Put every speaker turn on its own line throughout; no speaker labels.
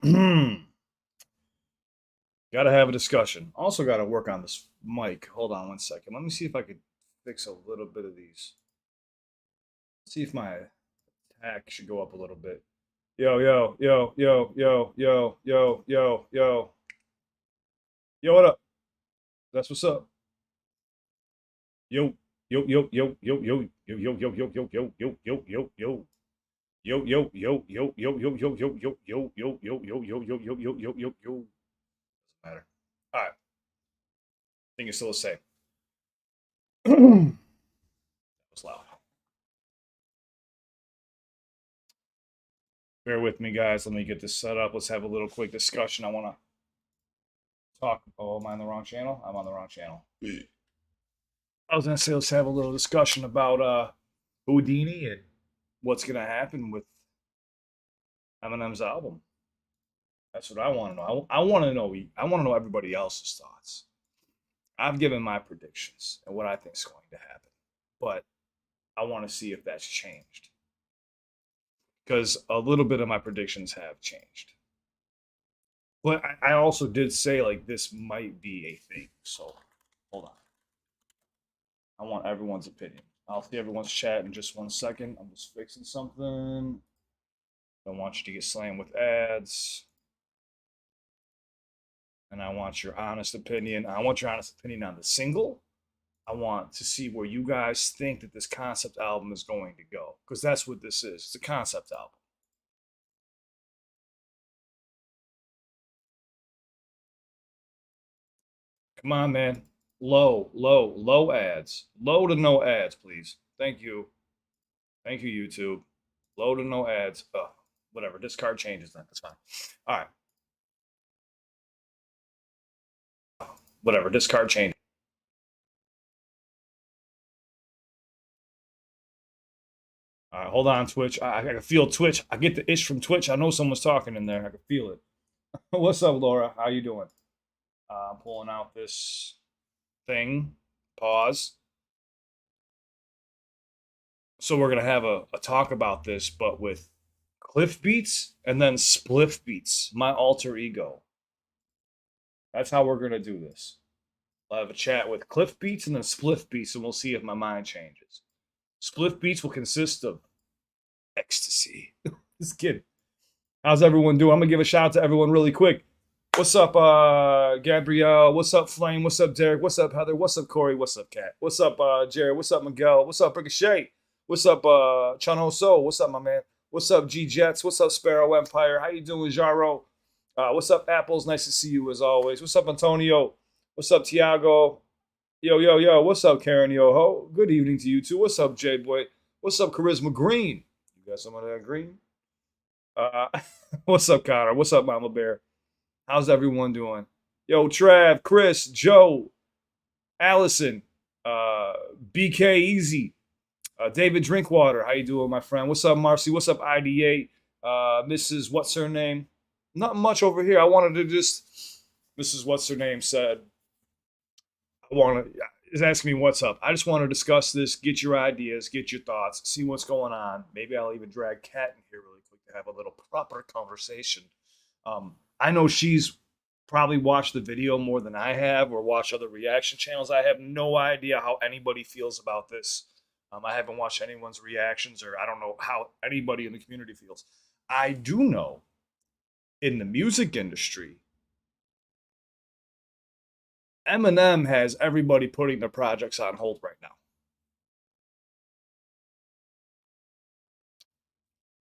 Gotta have a discussion. Also, gotta work on this mic. Hold on one second. Let me see if I could fix a little bit of these. See if my attack should go up a little bit. Yo, yo, yo, yo, yo, yo, yo, yo, yo. Yo, what up? That's what's up. Yo, yo, yo, yo, yo, yo, yo, yo, yo, yo, yo, yo, yo, yo, yo, yo. Yo, yo, yo, yo, yo, yo, yo, yo, yo, yo, yo, yo, yo, yo, yo, yo, yo, yo, yo, yo. Doesn't matter. All right. I think it's still the same. That was loud. Bear with me, guys. Let me get this set up. Let's have a little quick discussion. I want to talk. Oh, am I on the wrong channel? I'm on the wrong channel. I was going to say, let's have a little discussion about Houdini and what's going to happen with Eminem's album. That's what I want to know. I want to know. I want to know everybody else's thoughts. I've given my predictions and what I think is going to happen, but I want to see if that's changed because a little bit of my predictions have changed. But I also did say like this might be a thing. So hold on. I want everyone's opinion. I'll see everyone's chat in just 1 second. I'm just fixing something. Don't want you to get slammed with ads. And I want your honest opinion. I want your honest opinion on the single. I want to see where you guys think that this concept album is going to go. Because that's what this is. It's a concept album. Come on, man. Low ads. Low to no ads, please. Thank you. Thank you, YouTube. Low to no ads. Whatever. Discard changes then. That's fine. All right. Whatever. Discard changes. All right. Hold on, Twitch. I can feel Twitch. I get the itch from Twitch. I know someone's talking in there. I can feel it. What's up, Laura? How you doing? I'm pulling out this thing. Pause. So we're gonna have a talk about this, but with CliffBeats and then SpliffBeats, my alter ego. That's how we're gonna do this. I'll have a chat with CliffBeats and then SpliffBeats, and we'll see if my mind changes. SpliffBeats will consist of ecstasy. Just kidding. How's everyone doing? I'm gonna give a shout out to everyone really quick. What's up, Gabrielle? What's up, Flame? What's up, Derek? What's up, Heather? What's up, Corey? What's up, Kat? What's up, Jared? What's up, Miguel? What's up, Ricochet? What's up, Chano So? What's up, my man? What's up, G Jets? What's up, Sparrow Empire? How you doing, Jaro? What's up, Apples? Nice to see you as always. What's up, Antonio? What's up, Tiago? Yo, yo, yo. What's up, Karen Yoho? Good evening to you too. What's up, J Boy? What's up, Charisma Green? You got some of that green? Uh, what's up, Connor? What's up, Mama Bear? How's everyone doing? Yo, Trav, Chris, Joe, Allison, BK Easy, David Drinkwater. How you doing, my friend? What's up, Marcy? What's up, ID8? Mrs. What's her name? Not much over here. I wanted to just. Mrs. What's her name said. I want to. Is asking me what's up. I just want to discuss this, get your ideas, get your thoughts, see what's going on. Maybe I'll even drag Kat in here really quick to have a little proper conversation. I know she's probably watched the video more than I have or watched other reaction channels. I have no idea how anybody feels about this. I haven't watched anyone's reactions or I don't know how anybody in the community feels. I do know in the music industry, Eminem has everybody putting their projects on hold right now.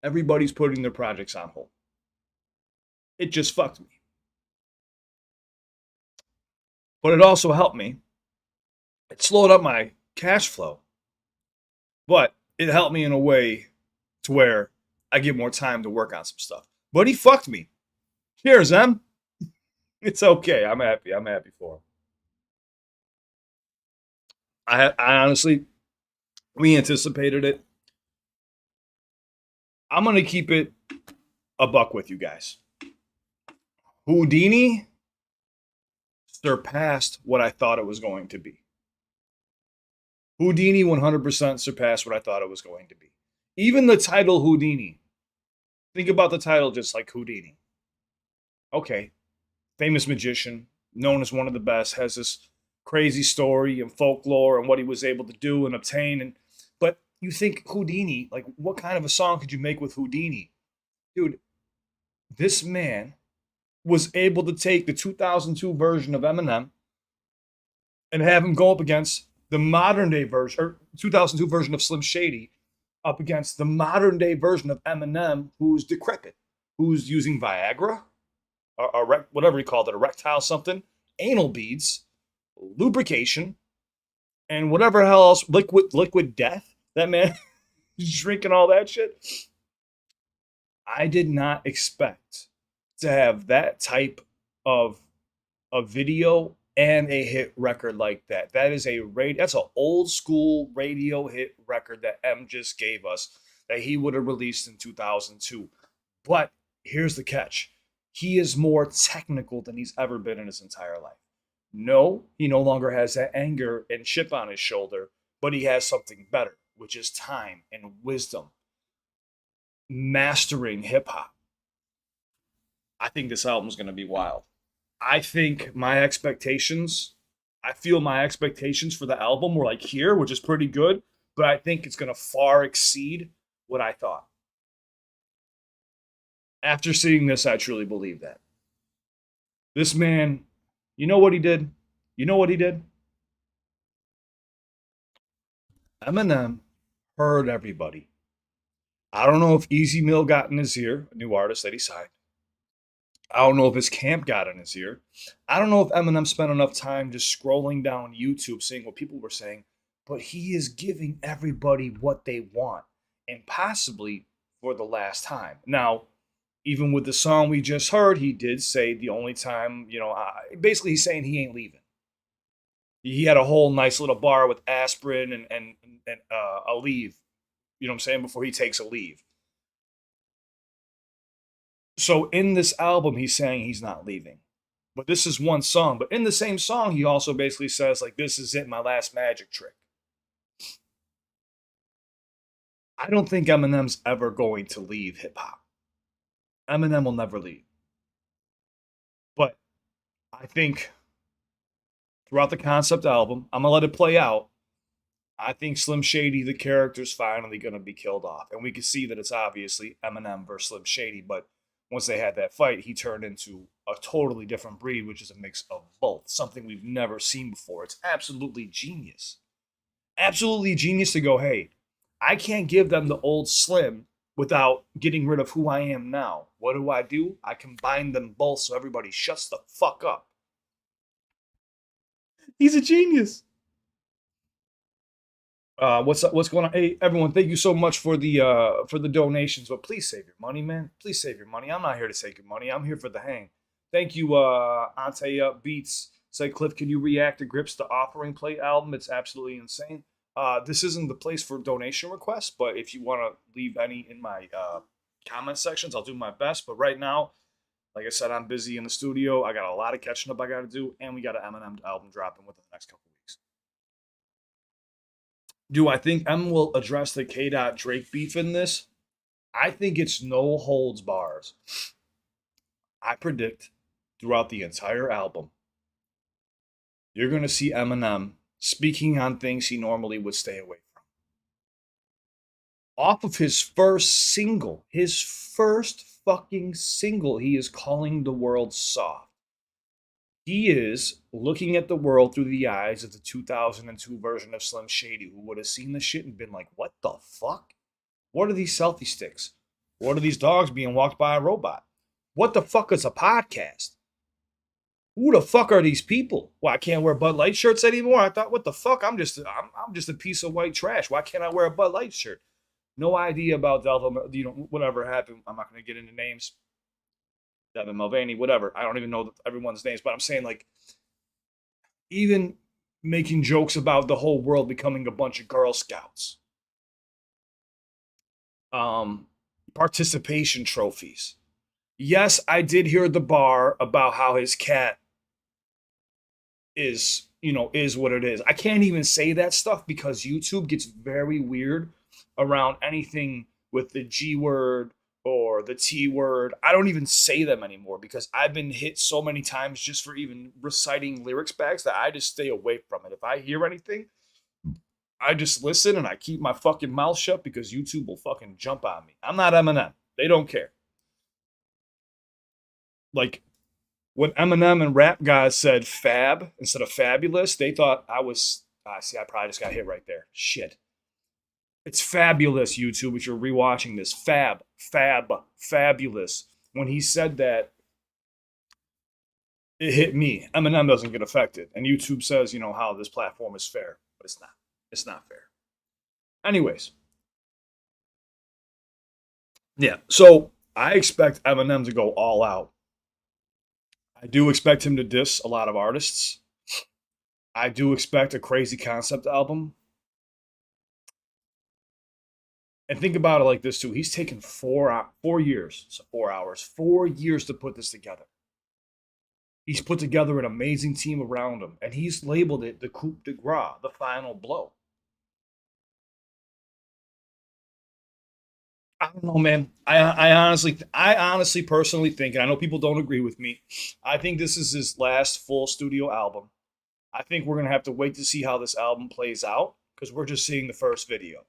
Everybody's putting their projects on hold. It just fucked me. But it also helped me. It slowed up my cash flow. But it helped me in a way to where I get more time to work on some stuff. But he fucked me. Cheers, Em. It's okay. I'm happy. I'm happy for him. I honestly, we anticipated it. I'm going to keep it a buck with you guys. Houdini surpassed what I thought it was going to be. Houdini 100% surpassed what I thought it was going to be. Even the title Houdini. Think about the title just like Houdini. Okay, famous magician, known as one of the best, has this crazy story and folklore and what he was able to do and obtain. And but you think Houdini, like what kind of a song could you make with Houdini? Dude, this man was able to take the 2002 version of Eminem and have him go up against the modern day version, or 2002 version of Slim Shady, up against the modern day version of Eminem, who's decrepit, who's using Viagra, or whatever he called it, erectile something, anal beads, lubrication, and whatever hell else, liquid death. That man is drinking all that shit. I did not expect to have that type of a video and a hit record like that. That is that's an old school radio hit record that M just gave us that he would have released in 2002. But here's the catch. He is more technical than he's ever been in his entire life. No, he no longer has that anger and chip on his shoulder, but he has something better, which is time and wisdom. Mastering hip hop. I think this album's going to be wild. I think my expectations, I feel my expectations for the album were like here, which is pretty good, but I think it's going to far exceed what I thought. After seeing this, I truly believe that. This man, you know what he did? You know what he did? Eminem heard everybody. I don't know if Easy Mill got in his ear, a new artist that he signed. I don't know if his camp got in his ear. I don't know if Eminem spent enough time just scrolling down YouTube seeing what people were saying, but he is giving everybody what they want, and possibly for the last time. Now, even with the song we just heard, he did say the only time, basically he's saying he ain't leaving. He had a whole nice little bar with aspirin and a leave, you know what I'm saying, before he takes a leave. So in this album, he's saying he's not leaving. But this is one song. But in the same song, he also basically says, like, this is it, my last magic trick. I don't think Eminem's ever going to leave hip hop. Eminem will never leave. But I think throughout the concept album, I'm going to let it play out. I think Slim Shady, the character's finally going to be killed off. And we can see that it's obviously Eminem versus Slim Shady. But once they had that fight, he turned into a totally different breed, which is a mix of both. Something we've never seen before. It's absolutely genius. Absolutely genius to go, hey, I can't give them the old Slim without getting rid of who I am now. What do? I combine them both so everybody shuts the fuck up. He's a genius. What's up? What's going on? Hey, everyone! Thank you so much for the donations. But please save your money, man. Please save your money. I'm not here to take your money. I'm here for the hang. Thank you, Ante Beats. Say, Cliff, can you react to Grips the Offering Plate album? It's absolutely insane. This isn't the place for donation requests, but if you want to leave any in my comment sections, I'll do my best. But right now, like I said, I'm busy in the studio. I got a lot of catching up I got to do, and we got an Eminem album dropping within the next couple weeks. Do I think M will address the K. Drake beef in this? I think it's no holds bars. I predict throughout the entire album, you're going to see Eminem speaking on things he normally would stay away from. Off of his first fucking single, he is calling the world soft. He is looking at the world through the eyes of the 2002 version of Slim Shady, who would have seen the shit and been like, what the fuck? What are these selfie sticks? What are these dogs being walked by a robot? What the fuck is a podcast? Who the fuck are these people? Why I can't wear Bud Light shirts anymore? I thought, what the fuck? I'm just a piece of white trash. Why can't I wear a Bud Light shirt? No idea about Delta, whatever happened. I'm not going to get into names. Devin Mulvaney, whatever. I don't even know everyone's names, but I'm saying, like, even making jokes about the whole world becoming a bunch of Girl Scouts. Participation trophies. Yes, I did hear the bar about how his cat is what it is. I can't even say that stuff because YouTube gets very weird around anything with the G word or the T word. I don't even say them anymore because I've been hit so many times just for even reciting lyrics backs that I just stay away from it. If I hear anything, I just listen and I keep my fucking mouth shut because YouTube will fucking jump on me. I'm not Eminem. They don't care. Like when Eminem and rap guys said fab instead of fabulous, they thought I was. See, I probably just got hit right there. Shit. It's fabulous, YouTube, if you're rewatching this. Fabulous. When he said that, it hit me. Eminem doesn't get affected. And YouTube says, how this platform is fair. But it's not. It's not fair. Anyways, yeah. So I expect Eminem to go all out. I do expect him to diss a lot of artists. I do expect a crazy concept album. And think about it like this too. He's taken 4 years, so 4 hours, 4 years to put this together. He's put together an amazing team around him, and he's labeled it the coup de grace, the final blow. I don't know, man. I honestly, personally think, and I know people don't agree with me. I think this is his last full studio album. I think we're gonna have to wait to see how this album plays out because we're just seeing the first video.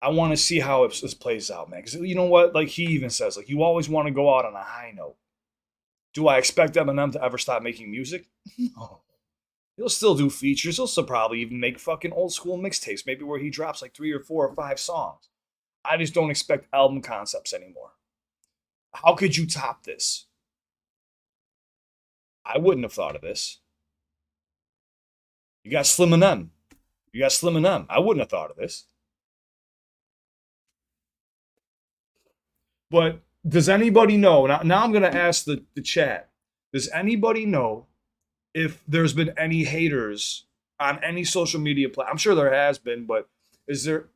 I want to see how this plays out, man. Because you know what? Like he even says, like you always want to go out on a high note. Do I expect Eminem to ever stop making music? No. He'll still do features. He'll still probably even make fucking old school mixtapes, maybe where he drops like 3 or 4 or 5 songs. I just don't expect album concepts anymore. How could you top this? I wouldn't have thought of this. You got Slim and M. You got Slim and M. I wouldn't have thought of this. But does anybody know? Now I'm going to ask the chat. Does anybody know if there's been any haters on any social media platform? I'm sure there has been, but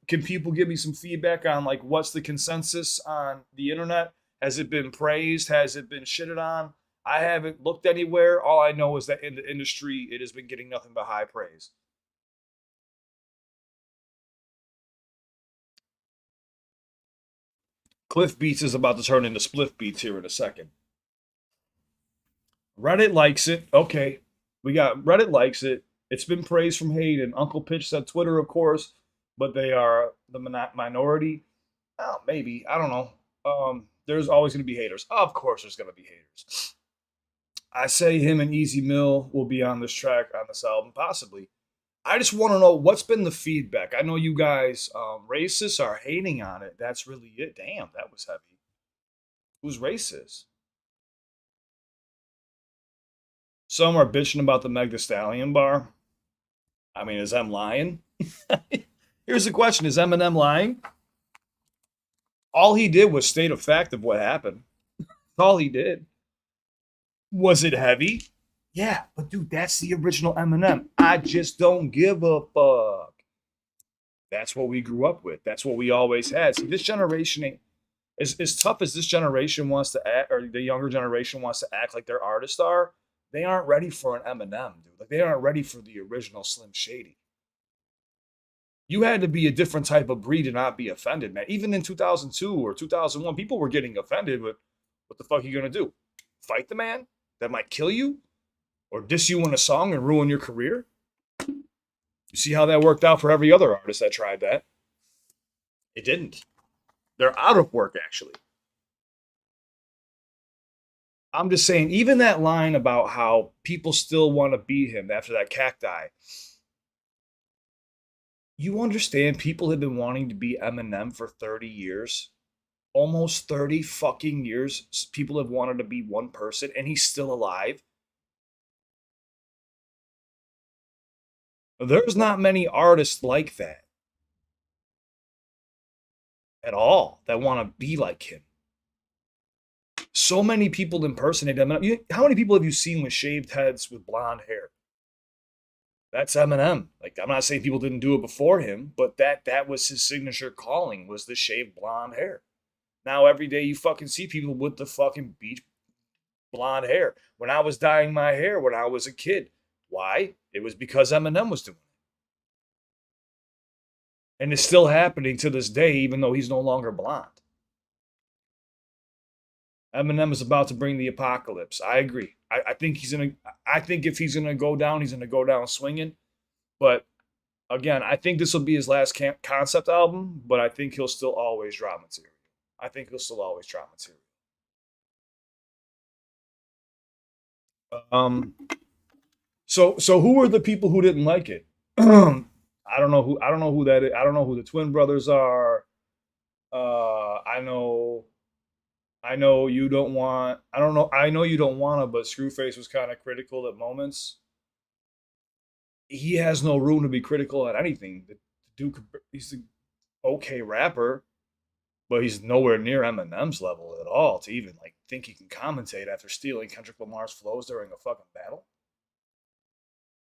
can people give me some feedback on like what's the consensus on the internet? Has it been praised? Has it been shitted on? I haven't looked anywhere. All I know is that in the industry, it has been getting nothing but high praise. Cliff Beats is about to turn into Spliff Beats here in a second. Reddit likes it. Okay. We got Reddit likes it. It's been praised from Hayden. Uncle Pitch said Twitter, of course, but they are the minority. Oh, maybe. I don't know. There's always going to be haters. Of course, there's going to be haters. I say him and Easy Mill will be on this track on this album, possibly. I just want to know what's been the feedback. I know you guys, racists are hating on it. That's really it. Damn, that was heavy. Who's racist? Some are bitching about the Meg Thee Stallion bar. I mean, is M lying? Here's the question: is Eminem lying? All he did was state a fact of what happened. That's all he did. Was it heavy? Yeah, but dude, that's the original Eminem. I just don't give a fuck. That's what we grew up with. That's what we always had. See, this generation ain't as tough as this generation wants to act, or the younger generation wants to act like their artists are. They aren't ready for an Eminem, dude. Like they aren't ready for the original Slim Shady. You had to be a different type of breed to not be offended, man. Even in 2002 or 2001, people were getting offended, but what the fuck are you going to do? Fight the man that might kill you or diss you in a song and ruin your career? You see how that worked out for every other artist that tried that? It didn't. They're out of work, actually. I'm just saying, even that line about how people still want to be him after that cacti, you understand people have been wanting to be Eminem for 30 years? Almost 30 fucking years. People have wanted to be one person, and he's still alive. There's not many artists like that at all that want to be like him. So many people impersonate Eminem. How many people have you seen with shaved heads with blonde hair? That's Eminem. Like I'm not saying people didn't do it before him, but that was his signature calling was the shaved blonde hair. Now every day you fucking see people with the fucking beach blonde hair. When I was dyeing my hair when I was a kid, why? It was because Eminem was doing it. And it's still happening to this day, even though he's no longer blonde. Eminem is about to bring the apocalypse. I agree. I think he's gonna. I think if he's gonna go down, he's gonna go down swinging. But again, I think this will be his last concept album. But I think he'll still always drop material. I think he'll still always drop material. Um. So who are the people who didn't like it? I don't know who. I don't know who that is. I don't know who the twin brothers are. I know. I know you don't want. I don't know. I know you don't want to, but Screwface was kind of critical at moments. He has no room to be critical at anything. The Duke, he's an okay rapper, but he's nowhere near Eminem's level at all to even like think he can commentate after stealing Kendrick Lamar's flows during a fucking battle.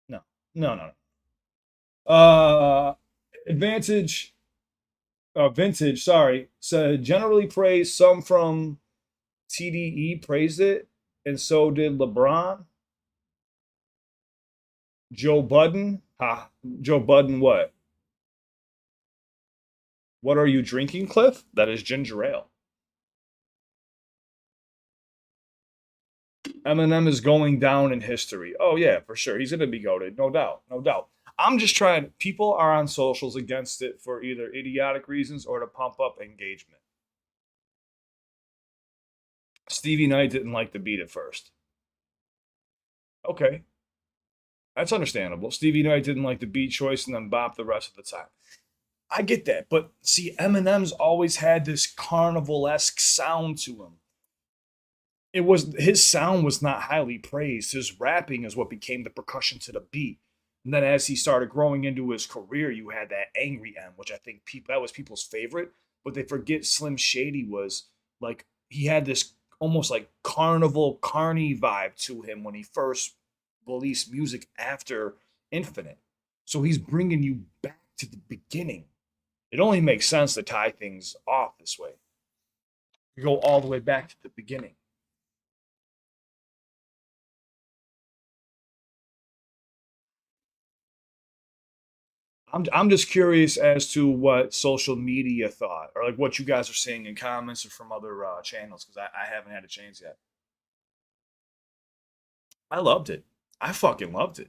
No, no, no, no. Advantage, vintage. Sorry, said generally praised. Some from TDE praised it, and so did LeBron. Joe Budden, ha, Joe Budden. What? What are you drinking, Cliff? That is ginger ale. Eminem is going down in history. Oh yeah, for sure. He's gonna be goated, no doubt, no doubt. I'm just trying. People are on socials against it for either idiotic reasons or to pump up engagement. Stevie Knight didn't like the beat at first. Okay, that's understandable. Stevie Knight didn't like the beat choice and then bop the rest of the time. I get that, but see, Eminem's always had this carnival esque sound to him. It was his sound was not highly praised. His rapping is what became the percussion to the beat. And then as he started growing into his career, you had that angry M, which I think people that was people's favorite. But they forget Slim Shady was like he had this almost like carnival carny vibe to him when he first released music after Infinite. So he's bringing you back to the beginning. It only makes sense to tie things off this way. You go all the way back to the beginning. I'm just curious as to what social media thought, or like what you guys are seeing in comments or from other channels, because I haven't had a chance yet. I loved it. I fucking loved it.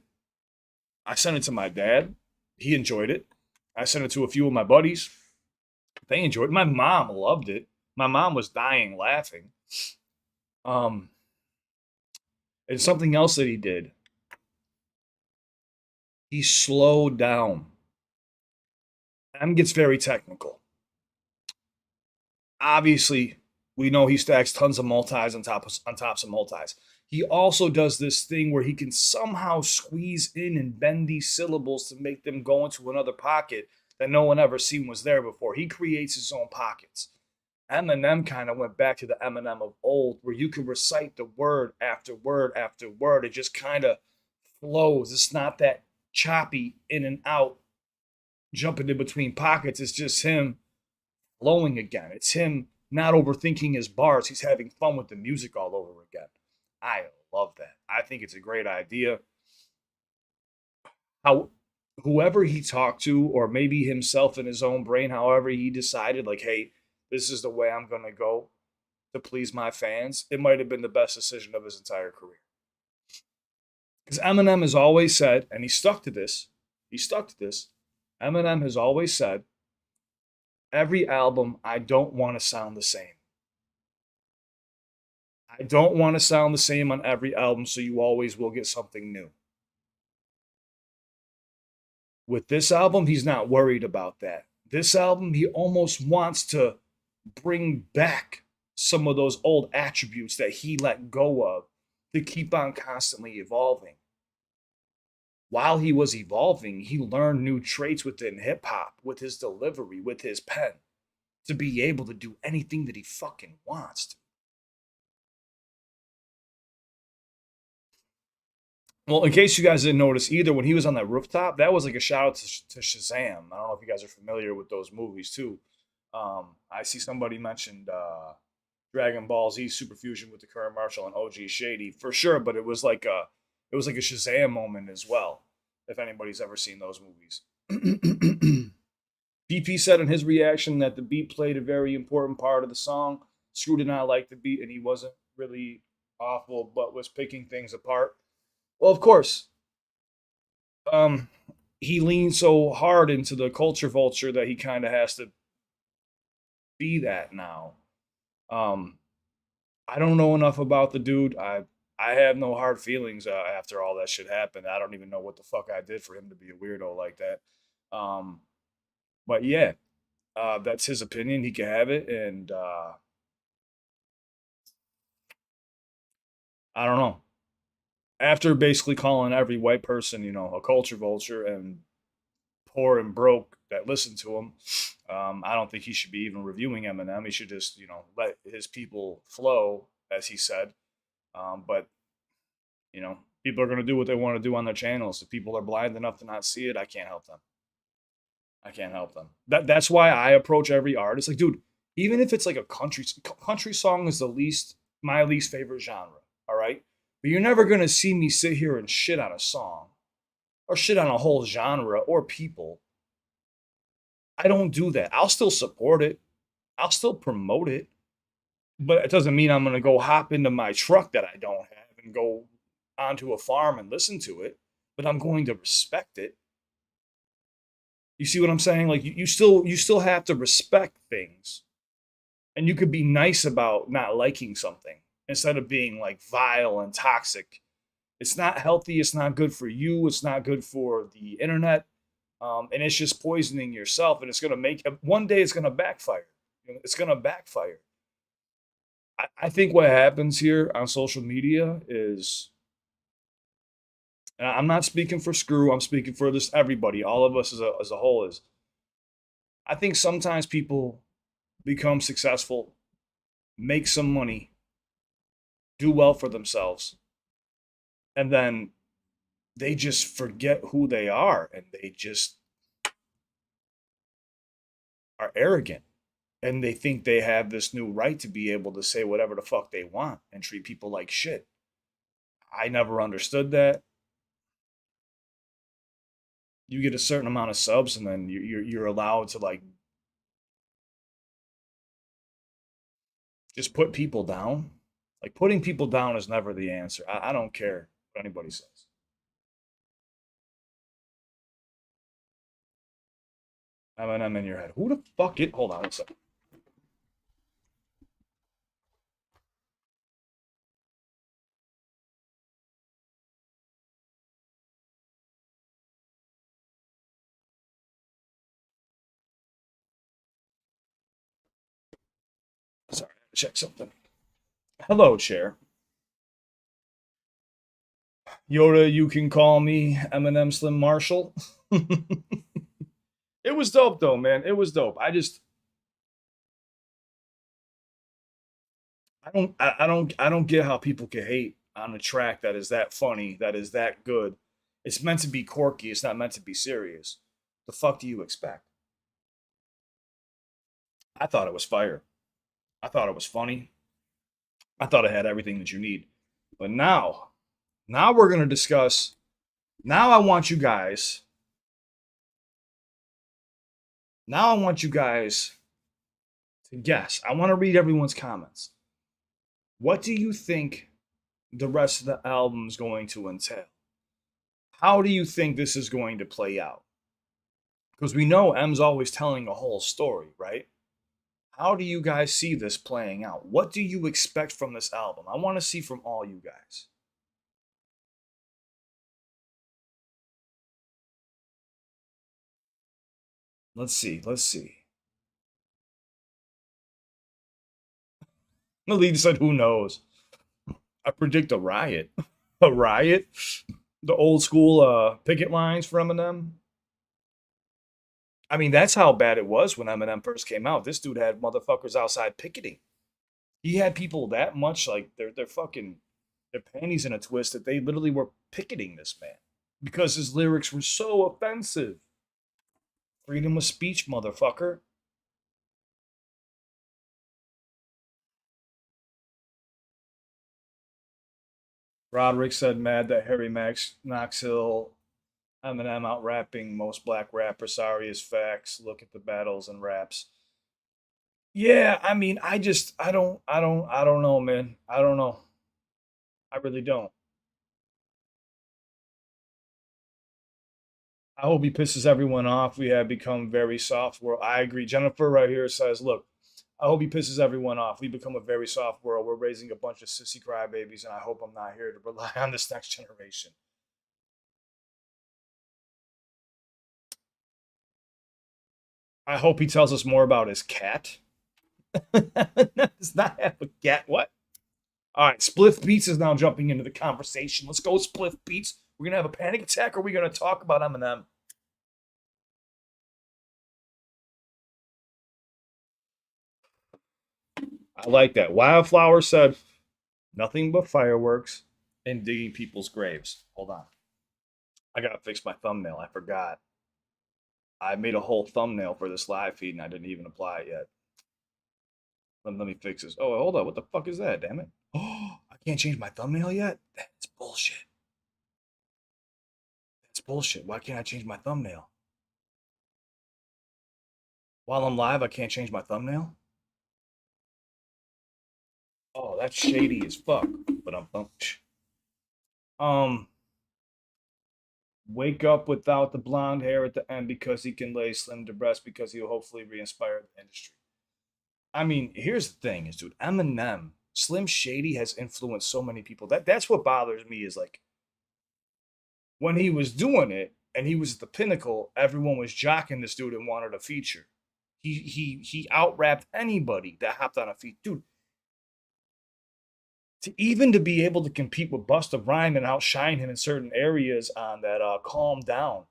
I sent it to my dad. He enjoyed it. I sent it to a few of my buddies. They enjoyed it. My mom loved it. My mom was dying laughing. Um, and something else that he did, he slowed down. M gets very technical. Obviously, we know he stacks tons of multis on tops of multis. He also does this thing where he can somehow squeeze in and bend these syllables to make them go into another pocket that no one ever seen was there before. He creates his own pockets. Eminem kind of went back to the Eminem of old, where you can recite the word after word after word. It just kind of flows. It's not that choppy in and out, jumping in between pockets. It's just him flowing again. It's him not overthinking his bars. He's having fun with the music all over again. I love that. I think it's a great idea. How whoever he talked to, or maybe himself in his own brain, however he decided, like, hey, this is the way I'm gonna go to please my fans. It might have been the best decision of his entire career. Because Eminem has always said, and he stuck to this. He stuck to this. Eminem has always said, every album I don't want to sound the same. I don't want to sound the same on every album, so you always will get something new. With this album, he's not worried about that. This album, he almost wants to bring back some of those old attributes that he let go of to keep on constantly evolving. While he was evolving, he learned new traits within hip hop, with his delivery, with his pen, to be able to do anything that he fucking wants to. Well, in case you guys didn't notice either, when he was on that rooftop, that was like a shout out to Shazam. I don't know if you guys are familiar with those movies too. I see somebody mentioned Dragon Ball Z Super Fusion with the current Marshall and OG Shady for sure, but it was like a Shazam moment as well. If anybody's ever seen those movies. PP said in his reaction that the beat played a very important part of the song. Screw did not like the beat, and he wasn't really awful, but was picking things apart. Well, of course, um, he leaned so hard into the culture vulture that he kind of has to be that now. Um, I don't know enough about the dude. I have no hard feelings after all that shit happened. I don't even know what the fuck I did for him to be a weirdo like that. Um, but yeah, that's his opinion. He can have it, and I don't know. After basically calling every white person, a culture vulture and poor and broke that listen to him, I don't think he should be even reviewing Eminem. He should just, let his people flow, as he said. But people are going to do what they want to do on their channels. If people are blind enough to not see it, I can't help them. I can't help them. That's why I approach every artist like, dude, even if it's like a country song is the least my least favorite genre. All right, but you're never gonna see me sit here and shit on a song or shit on a whole genre or people. I don't do that. I'll still support it. I'll still promote it, but it doesn't mean I'm gonna go hop into my truck that I don't have and go onto a farm and listen to it. But I'm going to respect it. You see what I'm saying? Like you still have to respect things, and you could be nice about not liking something instead of being like vile and toxic. It's not healthy. It's not good for you. It's not good for the internet, and it's just poisoning yourself. And it's gonna make one day it's gonna backfire. It's gonna backfire. I think what happens here on social media is, and I'm not speaking for Screw. I'm speaking for this everybody, all of us as a whole. Is I think sometimes people become successful, make some money, do well for themselves, and then they just forget who they are and they just are arrogant and they think they have this new right to be able to say whatever the fuck they want and treat people like shit. I never understood that. You get a certain amount of subs and then you're allowed to like just put people down. Like putting people down is never the answer. I don't care what anybody says. I'm in your head. Who the fuck it? Hold on a second. Sorry, check something. Hello, chair. Yoda, you can call me Eminem Slim Marshall. It was dope though, man. It was dope. I don't get how people can hate on a track that is that funny, that is that good. It's meant to be quirky. It's not meant to be serious. The fuck do you expect? I thought it was fire. I thought it was funny. I thought it had everything that you need. But now we're gonna discuss. Now I want you guys. Now I want you guys to guess. I want to read everyone's comments. What do you think the rest of the album is going to entail? How do you think this is going to play out? Because we know M's always telling a whole story, right? How do you guys see this playing out? What do you expect from this album? I want to see from all you guys. Let's see. Let's see. The lead said, "Who knows?" I predict a riot. A riot. The old school picket lines for Eminem. I mean, that's how bad it was when Eminem first came out. This dude had motherfuckers outside picketing. He had people that much like they're fucking their panties in a twist that they literally were picketing this man because his lyrics were so offensive. Freedom of speech, motherfucker. Roderick said mad that Harry Max Knoxhill Eminem out rapping most black rappers. Sorry is facts. Look at the battles and raps. Yeah, I mean, I don't know, man. I don't know. I really don't. I hope he pisses everyone off. We have become very soft world. I agree. Jennifer right here says, look, I hope he pisses everyone off. We become a very soft world. We're raising a bunch of sissy crybabies, and I hope I'm not here to rely on this next generation. I hope he tells us more about his cat. Does not have a cat. What? All right, Spliff Beats is now jumping into the conversation. Let's go, Spliff Beats. We're gonna have a panic attack, or are we gonna talk about Eminem? I like that. Wildflower said nothing but fireworks and digging people's graves. Hold on. I gotta fix my thumbnail. I forgot. I made a whole thumbnail for this live feed and I didn't even apply it yet. Let me fix this. Oh, hold on. What the fuck is that? Damn it. Oh, I can't change my thumbnail yet? That's bullshit. That's bullshit. Why can't I change my thumbnail? While I'm live, I can't change my thumbnail? Oh, that's shady as fuck. But um wake up without the blonde hair at the end because he can lay slim to breast because he'll hopefully re-inspire the industry. I mean, here's the thing, is dude, Eminem, Slim Shady has influenced so many people. That's what bothers me is like when he was doing it and he was at the pinnacle, everyone was jocking this dude and wanted a feature. He out rapped anybody that hopped on a feat. Dude, to be able to compete with Busta Rhyme and outshine him in certain areas on that Calm Down.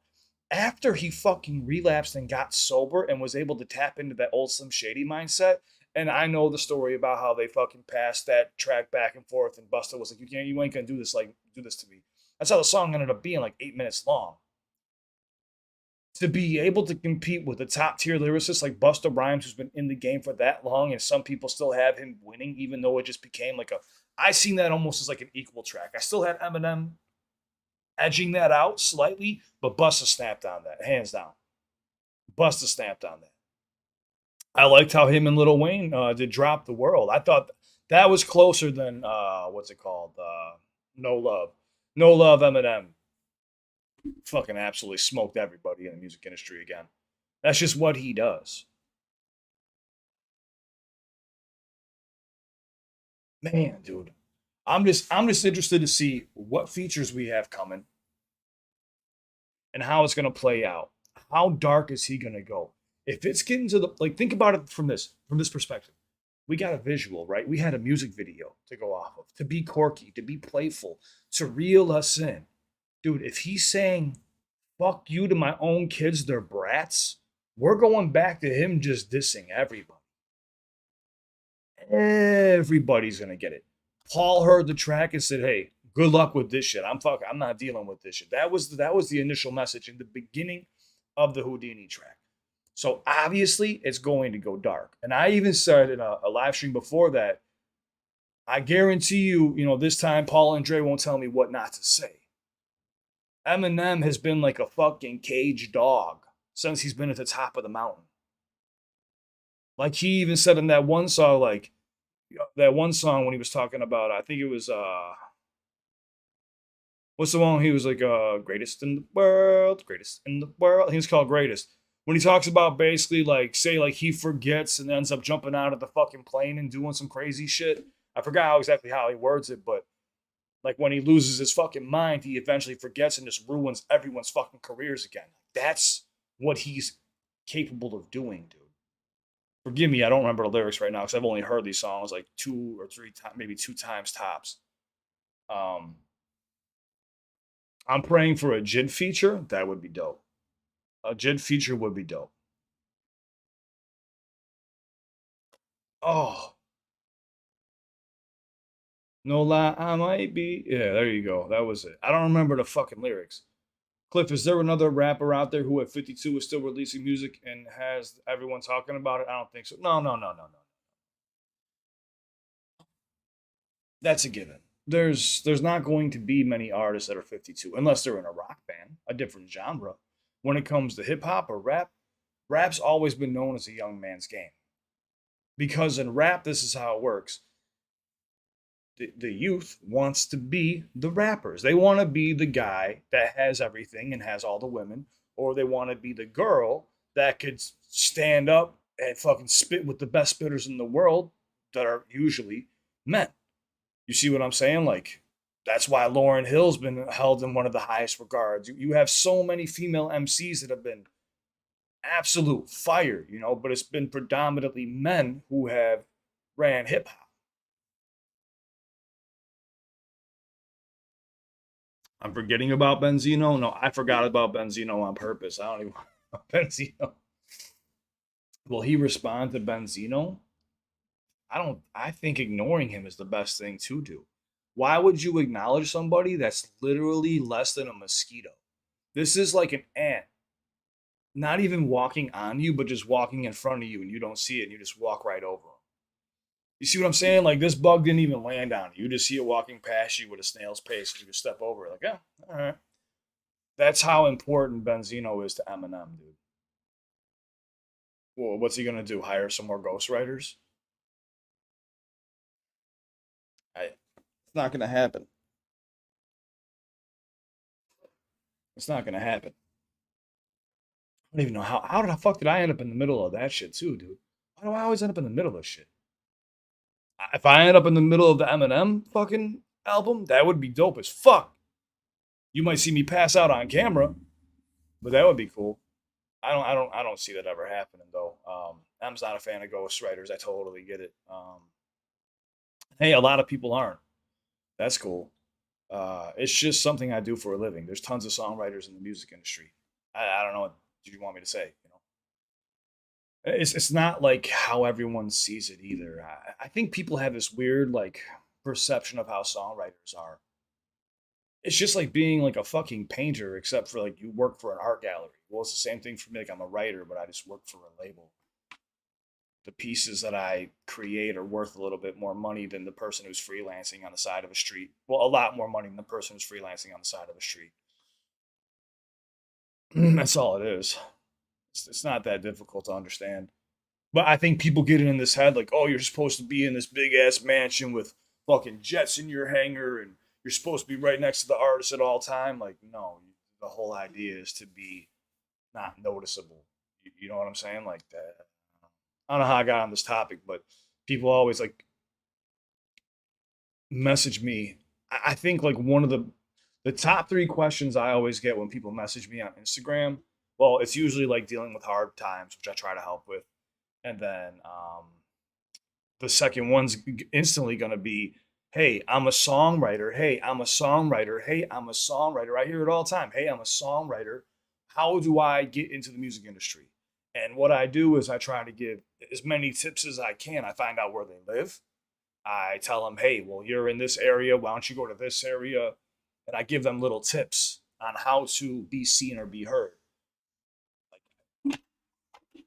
After he fucking relapsed and got sober and was able to tap into that old Slim Shady mindset, and I know the story about how they fucking passed that track back and forth, and Busta was like, you ain't gonna do this to me." That's how the song ended up being like 8 minutes long. To be able to compete with a top tier lyricist like Busta Rhymes, who's been in the game for that long, and some people still have him winning, even though it just became like a. I seen that almost as like an equal track. I still had Eminem edging that out slightly, but Busta snapped on that, hands down. Busta snapped on that. I liked how him and Lil Wayne did "Drop the World." I thought that was closer than what's it called? No Love. No Love Eminem fucking absolutely smoked everybody in the music industry again. That's just what he does. Man, dude. I'm just interested to see what features we have coming and how it's gonna play out. How dark is he gonna go? If it's getting to the like, think about it from this perspective. We got a visual, right? We had a music video to go off of, to be quirky, to be playful, to reel us in. Dude, if he's saying fuck you to my own kids, they're brats, we're going back to him just dissing everybody. Everybody's gonna get it. Paul heard the track and said, "Hey, good luck with this shit. I'm not dealing with this shit." That was the initial message in the beginning of the Houdini track. So obviously, it's going to go dark. And I even said in a live stream before that, I guarantee you, this time Paul and Dre won't tell me what not to say. Eminem has been like a fucking caged dog since he's been at the top of the mountain. Like he even said in that one song, like that one song when he was talking about, I think it was what's the one he was like greatest in the world, greatest in the world. I think it's called Greatest. When he talks about basically like say like he forgets and ends up jumping out of the fucking plane and doing some crazy shit. I forgot exactly how he words it, but like when he loses his fucking mind, he eventually forgets and just ruins everyone's fucking careers again. That's what he's capable of doing, dude. Forgive me, I don't remember the lyrics right now because I've only heard these songs like 2 or 3 times, maybe 2 times tops. Um, I'm praying for a JID feature. That would be dope. A JID feature would be dope. Oh, no lie, I might be. Yeah, there you go. That was it. I don't remember the fucking lyrics. Cliff, is there another rapper out there who at 52 is still releasing music and has everyone talking about it? I don't think so. No, no, no, no, no. That's a given. There's not going to be many artists that are 52 unless they're in a rock band. different genre. When it comes to hip hop or rap, rap's always been known as a young man's game. Because in rap, this is how it works. The youth wants to be the rappers. They want to be the guy that has everything and has all the women, or they want to be the girl that could stand up and fucking spit with the best spitters in the world that are usually men. You see what I'm saying? Like, that's why Lauren Hill's been held in one of the highest regards. You have so many female MCs that have been absolute fire, but it's been predominantly men who have ran hip hop. I'm forgetting about Benzino. No, I forgot about Benzino on purpose. I don't even Benzino. Will he respond to Benzino? I don't. I think ignoring him is the best thing to do. Why would you acknowledge somebody that's literally less than a mosquito? This is like an ant, not even walking on you, but just walking in front of you, and you don't see it, and you just walk right over them. You see what I'm saying? Like, this bug didn't even land on you. You just see it walking past you with a snail's pace, and you just step over it. Like, yeah, all right. That's how important Benzino is to Eminem, dude. Well, what's he gonna do? Hire some more ghostwriters? It's not gonna happen. It's not gonna happen. I don't even know how the fuck did I end up in the middle of that shit too, dude? Why do I always end up in the middle of shit? If I end up in the middle of the Eminem fucking album, that would be dope as fuck. You might see me pass out on camera, but that would be cool. I don't see that ever happening though. M's not a fan of ghostwriters. I totally get it. Hey, a lot of people aren't. That's cool. It's just something I do for a living. There's tons of songwriters in the music industry. I don't know what you want me to say. It's not like how everyone sees it either. I think people have this weird like perception of how songwriters are. It's just like being like a fucking painter, except for like you work for an art gallery. Well, it's the same thing for me. Like I'm a writer, but I just work for a label. The pieces that I create are worth a little bit more money than the person who's freelancing on the side of a street. Well, a lot more money than the person who's freelancing on the side of a street. That's all it is. It's not that difficult to understand. But I think people get it in this head like, oh, you're supposed to be in this big ass mansion with fucking jets in your hangar and you're supposed to be right next to the artist at all time. Like, no, the whole idea is to be not noticeable. You know what I'm saying? Like that. I don't know how I got on this topic, but people always like message me. I think like one of the top three questions I always get when people message me on Instagram. Well, it's usually like dealing with hard times, which I try to help with, and then the second one's instantly going to be, hey, I'm a songwriter. Hey, I'm a songwriter. Hey, I'm a songwriter. I hear it all the time. Hey, I'm a songwriter. How do I get into the music industry? And what I do is I try to give as many tips as I can. I find out where they live. I tell them, hey, well, you're in this area. Why don't you go to this area? And I give them little tips on how to be seen or be heard.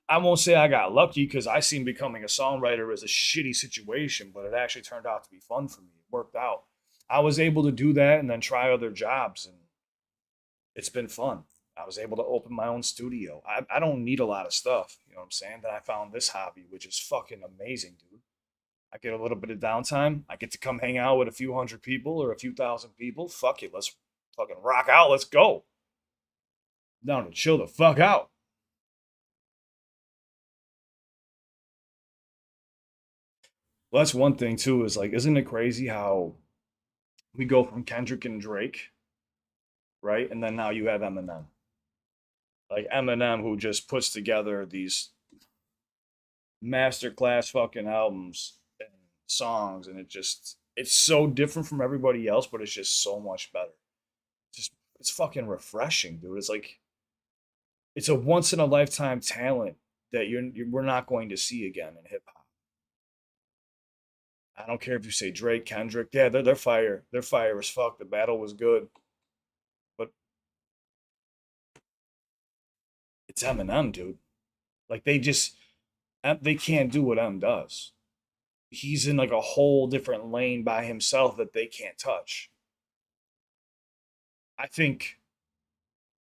I won't say I got lucky because I seen becoming a songwriter as a shitty situation, but it actually turned out to be fun for me. It worked out. I was able to do that and then try other jobs, and it's been fun. I was able to open my own studio. I don't need a lot of stuff. You know what I'm saying? Then I found this hobby, which is fucking amazing, dude. I get a little bit of downtime. I get to come hang out with a few hundred people or a few thousand people. Fuck it. Let's fucking rock out. Let's go. Down to chill the fuck out. Well, that's one thing too. Is like, isn't it crazy how we go from Kendrick and Drake, right? And then now you have Eminem. Like Eminem, who just puts together these masterclass fucking albums and songs, and it's so different from everybody else, but it's just so much better. Just it's fucking refreshing, dude. It's like it's a once in a lifetime talent that we're not going to see again in hip hop. I don't care if you say Drake, Kendrick, yeah, they're fire. They're fire as fuck. The battle was good, but it's Eminem, dude. Like they can't do what M does. He's in like a whole different lane by himself that they can't touch. I think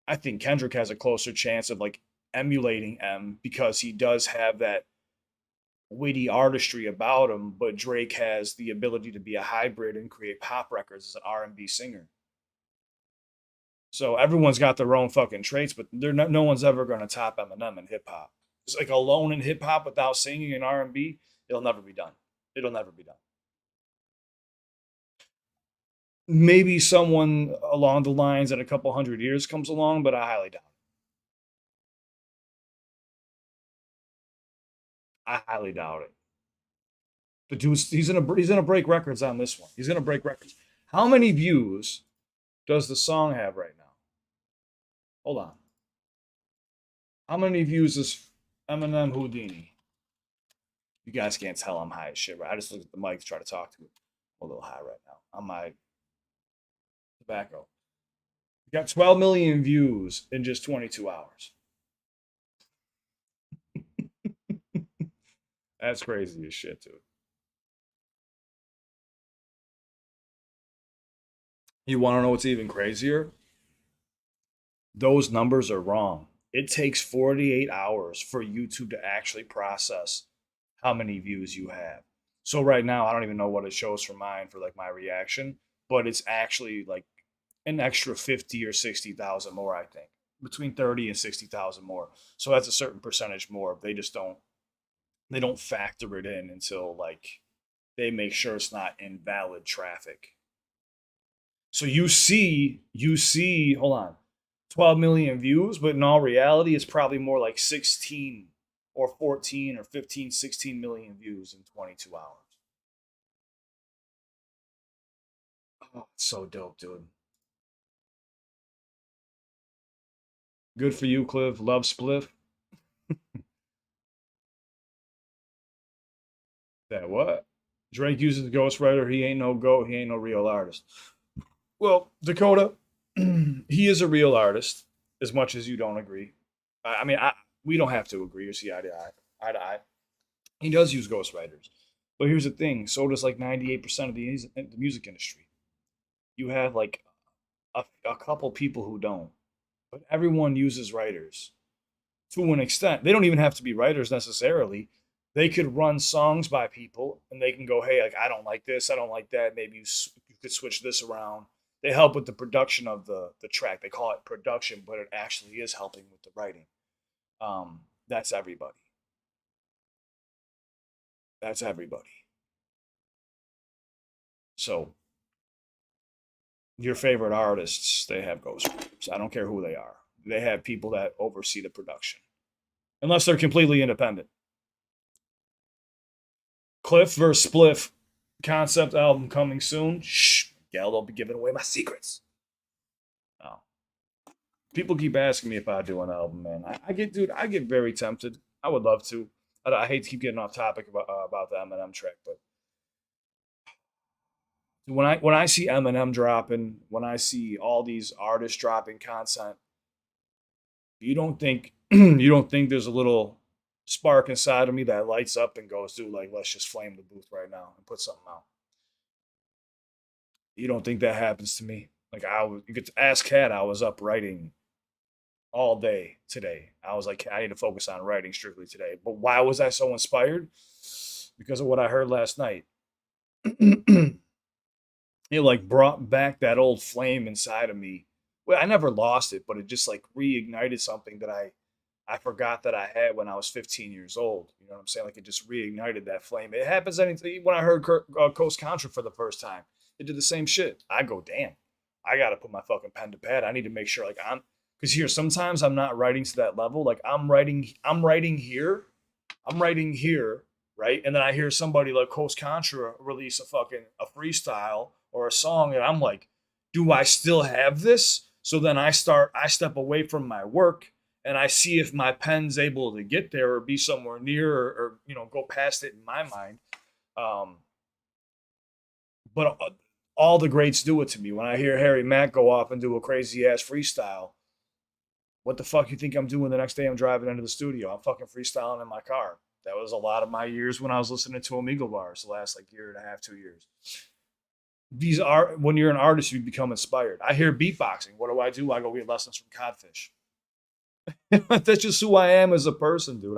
I think Kendrick has a closer chance of like emulating M because he does have that witty artistry about him, but Drake has the ability to be a hybrid and create pop records as an R&B singer. So everyone's got their own fucking traits, but no one's ever going to top Eminem in hip hop. It's like alone in hip hop without singing in R&B, it'll never be done. It'll never be done. Maybe someone along the lines in a couple hundred years comes along, but I highly doubt it. I highly doubt it. The dude's he's gonna break records on this one. He's gonna break records. How many views does the song have right now? Hold on. How many views is Eminem Houdini? You guys can't tell I'm high as shit, right? I just looked at the mic to try to talk to it. I'm a little high right now. On my tobacco. You got 12 million views in just 22 hours. That's crazy as shit, dude. You want to know what's even crazier? Those numbers are wrong. It takes 48 hours for YouTube to actually process how many views you have. So right now, I don't even know what it shows for mine for like my reaction, but it's actually like an extra 50 or 60,000 more, I think. Between 30 and 60,000 more. So that's a certain percentage more. They don't factor it in until like they make sure it's not invalid traffic. So you see, hold on, 12 million views, but in all reality, it's probably more like 16 or 14 or 15, 16 million views in 22 hours. Oh, it's so dope, dude. Good for you, Cliff. Love Spliff. That what? Drake uses the ghostwriter. He ain't no goat. He ain't no real artist. Well, Dakota, he is a real artist, as much as you don't agree. I mean, we don't have to agree or see eye to eye. Eye to eye. He does use ghostwriters. But here's the thing: so does like 98% of the music industry. You have like a couple people who don't, but everyone uses writers to an extent. They don't even have to be writers necessarily. They could run songs by people, and they can go, "Hey, like I don't like this, I don't like that. Maybe you could switch this around." They help with the production of the track. They call it production, but it actually is helping with the writing. That's everybody. That's everybody. So your favorite artists, they have ghostwriters. I don't care who they are. They have people that oversee the production, unless they're completely independent. Cliff versus Spliff concept album coming soon. Shh, Gal, don't be giving away my secrets. No. People keep asking me if I do an album, man. I get, dude, I get very tempted. I would love to. I hate to keep getting off topic about the Eminem track, but when I see Eminem dropping, when I see all these artists dropping content, you don't think there's a little spark inside of me that lights up and goes, dude, like let's just flame the booth right now and put something out. You don't think that happens to me? Like you could ask Cat. I was up writing all day today. I was like, I need to focus on writing strictly today. But why was I so inspired? Because of what I heard last night. It like brought back that old flame inside of me. Well, I never lost it, but it just like reignited something that I forgot that I had when I was 15 years old. You know what I'm saying? Like it just reignited that flame. It happens anything when I heard Coast Contra for the first time. It did the same shit. I go, damn, I gotta put my fucking pen to pad. I need to make sure like because here sometimes I'm not writing to that level. Like I'm writing here, right? And then I hear somebody like Coast Contra release a freestyle or a song, and I'm like, do I still have this? So then I step away from my work and I see if my pen's able to get there or be somewhere near or go past it in my mind. Um, but all the greats do it to me. When I hear Harry Mack go off and do a crazy ass freestyle, what the fuck you think I'm doing the next day I'm driving into the studio? I'm fucking freestyling in my car. That was a lot of my years when I was listening to Amigo bars the last like year and a half, 2 years. these are when you're an artist, you become inspired. I hear beatboxing. What do? I go get lessons from Codfish. That's just who I am as a person, dude.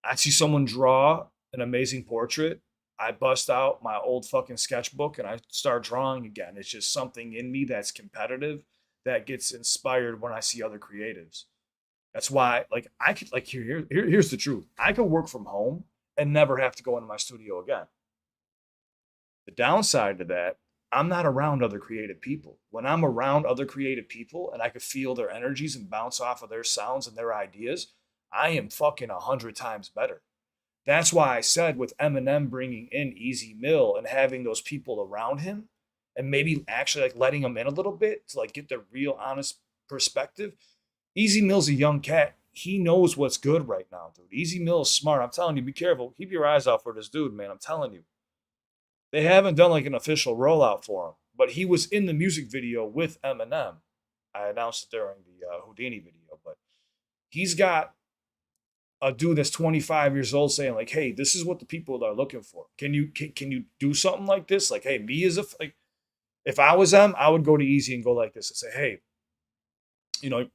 I see someone draw an amazing portrait. I bust out my old fucking sketchbook and I start drawing again. It's just something in me that's competitive that gets inspired when I see other creatives. That's why, like, I could, like, here's the truth. I could work from home and never have to go into my studio again. The downside to that, I'm not around other creative people. When I'm around other creative people and I could feel their energies and bounce off of their sounds and their ideas, I am fucking 100 times better. That's why I said with Eminem bringing in Easy Mill and having those people around him and maybe actually like letting them in a little bit to like get the real honest perspective. Easy Mill's a young cat. He knows what's good right now, dude. Easy Mill is smart. I'm telling you, be careful. Keep your eyes out for this dude, man. I'm telling you. They haven't done like an official rollout for him, but he was in the music video with Eminem. I announced it during the Houdini video, but he's got a dude that's 25 years old saying like, "Hey, this is what the people are looking for. Can you do something like this? Like, hey, me as a like, if I was them, I would go to Easy and go like this and say, hey, you know,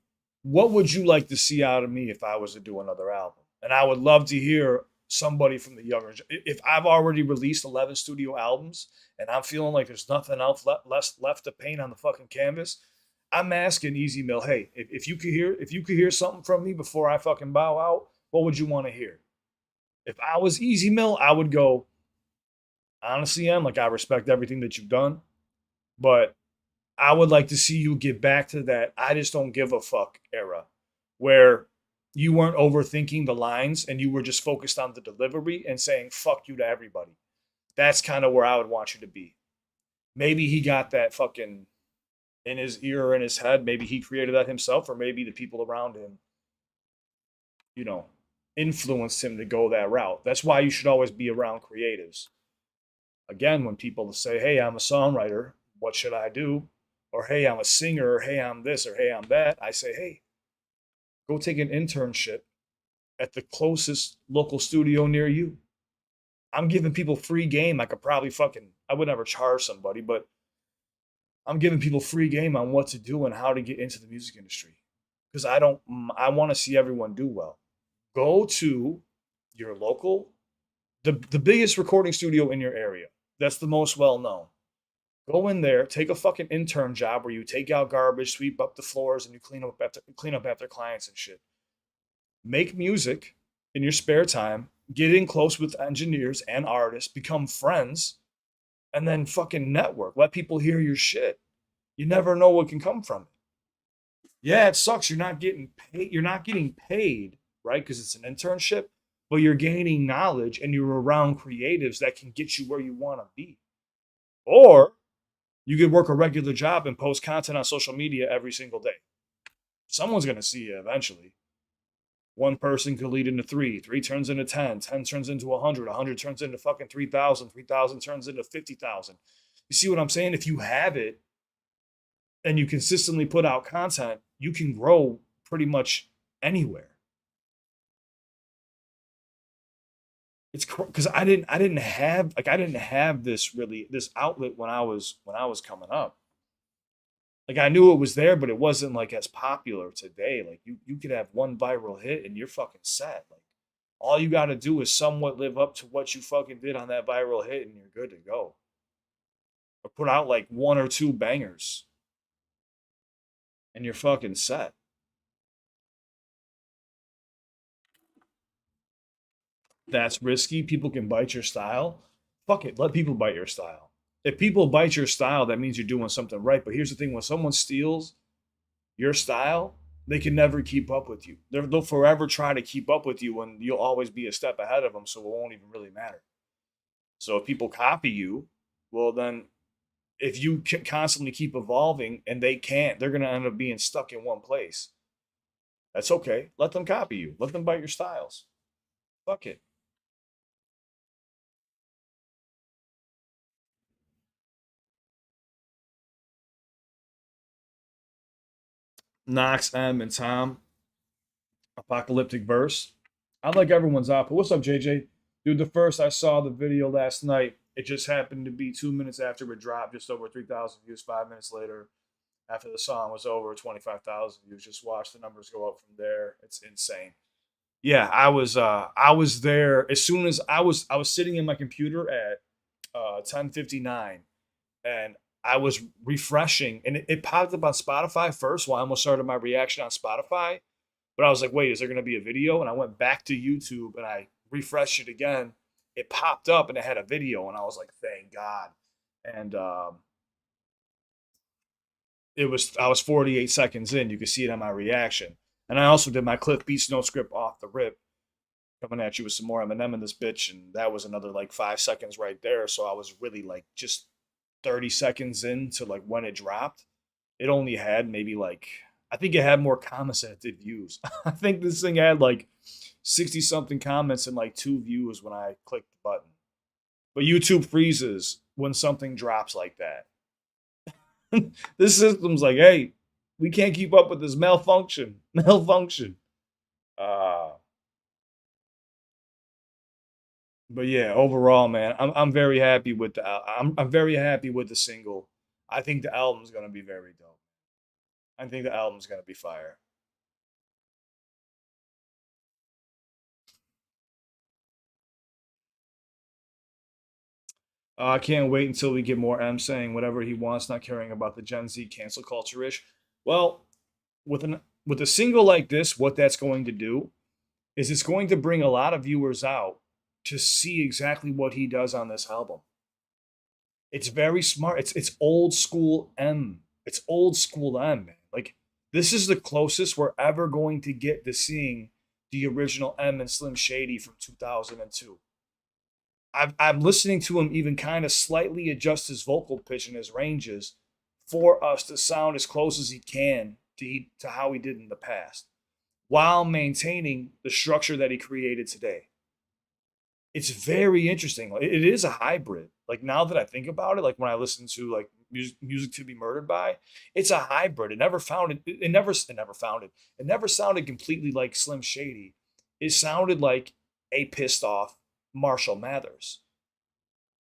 what would you like to see out of me if I was to do another album? And I would love to hear somebody from the younger. If I've already released 11 studio albums and I'm feeling like there's nothing else left to paint on the fucking canvas, I'm asking Easy Mill, hey, if you could hear something from me before I fucking bow out, what would you want to hear? If I was Easy Mill, I would go, honestly, like I respect everything that you've done, but I would like to see you get back to that I just don't give a fuck era where you weren't overthinking the lines and you were just focused on the delivery and saying fuck you to everybody. That's kind of where I would want you to be. Maybe he got that fucking in his ear or in his head. Maybe he created that himself, or maybe the people around him, you know, influenced him to go that route. That's why you should always be around creatives. Again, when people say, hey, I'm a songwriter, what should I do? Or hey, I'm a singer, or hey, I'm this, or hey, I'm that. I say, hey, go take an internship at the closest local studio near you. I'm giving people free game. I could probably fucking, I would never charge somebody, but I'm giving people free game on what to do and how to get into the music industry. Because I want to see everyone do well. Go to your local, the biggest recording studio in your area. That's the most well known. Go in there, take a fucking intern job where you take out garbage, sweep up the floors, and you clean up after clients and shit. Make music in your spare time, get in close with engineers and artists, become friends, and then fucking network. Let people hear your shit. You never know what can come from it. Yeah, it sucks. You're not getting paid. You're not getting paid, right? Because it's an internship, but you're gaining knowledge and you're around creatives that can get you where you want to be. Or you could work a regular job and post content on social media every single day. Someone's going to see you eventually. One person could lead into three, three turns into 10, 10 turns into 100, 100 turns into fucking 3,000, 3,000 turns into 50,000. You see what I'm saying? If you have it and you consistently put out content, you can grow pretty much anywhere. It's because I didn't have this outlet when I was coming up. Like I knew it was there, but it wasn't like as popular today. Like you could have one viral hit and you're fucking set. Like all you got to do is somewhat live up to what you fucking did on that viral hit and you're good to go. Or put out like one or two bangers and you're fucking set. That's risky. People can bite your style. Fuck it, let people bite your style. If people bite your style, that means you're doing something right. But here's the thing: when someone steals your style, they can never keep up with you. They'll forever try to keep up with you, and you'll always be a step ahead of them. So it won't even really matter. So if people copy you, well then, if you constantly keep evolving and they can't, they're gonna end up being stuck in one place. That's okay. Let them copy you. Let them bite your styles. Fuck it. Knox, M, and Tom. Apocalyptic Verse. I like everyone's output. What's up, JJ? Dude, the first I saw the video last night It just happened to be 2 minutes after it dropped, just over 3,000 views. 5 minutes later, after the song was over, 25,000 views. Just watch the numbers go up from there. It's insane. Yeah, I was there as soon as I was sitting in my computer at 10:59, and I was refreshing, and it popped up on Spotify first. Well, I almost started my reaction on Spotify, but I was like, wait, is there going to be a video? And I went back to YouTube and I refreshed it again. It popped up and it had a video, and I was like, thank God. And it was I was 48 seconds in. You could see it on my reaction. And I also did my CliffBeats no script off the rip, coming at you with some more Eminem in this bitch, and that was another like 5 seconds right there. So I was really like just 30 seconds into like when it dropped. It only had maybe like, I think it had more comments than it did views. I think this thing had like 60 something comments and like 2 views when I clicked the button. But YouTube freezes when something drops like that. This system's like, hey, we can't keep up with this malfunction. Malfunction. Uh but yeah, overall, man, I'm very happy with I'm very happy with the single. I think the album's gonna be very dope. I think the album's gonna be fire. I can't wait until we get more M saying whatever he wants, not caring about the Gen Z cancel culture ish. Well, with a single like this, what that's going to do is it's going to bring a lot of viewers out to see exactly what he does on this album. It's very smart. It's old school M. It's old school M, man. Like, this is the closest we're ever going to get to seeing the original M and Slim Shady from 2002. I'm listening to him even kind of slightly adjust his vocal pitch and his ranges for us to sound as close as he can to how he did in the past, while maintaining the structure that he created today. It's very interesting. It is a hybrid. Like, now that I think about it, like when I listen to like music to be murdered by, it's a hybrid. It never sounded completely like Slim Shady. It sounded like a pissed off Marshall Mathers.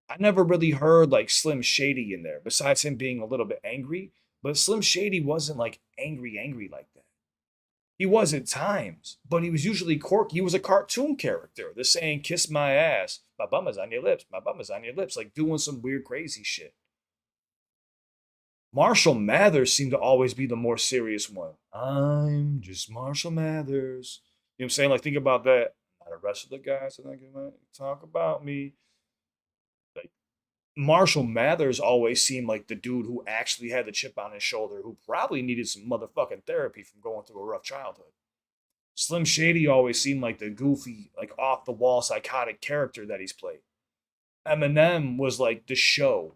I never really heard like Slim Shady in there, besides him being a little bit angry. But Slim Shady wasn't like angry, angry like that. He was at times, but he was usually quirky. He was a cartoon character. The saying "kiss my ass," my bum is on your lips, my bum is on your lips, like doing some weird, crazy shit. Marshall Mathers seemed to always be the more serious one. I'm just Marshall Mathers. You know what I'm saying? Like, think about that. Not the rest of the guys that I can talk about me. Like, Marshall Mathers always seemed like the dude who actually had the chip on his shoulder, who probably needed some motherfucking therapy from going through a rough childhood. Slim Shady always seemed like the goofy, like off the wall psychotic character that he's played. Eminem was like the show.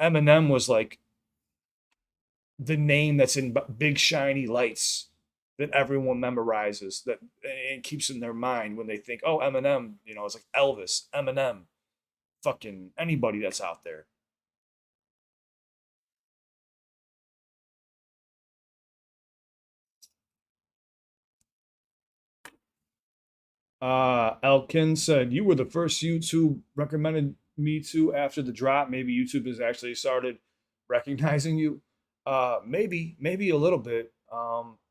Eminem was like the name that's in big shiny lights that everyone memorizes, that and keeps in their mind when they think, oh, Eminem, it's like Elvis, Eminem, fucking anybody that's out there. Elkin said, you were the first YouTube recommended me to after the drop. Maybe YouTube has actually started recognizing you. Maybe a little bit.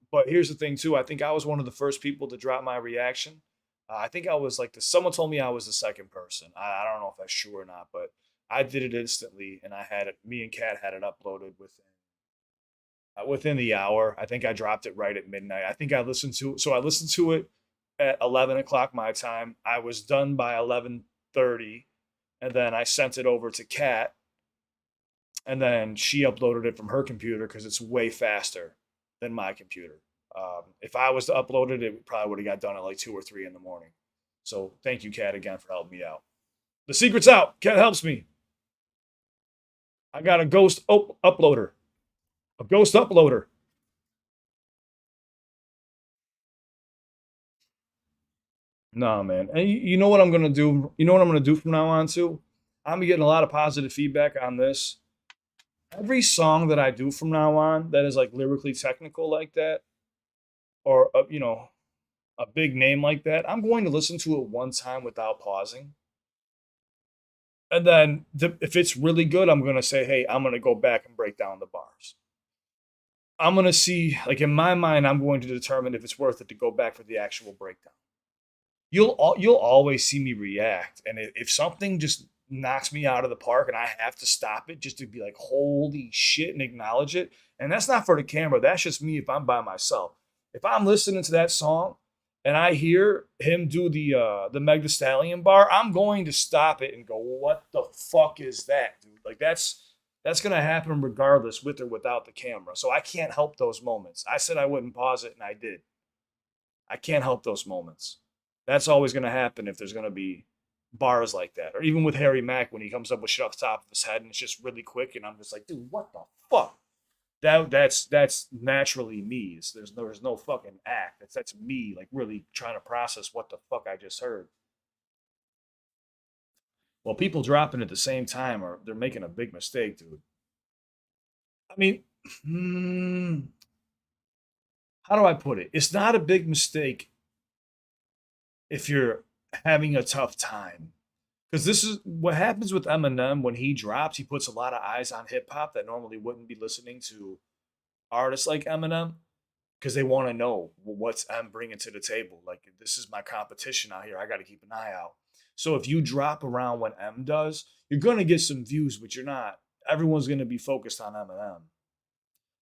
But here's the thing too. I think I was one of the first people to drop my reaction. I think I was like someone told me I was the second person. I don't know if that's true or not, but I did it instantly, and I had it. Me and Kat had it uploaded within the hour. I think I dropped it right at midnight. I think I listened to it at 11 o'clock my time. I was done by 11:30, and then I sent it over to Kat, and then she uploaded it from her computer because it's way faster than my computer. If I was to upload it, it probably would have got done at like 2 or 3 in the morning. So thank you, Kat, again for helping me out. The secret's out. Kat helps me. I got a ghost uploader. A ghost uploader. Nah, man. And you know what I'm gonna do? You know what I'm gonna do from now on too? I'm getting a lot of positive feedback on this. Every song that I do from now on that is like lyrically technical like that, or a big name like that, I'm going to listen to it one time without pausing, And then if it's really good, I'm gonna say, hey, I'm gonna go back and break down the bars. I'm gonna see, like in my mind, I'm going to determine if it's worth it to go back for the actual breakdown. You'll always see me react, and if something just knocks me out of the park and I have to stop it just to be like, holy shit, and acknowledge it, and that's not for the camera. That's just me if I'm by myself. If I'm listening to that song and I hear him do the Meg Thee Stallion bar, I'm going to stop it and go, what the fuck is that, dude? Like that's gonna happen regardless, with or without the camera. So I can't help those moments. I said I wouldn't pause it, and I did. I can't help those moments. That's always going to happen if there's going to be bars like that. Or even with Harry Mack when he comes up with shit off the top of his head and it's just really quick, and I'm just like, dude, what the fuck? That's naturally me. There's no fucking act. That's me like really trying to process what the fuck I just heard. Well, people dropping at the same time are they're making a big mistake, dude. I mean, how do I put it? It's not a big mistake if you're having a tough time. Because this is what happens with Eminem when he drops. He puts a lot of eyes on hip hop that normally wouldn't be listening to artists like Eminem because they want to know, well, what's M bringing to the table. Like, this is my competition out here. I got to keep an eye out. So if you drop around when M does, you're going to get some views, but you're not. Everyone's going to be focused on Eminem.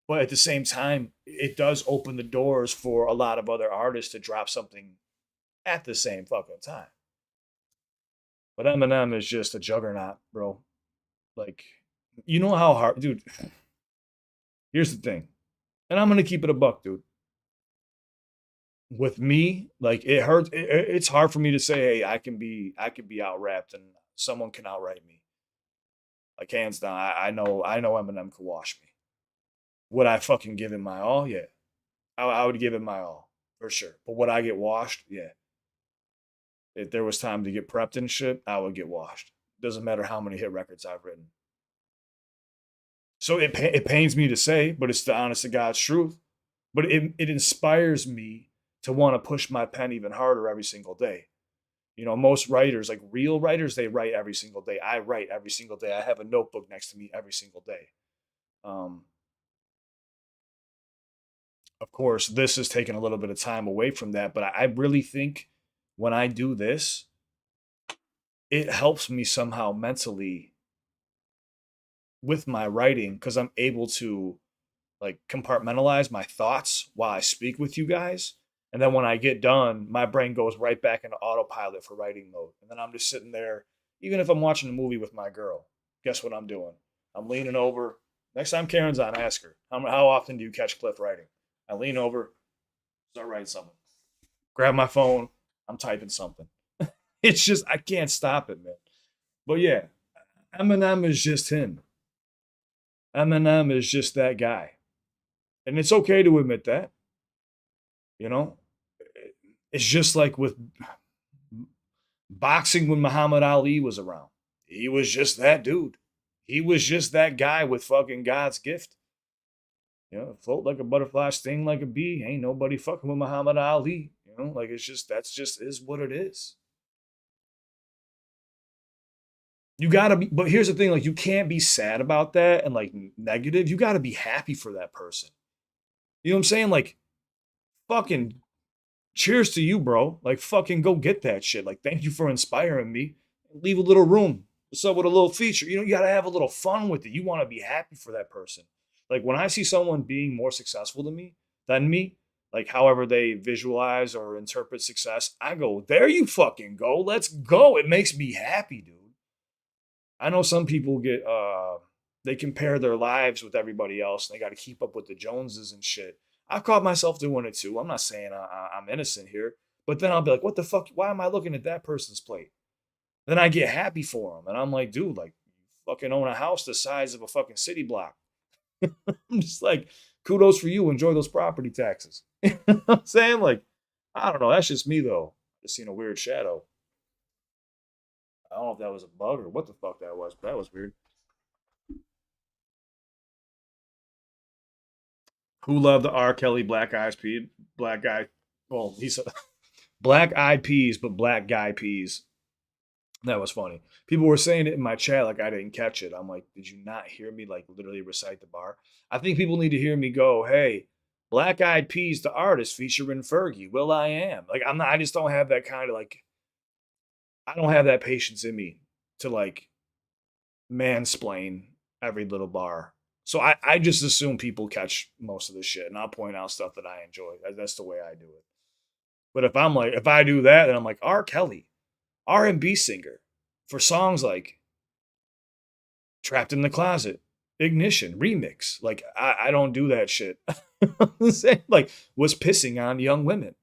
But at the same time, it does open the doors for a lot of other artists to drop something at the same fucking time. But Eminem is just a juggernaut, bro. Like, you know how hard, dude. Here's the thing, and I'm gonna keep it a buck, dude. With me, like it hurts. It's hard for me to say, hey, I can be out rapped, and someone can outright me. Like hands down, I know Eminem could wash me. Would I fucking give him my all? Yeah, I would give him my all for sure. But would I get washed? Yeah. If there was time to get prepped and shit, I would get washed. Doesn't matter how many hit records I've written. So it pains me to say, but it's the honest to God's truth. But it inspires me to want to push my pen even harder every single day. You know, most writers, like real writers, they write every single day. I write every single day. I have a notebook next to me every single day. Um, of course, this has taken a little bit of time away from that, but I really think when I do this, it helps me somehow mentally with my writing because I'm able to like compartmentalize my thoughts while I speak with you guys. And then when I get done, my brain goes right back into autopilot for writing mode. And then I'm just sitting there, even if I'm watching a movie with my girl, guess what I'm doing? I'm leaning over. Next time Karen's on, ask her, how often do you catch Cliff writing? I lean over, start writing something. Grab my phone, I'm typing something. It's just, I can't stop it, man. But yeah, Eminem is just him. Eminem is just that guy. And it's okay to admit that, you know? It's just like with boxing when Muhammad Ali was around. He was just that dude. He was just that guy with fucking God's gift. You know, float like a butterfly, sting like a bee. Ain't nobody fucking with Muhammad Ali. You know, like it's just that's just is what it is. You gotta be, but here's the thing: like you can't be sad about that and like negative. You gotta be happy for that person. You know what I'm saying? Like fucking cheers to you, bro. Like fucking go get that shit. Like thank you for inspiring me. Leave a little room. What's up with a little feature? You know, you gotta have a little fun with it. You want to be happy for that person. Like when I see someone being more successful than me, like however they visualize or interpret success, I go, there you fucking go. Let's go. It makes me happy, dude. I know some people get they compare their lives with everybody else and they got to keep up with the Joneses and shit. I've caught myself doing it too. I'm not saying I'm innocent here, but then I'll be like, what the fuck? Why am I looking at that person's plate? Then I get happy for them, and I'm like, dude, like, you fucking own a house the size of a fucking city block. I'm just like, kudos for you. Enjoy those property taxes. You know what I'm saying? Like, I don't know. That's just me though. Just seen a weird shadow. I don't know if that was a bug or what the fuck that was, but that was weird. Who loved the R. Kelly Black Eyes Peas? Black Guy. Well, he's a Black Eyed Peas, but Black Guy Peas. That was funny. People were saying it in my chat like I didn't catch it. I'm like, did you not hear me like literally recite the bar? I think people need to hear me go, hey, Black Eyed Peas, the artist featuring Fergie, Will I Am. Like I'm not. I just don't have that kind of like. I don't have that patience in me to like mansplain every little bar. So I just assume people catch most of the shit, and I'll point out stuff that I enjoy. That's the way I do it. But if I'm like, if I do that, then I'm like R. Kelly, R&B singer, for songs like Trapped in the Closet, Ignition, Remix. Like I don't do that shit. Like was pissing on young women.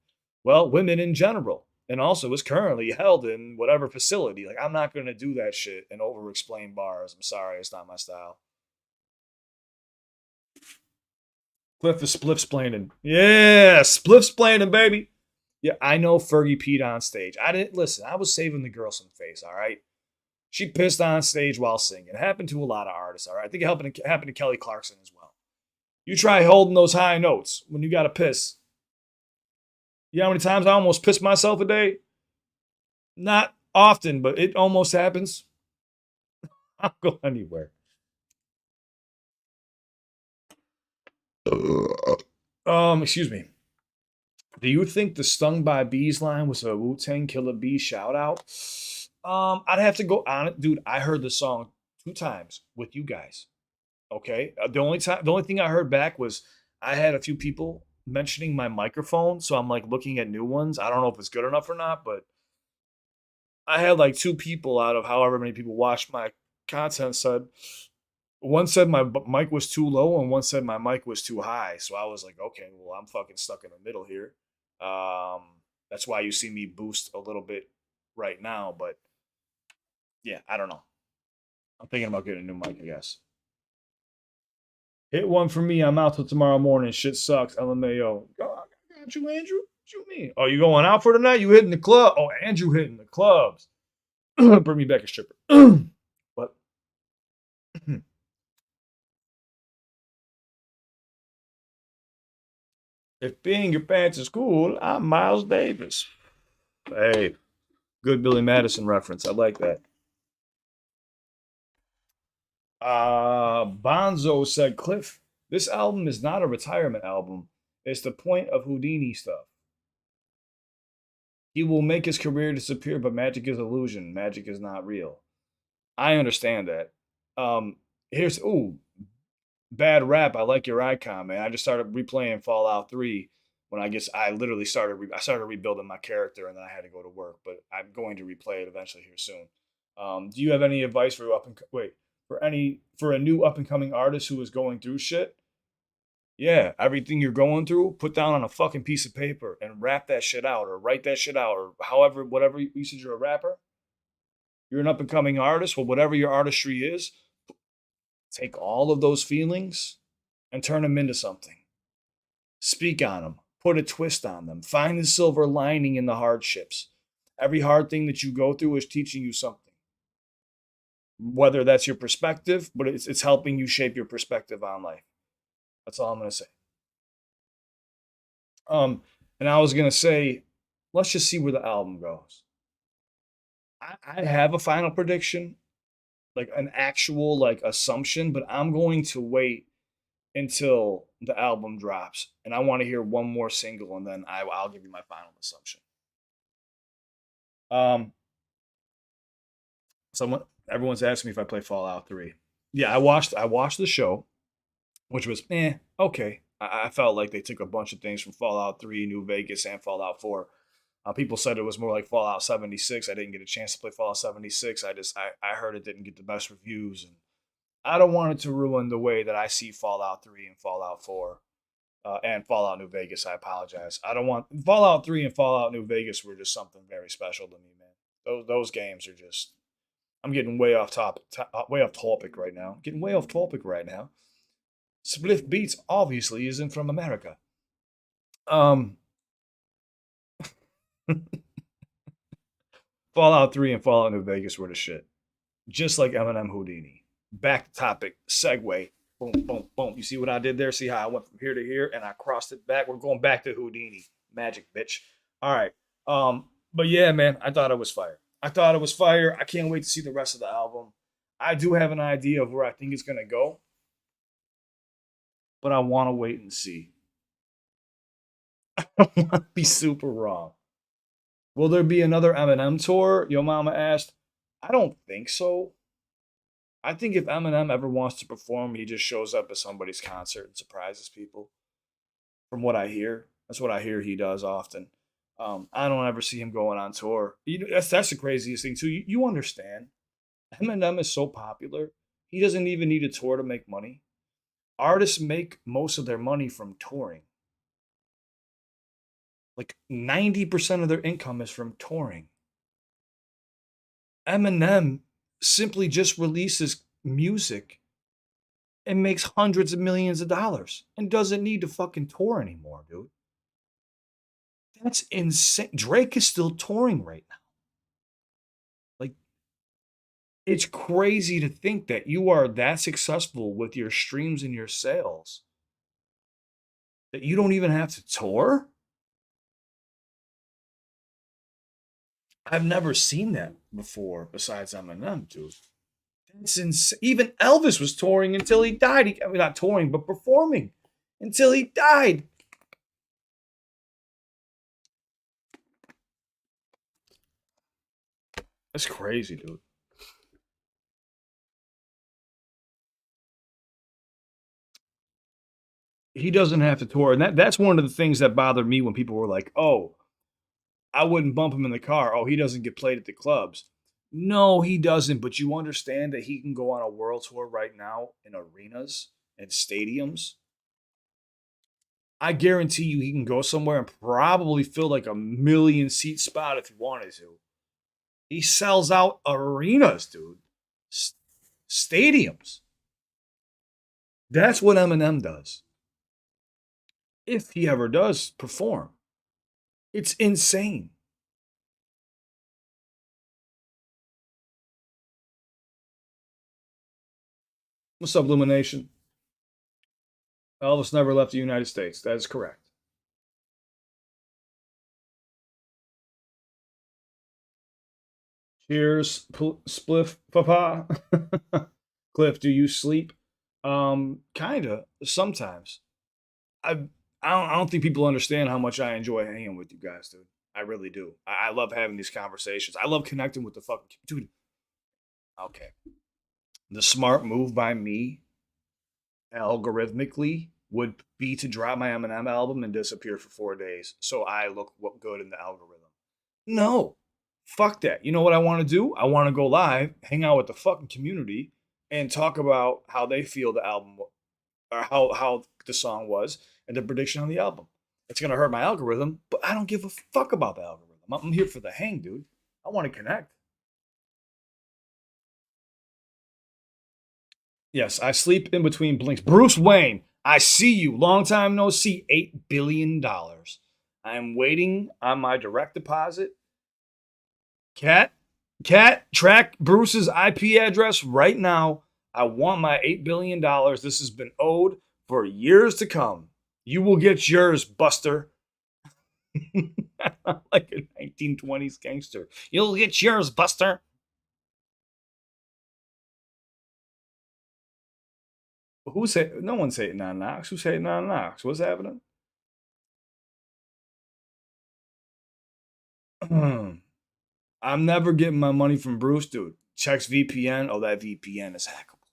Well, women in general. And also is currently held in whatever facility. Like I'm not gonna do that shit and over explain bars. I'm sorry, it's not my style. Cliff is spliff splaining. Yeah, spliff splaining, baby. Yeah, I know Fergie peed on stage. I didn't listen. I was saving the girl some face. All right, she pissed on stage while singing. It happened to a lot of artists. All right, I think it happened to Kelly Clarkson as well. You try holding those high notes when you got to piss. You know how many times I almost piss myself a day? Not often, but it almost happens. I'll go anywhere. Excuse me. Do you think the Stung by Bees line was a Wu Tang Killer Bee shout out? I'd have to go on it, dude. I heard the song 2 times with you guys. Okay, the only thing I heard back was I had a few people mentioning my microphone, so I'm like looking at new ones. I don't know if it's good enough or not, but I had like 2 people out of however many people watched my content said one said my mic was too low and one said my mic was too high. So I was like, okay, well, I'm fucking stuck in the middle here. Um, that's why you see me boost a little bit right now. But yeah, I don't know. I'm thinking about getting a new mic, I guess. Hit one for me. I'm out till tomorrow morning. Shit sucks. LMAO. I got you, Andrew. What you mean? Oh, you going out for tonight? You hitting the club? Oh, Andrew hitting the clubs. Bring me back a stripper. But if being your pants is cool, I'm Miles Davis. Hey, good Billy Madison reference. I like that. Bonzo said, Cliff, this album is not a retirement album. It's the point of Houdini stuff. He will make his career disappear, but magic is illusion. Magic is not real. I understand that. Here's bad rap. I like your icon, man. I just started replaying Fallout 3 when I guess I literally I started rebuilding my character and then I had to go to work, but I'm going to replay it eventually here soon. Do you have any advice for for a new up and coming artist who is going through shit? Yeah, everything you're going through, put down on a fucking piece of paper and rap that shit out or write that shit out or however whatever you said you're a rapper. You're an up and coming artist, well whatever your artistry is, take all of those feelings and turn them into something. Speak on them, put a twist on them, find the silver lining in the hardships. Every hard thing that you go through is teaching you something. Whether that's your perspective, but it's helping you shape your perspective on life. That's all I'm going to say. And I was going to say, let's just see where the album goes. I have a final prediction, like an actual like assumption, but I'm going to wait until the album drops, and I want to hear one more single, and then I'll give you my final assumption. Um, everyone's asking me if I play Fallout 3. Yeah, I watched the show, which was okay. I felt like they took a bunch of things from Fallout 3, New Vegas, and Fallout 4. People said it was more like Fallout 76. I didn't get a chance to play Fallout 76. I heard it didn't get the best reviews, and I don't want it to ruin the way that I see Fallout 3 and Fallout 4 and Fallout New Vegas. I apologize. I don't want Fallout 3 and Fallout New Vegas were just something very special to me, man. Those games are just. I'm getting way off way off topic right now. Getting way off topic right now. Spliff Beats obviously isn't from America. Um, Fallout 3 and Fallout New Vegas were the shit. Just like Eminem Houdini. Back to topic. Segue. Boom, boom, boom. You see what I did there? See how I went from here to here and I crossed it back? We're going back to Houdini. Magic, bitch. All right. But yeah, man, I thought it was fire. I thought it was fire. I can't wait to see the rest of the album. I do have an idea of where I think it's gonna go, but I want to wait and see. I want to be super wrong. Will there be another Eminem tour? Yo Mama asked. I don't think so. I think if Eminem ever wants to perform, he just shows up at somebody's concert and surprises people. From what I hear, that's what I hear he does often. I don't ever see him going on tour. That's the craziest thing too. You understand? Eminem is so popular, he doesn't even need a tour to make money. Artists make most of their money from touring. Like 90% of their income is from touring. Eminem simply just releases music and makes hundreds of millions of dollars and doesn't need to fucking tour anymore, dude. That's insane. Drake is still touring right now. Like, it's crazy to think that you are that successful with your streams and your sales that you don't even have to tour. I've never seen that before besides Eminem, dude. That's insane. Even Elvis was touring until he died. I mean, not touring, but performing until he died. That's crazy, dude. He doesn't have to tour. And that's one of the things that bothered me when people were like, oh, I wouldn't bump him in the car. Oh, he doesn't get played at the clubs. No, he doesn't. But you understand that he can go on a world tour right now in arenas and stadiums. I guarantee you he can go somewhere and probably fill like a million seat spot if he wanted to. He sells out arenas, dude. Stadiums. That's what Eminem does. If he ever does perform, it's insane. What's up, Illumination? Elvis never left the United States. That is correct. Cheers, spliff, papa. Cliff, do you sleep? Kinda. Sometimes. I I don't think people understand how much I enjoy hanging with you guys, dude. I really do. I love having these conversations. I love connecting with the fucking dude. Okay, the smart move by me, algorithmically, would be to drop my Eminem album and disappear for 4 days, so I look good in the algorithm. No, fuck that. You know what I want to do? I want to go live, hang out with the fucking community, and talk about how they feel the album or how the song was and the prediction on the album. It's gonna hurt my algorithm, but I don't give a fuck about the algorithm. I'm here for the hang, dude. I want to connect. Yes, I sleep in between blinks. Bruce Wayne, I see you. Long time no see. $8 billion. I am waiting on my direct deposit. Cat, track Bruce's IP address right now. I want my $8 billion. This has been owed for years to come. You will get yours, Buster. Like a 1920s gangster. You'll get yours, Buster. Who's hit? No one's hating on Knox. Who's hating on Knox? What's happening? I'm never getting my money from Bruce, dude. Checks VPN. Oh, that VPN is hackable.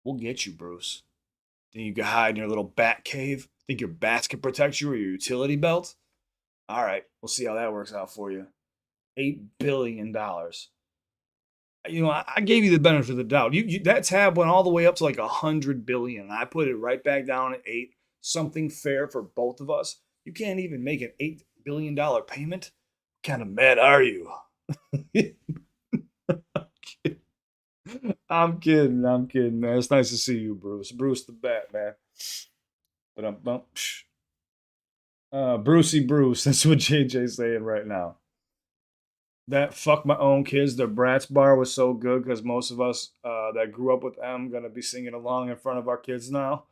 We'll get you, Bruce. Think you can hide in your little bat cave? Think your bats can protect you or your utility belt? All right, we'll see how that works out for you. $8 billion. You know, I gave you the benefit of the doubt. That tab went all the way up to like 100 billion. I put it right back down at 8. Something fair for both of us. You can't even make an $8 billion payment. What kind of mad are you? I'm kidding. I'm kidding, man. It's nice to see you, Bruce. Bruce the Bat, man. But Brucey Bruce. That's what JJ's saying right now. That fuck my own kids. The Bratz bar was so good because most of us that grew up with them gonna be singing along in front of our kids now.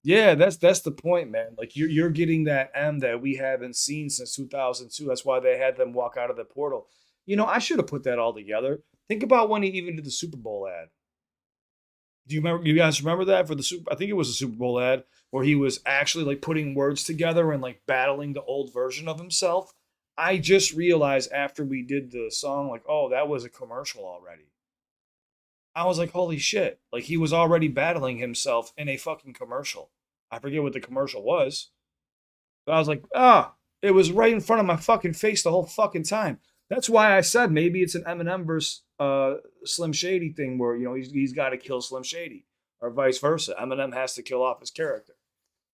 Yeah, that's the point, man. Like you're getting that M that we haven't seen since 2002. That's why they had them walk out of the portal. I should have put that all together. Think about when he even did the Super Bowl ad. Do you remember? You guys remember that for the Super? I think it was a Super Bowl ad where he was actually like putting words together and like battling the old version of himself. I just realized after we did the song, like, oh, that was a commercial already. I was like, holy shit! Like he was already battling himself in a fucking commercial. I forget what the commercial was, but I was like, it was right in front of my fucking face the whole fucking time. That's why I said maybe it's an Eminem versus Slim Shady thing where he's got to kill Slim Shady, or vice versa. Eminem has to kill off his character.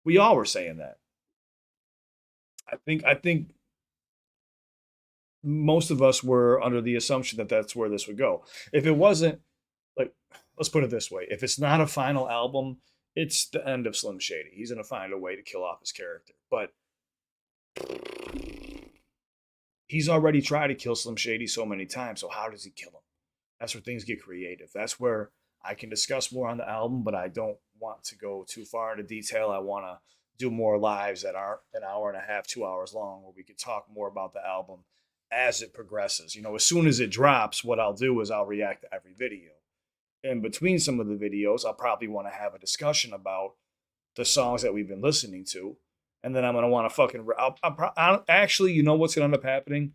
We all were saying that. I think most of us were under the assumption that that's where this would go. If it wasn't, like, let's put it this way: if it's not a final album, it's the end of Slim Shady. He's gonna find a way to kill off his character, but he's already tried to kill Slim Shady so many times. So how does he kill him? That's where things get creative. That's where I can discuss more on the album, but I don't want to go too far into detail. I want to do more lives that aren't an hour and a half, 2 hours long, where we can talk more about the album as it progresses. As soon as it drops, what I'll do is I'll react to every video. In between some of the videos, I'll probably want to have a discussion about the songs that we've been listening to. And then I'm going to want to fucking. Actually, you know what's going to end up happening?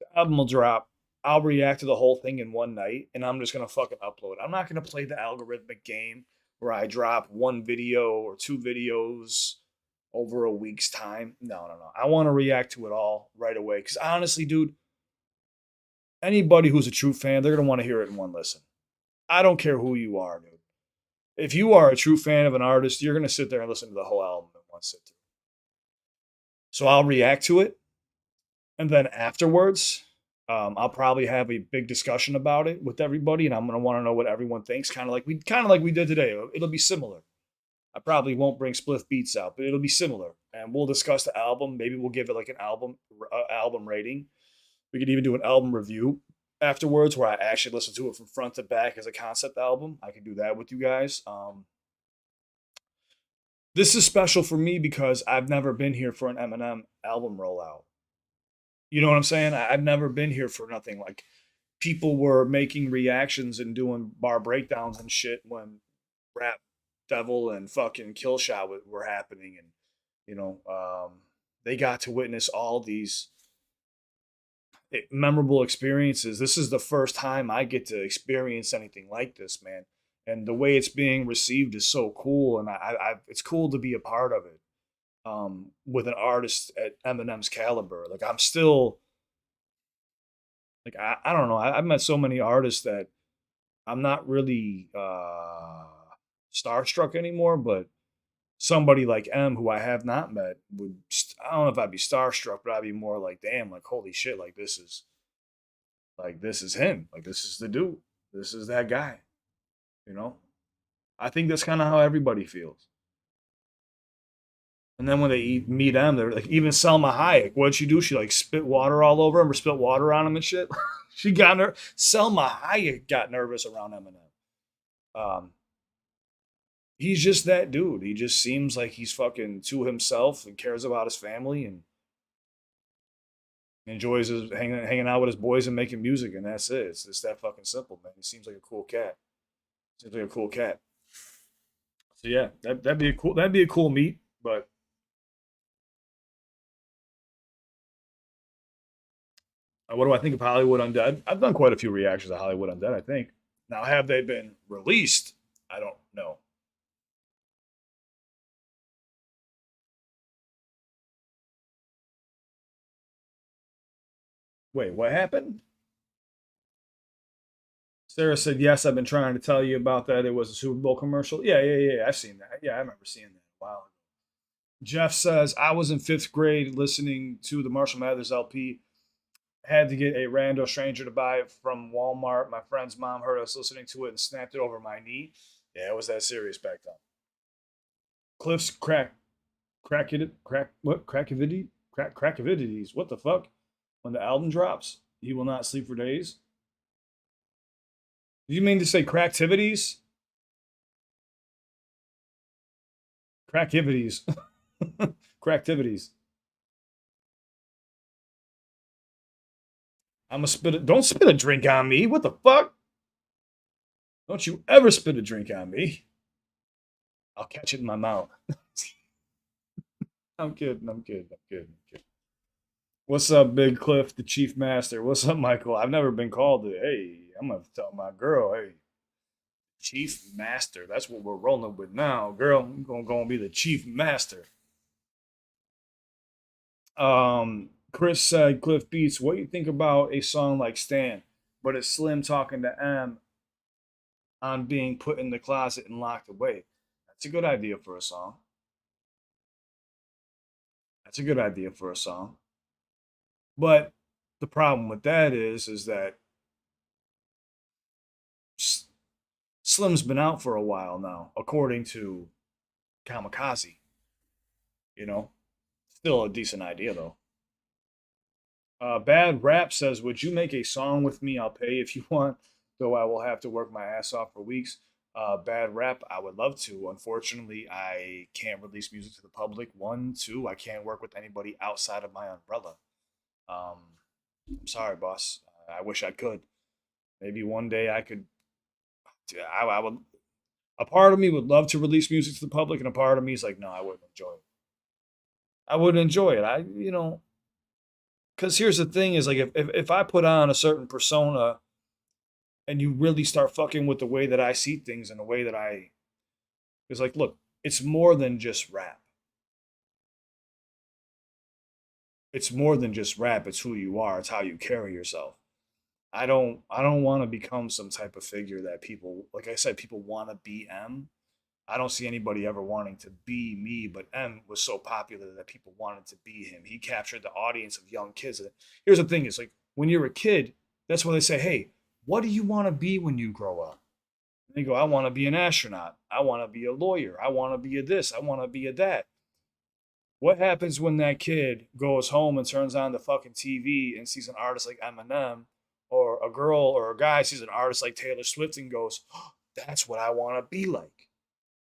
The album will drop. I'll react to the whole thing in one night, and I'm just gonna fucking upload. I'm not gonna play the algorithmic game where I drop one video or two videos over a week's time. No, no, no. I want to react to it all right away. Because honestly, dude, anybody who's a true fan, they're gonna want to hear it in one listen. I don't care who you are, dude. If you are a true fan of an artist, you're gonna sit there and listen to the whole album in one sit through. So I'll react to it, and then afterwards, I'll probably have a big discussion about it with everybody, and I'm gonna want to know what everyone thinks, kind of like we did today. It'll be similar. I probably won't bring Spliff Beats out, but it'll be similar, and we'll discuss the album. Maybe we'll give it like an album rating. We could even do an album review afterwards, where I actually listen to it from front to back as a concept album. I can do that with you guys. This is special for me because I've never been here for an Eminem album rollout. You know what I'm saying? I've never been here for nothing. Like people were making reactions and doing bar breakdowns and shit when Rap Devil and fucking Killshot were happening, and you know, they got to witness all these memorable experiences. This is the first time I get to experience anything like this, man. And the way it's being received is so cool, and it's cool to be a part of it. With an artist at Eminem's caliber, like I'm still like I don't know. I've met so many artists that I'm not really starstruck anymore, but somebody like M, who I have not met, would. I don't know if I'd be starstruck, but I'd be more like, damn, like holy shit, like this is him, like this is the dude, this is that guy. You know, I think that's kind of how everybody feels. And then when they meet M, they're like, even Selma Hayek, what'd she do? She like spit water all over him or spit water on him and shit. She got Selma Hayek got nervous around Eminem. Um, he's just that dude. He just seems like he's fucking to himself and cares about his family and enjoys his hanging out with his boys and making music, and that's it. It's just that fucking simple, man. He seems like a cool cat. Seems like a cool cat. So yeah, that'd be a cool meet. But what do I think of Hollywood Undead? I've done quite a few reactions to Hollywood Undead, I think. Now, have they been released? I don't know. Wait, what happened? Sarah said, yes, I've been trying to tell you about that. It was a Super Bowl commercial. Yeah, yeah, yeah. I've seen that. Yeah, I remember seeing that a while ago. Jeff says, I was in fifth grade listening to the Marshall Mathers LP. Had to get a rando stranger to buy it from Walmart. My friend's mom heard us listening to it and snapped it over my knee. Yeah, it was that serious back then. Cliff's crackavidities. What the fuck? When the album drops, he will not sleep for days. Do you mean to say cracktivities? Cracktivities. Cracktivities. I'm a spit. Don't spit a drink on me. What the fuck? Don't you ever spit a drink on me? I'll catch it in my mouth. I'm kidding. I'm kidding. I'm kidding. I'm kidding. What's up, Big Cliff, the Chief Master? What's up, Michael? I've never been called it. Hey, I'm gonna tell my girl. Hey, Chief Master. That's what we're rolling with now, girl. I'm gonna be the Chief Master. Chris said, Cliff Beats, what do you think about a song like Stan, but it's Slim talking to M on being put in the closet and locked away? That's a good idea for a song. That's a good idea for a song. But the problem with that is that Slim's been out for a while now, according to Kamikaze. You know, still a decent idea though. Bad Rap says, "Would you make a song with me? I'll pay if you want, though I will have to work my ass off for weeks." Bad Rap, I would love to. Unfortunately, I can't release music to the public. One, two, I can't work with anybody outside of my umbrella. Um, I'm sorry, boss. I wish I could. Maybe one day I could. I would. A part of me would love to release music to the public, and a part of me is like, no, I wouldn't enjoy it. I wouldn't enjoy it. Because here's the thing: is like if I put on a certain persona and you really start fucking with the way that I see things and the way that I is like, look, it's more than just rap. It's more than just rap. It's who you are. It's how you carry yourself. I don't want to become some type of figure that people, like I said, people want to be M. I don't see anybody ever wanting to be me, but M was so popular that people wanted to be him. He captured the audience of young kids. Here's the thing: is like when you're a kid, that's when they say, "Hey, what do you want to be when you grow up?" And they go, "I want to be an astronaut. I want to be a lawyer. I want to be a this. I want to be a that." What happens when that kid goes home and turns on the fucking TV and sees an artist like Eminem, or a girl or a guy sees an artist like Taylor Swift and goes, oh, "That's what I want to be like."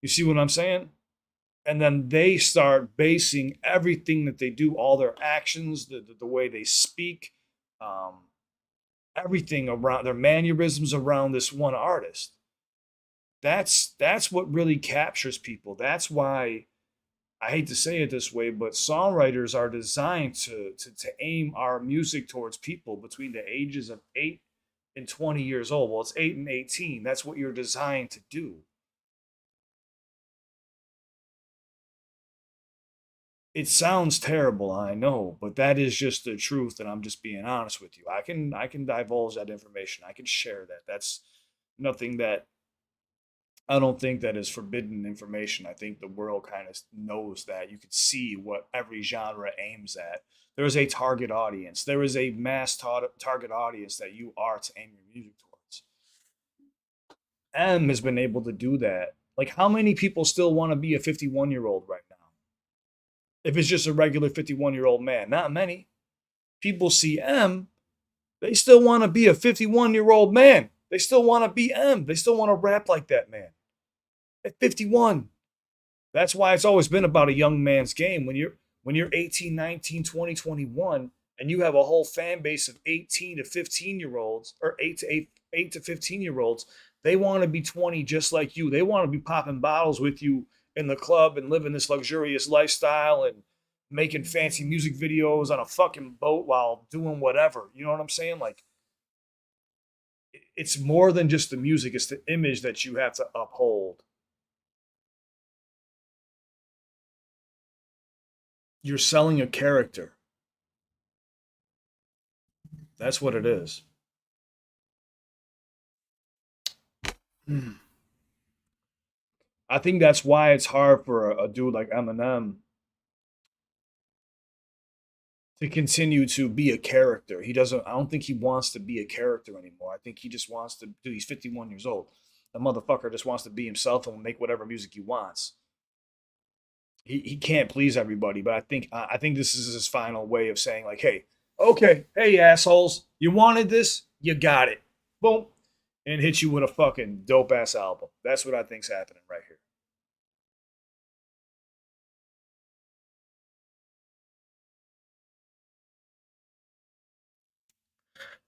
You see what I'm saying? And then they start basing everything that they do, all their actions, the way they speak, um, everything around their mannerisms around this one artist. That's what really captures people. That's why I hate to say it this way, but songwriters are designed to aim our music towards people between the ages of 8 and 20 years old. Well, it's 8 and 18. That's what you're designed to do. It sounds terrible, I know, but that is just the truth, and I'm just being honest with you. I can divulge that information. I can share that. That's nothing that I don't think that is forbidden information. I think the world kind of knows that. You could see what every genre aims at. There is a target audience. There is a mass target audience that you are to aim your music towards. M has been able to do that. Like, how many people still want to be a 51-year-old right now? If it's just a regular 51-year-old man, not many. People see M, they still want to be a 51-year-old man. They still want to be M. They still want to rap like that man at 51. That's why it's always been about a young man's game. When you're 18, 19, 20, 21, and you have a whole fan base of 18 to 15-year-olds, or 8 to 15-year-olds, they want to be 20 just like you. They want to be popping bottles with you in the club and living this luxurious lifestyle and making fancy music videos on a fucking boat while doing whatever. You know what I'm saying? Like, it's more than just the music, it's the image that you have to uphold. You're selling a character. That's what it is. I think that's why it's hard for a dude like Eminem to continue to be a character. He doesn't. I don't think he wants to be a character anymore. I think he just wants to. Dude, he's 51 years old. The motherfucker just wants to be himself and make whatever music he wants. He can't please everybody, but I think this is his final way of saying like, hey, okay, hey assholes, you wanted this, you got it, boom, and hit you with a fucking dope ass album. That's what I think's happening right here.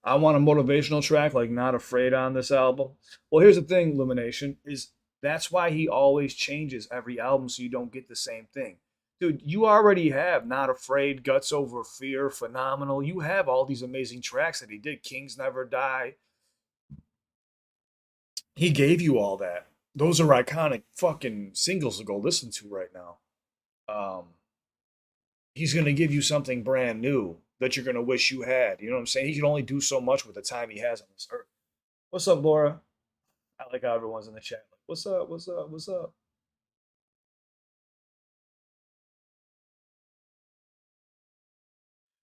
I want a motivational track like Not Afraid on this album. Well, here's the thing, Illumination, is that's why he always changes every album so you don't get the same thing. Dude, you already have Not Afraid, Guts Over Fear, Phenomenal. You have all these amazing tracks that he did. Kings Never Die. He gave you all that. Those are iconic fucking singles to go listen to right now. Um, he's going to give you something brand new that you're going to wish you had. You know what I'm saying? He can only do so much with the time he has on this earth. What's up, Laura? I like how everyone's in the chat. Like, what's up? What's up? What's up?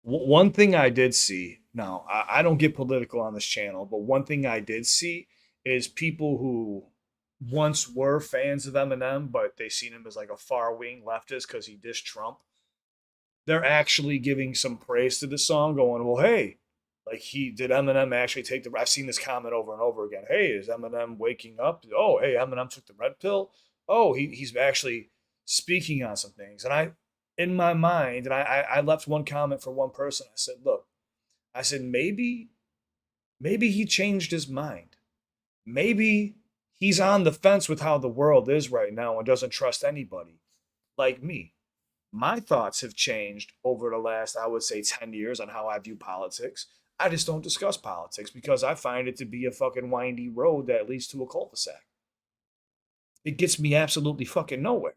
One thing I did see, now I don't get political on this channel, but one thing I did see is people who once were fans of Eminem, but they seen him as like a far wing leftist because he dissed Trump. They're actually giving some praise to the song, going, well, hey, like he did Eminem actually take the, I've seen this comment over and over again. Hey, is Eminem waking up? Oh, hey, Eminem took the red pill. Oh, he's actually speaking on some things. And I, in my mind, and I left one comment for one person. I said, look, I said, maybe he changed his mind. Maybe he's on the fence with how the world is right now and doesn't trust anybody like me. My thoughts have changed over the last, I would say, 10 years on how I view politics. I just don't discuss politics because I find it to be a fucking windy road that leads to a cul-de-sac. It gets me absolutely fucking nowhere.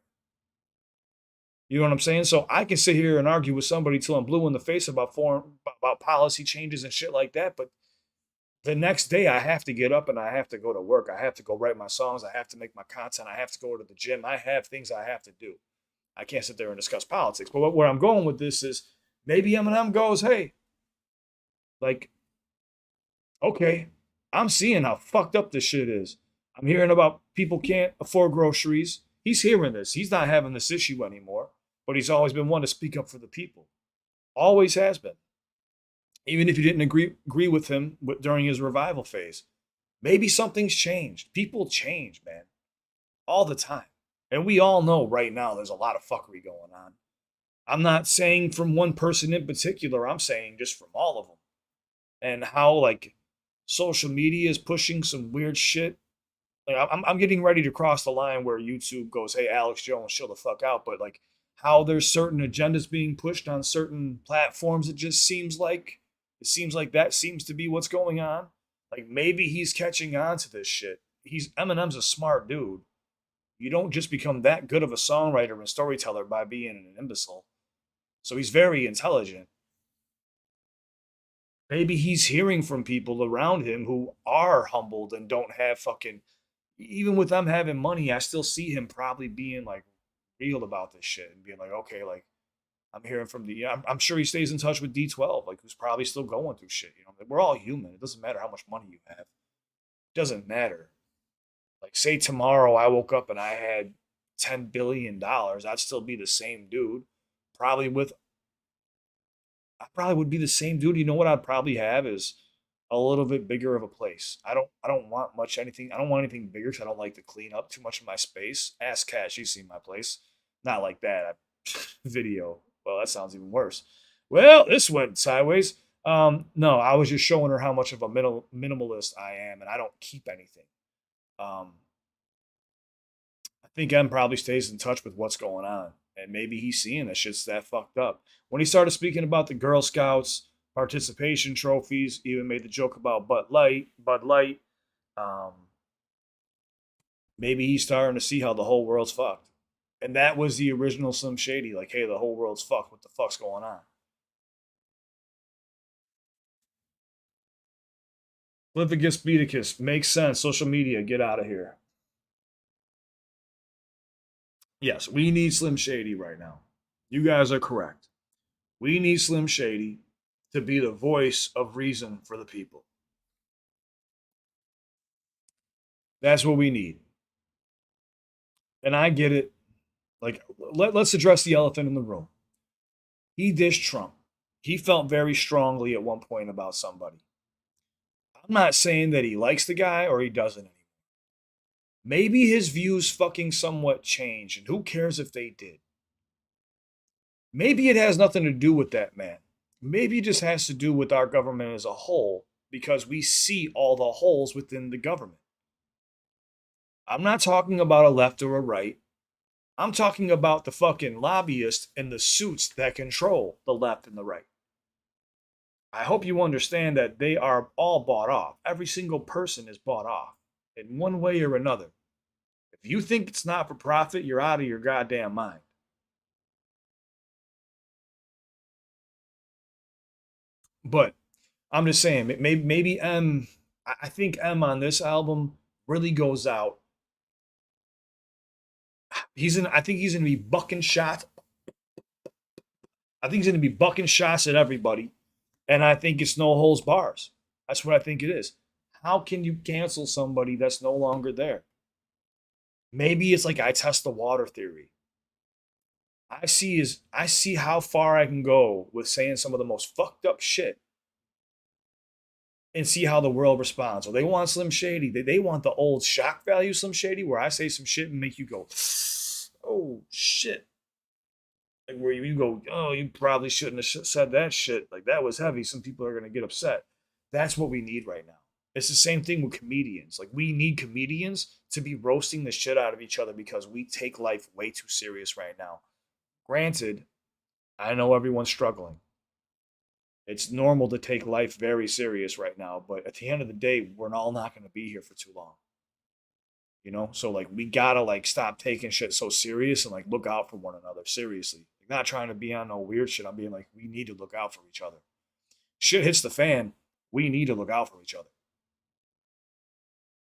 You know what I'm saying? So I can sit here and argue with somebody till I'm blue in the face about foreign, about policy changes and shit like that, but the next day I have to get up and I have to go to work. I have to go write my songs. I have to make my content. I have to go to the gym. I have things I have to do. I can't sit there and discuss politics. But where I'm going with this is maybe Eminem goes, hey, like, okay, I'm seeing how fucked up this shit is. I'm hearing about people can't afford groceries. He's hearing this. He's not having this issue anymore, but he's always been one to speak up for the people. Always has been. Even if you didn't agree with him during his revival phase. Maybe something's changed. People change, man, all the time. And we all know right now there's a lot of fuckery going on. I'm not saying from one person in particular, I'm saying just from all of them. And how, like, social media is pushing some weird shit. Like, I'm getting ready to cross the line where YouTube goes, hey, Alex Jones, chill the fuck out. But, like, how there's certain agendas being pushed on certain platforms, it seems like that seems to be what's going on. Like, maybe he's catching on to this shit. Eminem's a smart dude. You don't just become that good of a songwriter and storyteller by being an imbecile. So he's very intelligent. Maybe he's hearing from people around him who are humbled and don't have fucking, even with them having money, I still see him probably being like real about this shit and being like, okay, like I'm hearing from I'm sure he stays in touch with D12, like who's probably still going through shit. You know, we're all human. It doesn't matter how much money you have. It doesn't matter. Like, say tomorrow I woke up and I had $10 billion, I'd still be the same dude. Probably with I probably would be the same dude. You know what I'd probably have is a little bit bigger of a place. I don't want much anything. I don't want anything bigger because I don't like to clean up too much of my space. Ask Cash, you seen my place. Not like that. Video. Well, that sounds even worse. Well, this went sideways. No, I was just showing her how much of a minimalist I am, and I don't keep anything. Um, I think M probably stays in touch with what's going on, and maybe he's seeing that shit's that fucked up. When he started speaking about the Girl Scouts participation trophies, even made the joke about Bud Light. Um, maybe he's starting to see how the whole world's fucked, and that was the original Slim Shady. Like, hey, the whole world's fucked. What the fuck's going on? Live against Beaticus makes sense. Social media, get out of here. Yes, we need Slim Shady right now. You guys are correct. We need Slim Shady to be the voice of reason for the people. That's what we need. And I get it. Like, let's address the elephant in the room. He dished Trump. He felt very strongly at one point about somebody. I'm not saying that he likes the guy or he doesn't anymore. Maybe his views fucking somewhat changed, and who cares if they did? Maybe it has nothing to do with that man. Maybe it just has to do with our government as a whole because we see all the holes within the government. I'm not talking about a left or a right. I'm talking about the fucking lobbyists and the suits that control the left and the right. I hope you understand that they are all bought off. Every single person is bought off in one way or another. If you think it's not for profit, you're out of your goddamn mind. But I'm just saying, maybe M. I think M on this album really goes out. He's in. I think he's gonna be bucking shots. I think he's gonna be bucking shots at everybody, and I think it's no holds bars. That's what I think it is. How can you cancel somebody that's no longer there? Maybe it's like I test the water theory. I see how far I can go with saying some of the most fucked up shit and see how the world responds. Or they want Slim Shady. They want the old shock value Slim Shady where I say some shit and make you go, oh shit. Like where you go, oh, you probably shouldn't have said that shit. Like that was heavy. Some people are going to get upset. That's what we need right now. It's the same thing with comedians. Like we need comedians to be roasting the shit out of each other because we take life way too serious right now. Granted, I know everyone's struggling. It's normal to take life very serious right now, but at the end of the day, we're all not going to be here for too long. You know, so like we gotta like stop taking shit so serious and like look out for one another seriously. Like, not trying to be on no weird shit. I'm being like, we need to look out for each other. Shit hits the fan. We need to look out for each other.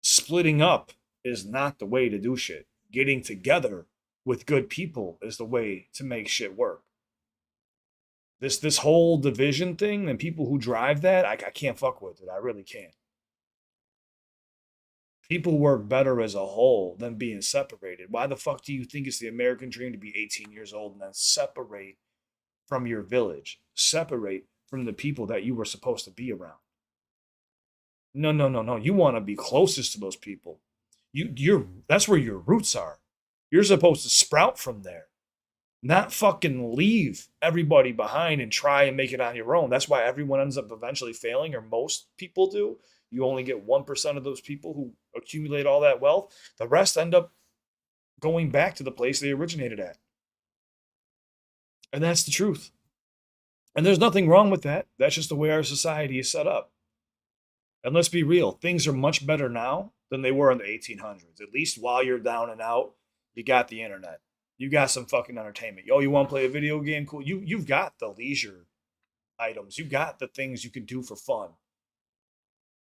Splitting up is not the way to do shit. Getting together with good people is the way to make shit work. This whole division thing and people who drive that, I can't fuck with it. I really can't. People work better as a whole than being separated. Why the fuck do you think it's the American dream to be 18 years old and then separate from your village? Separate from the people that you were supposed to be around. No, no, no, no. You want to be closest to those people. You're that's where your roots are. You're supposed to sprout from there. Not fucking leave everybody behind and try and make it on your own. That's why everyone ends up eventually failing, or most people do. You only get 1% of those people who accumulate all that wealth. The rest end up going back to the place they originated at. And that's the truth. And there's nothing wrong with that. That's just the way our society is set up. And let's be real, things are much better now than they were in the 1800s. At least while you're down and out, you got the internet. You got some fucking entertainment. Yo, you want to play a video game? Cool. You've got the leisure items. You got the things you can do for fun.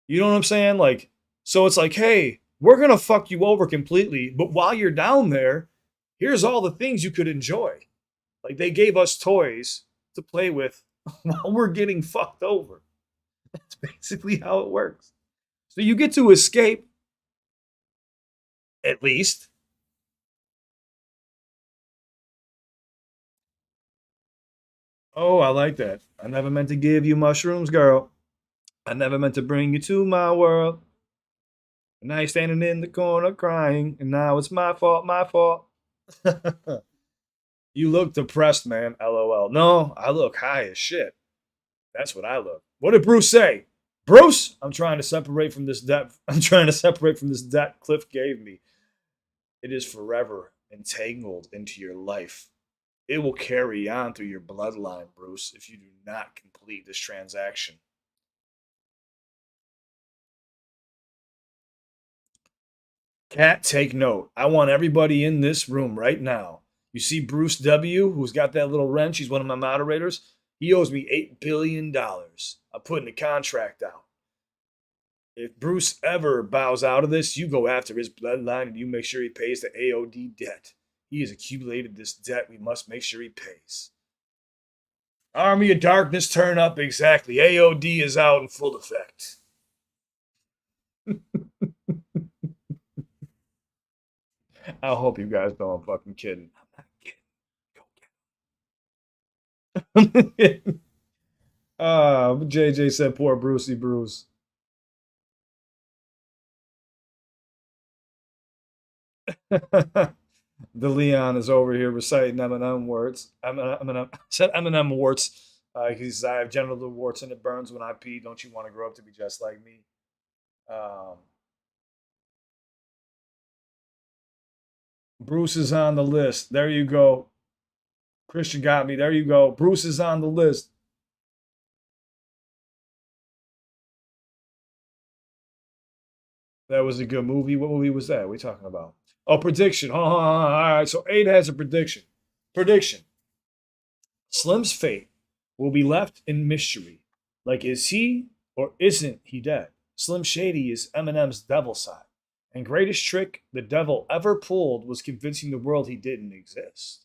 You know what I'm saying? Like, so it's like, hey, we're gonna fuck you over completely, but while you're down there, here's all the things you could enjoy. Like they gave us toys to play with while we're getting fucked over. That's basically how it works. So you get to escape, at least. Oh, I like that. I never meant to give you mushrooms, girl. I never meant to bring you to my world. And now you're standing in the corner crying, and now it's my fault, my fault. You look depressed, man. LOL. No, I look high as shit. That's what I look. What did Bruce say? Bruce, I'm trying to separate from this debt. I'm trying to separate from this debt Cliff gave me. It is forever entangled into your life. It will carry on through your bloodline, Bruce, if you do not complete this transaction. Cat, take note. I want everybody in this room right now. You see Bruce W., who's got that little wrench? He's one of my moderators. He owes me $8 billion. I'm putting a contract out. If Bruce ever bows out of this, you go after his bloodline and you make sure he pays the AOD debt. He has accumulated this debt. We must make sure he pays. Army of Darkness turn up exactly. AOD is out in full effect. I hope you guys know I'm fucking kidding. I'm not kidding. Go get him. JJ said poor Brucey Bruce. The Leon is over here reciting Eminem words. Eminem said Eminem words. He says, I have genital warts and it burns when I pee. Don't you want to grow up to be just like me? Um, Bruce is on the list. There you go. Christian got me. There you go. Bruce is on the list. That was a good movie. What movie was that? What are we talking about? Oh, prediction. All right. So eight has a prediction. Prediction. Slim's fate will be left in mystery. Like, is he or isn't he dead? Slim Shady is Eminem's devil side. And greatest trick the devil ever pulled was convincing the world he didn't exist.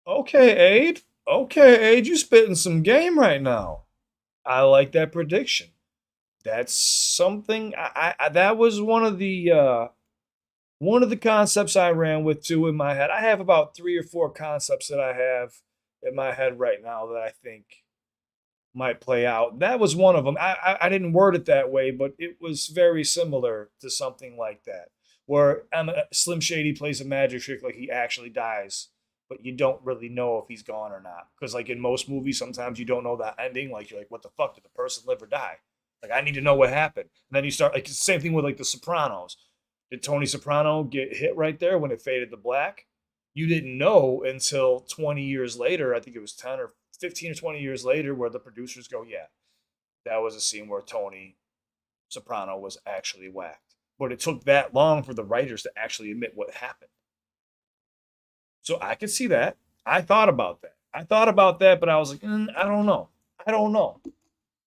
Okay, Aid. Okay, Aid, you spitting some game right now. I like that prediction. That's something that was one of the concepts I ran with too in my head. I have about three or four concepts that I have in my head right now that I think might play out. That was one of them. I didn't word it that way, but it was very similar to something like that, where Slim Shady plays a magic trick like he actually dies, but you don't really know if he's gone or not. Because like in most movies, sometimes you don't know that ending. Like you're like, what the fuck, did the person live or die? Like I need to know what happened. And then you start like the same thing with like The Sopranos. Did Tony Soprano get hit right there when it faded to black? You didn't know until 20 years later. I think it was 10 or 15 or 20 years later, where the producers go, yeah, that was a scene where Tony Soprano was actually whacked. But it took that long for the writers to actually admit what happened. So I could see that. I thought about that. I thought about that, but I was like, I don't know. I don't know.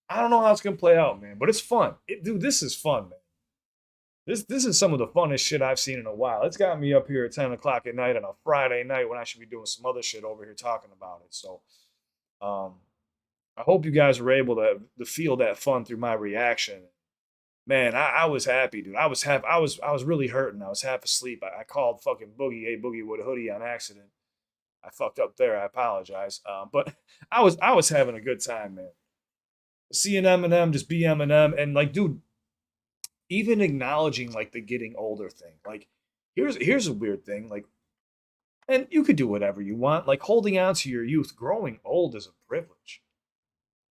I don't know how it's gonna play out, man. But it's fun. Dude, this is fun, man. This is some of the funnest shit I've seen in a while. It's got me up here at 10 o'clock at night on a Friday night when I should be doing some other shit over here talking about it. So um, I hope you guys were able to feel that fun through my reaction. Man, I was happy, dude. I was really hurting. I was half asleep. I called fucking Boogie, hey Boogie with a hoodie on accident. I fucked up there. I apologize. But I was having a good time, man. Seeing Eminem just be Eminem and like, dude, even acknowledging like the getting older thing. Like, here's a weird thing. Like, and you could do whatever you want. Like holding on to your youth. Growing old is a privilege.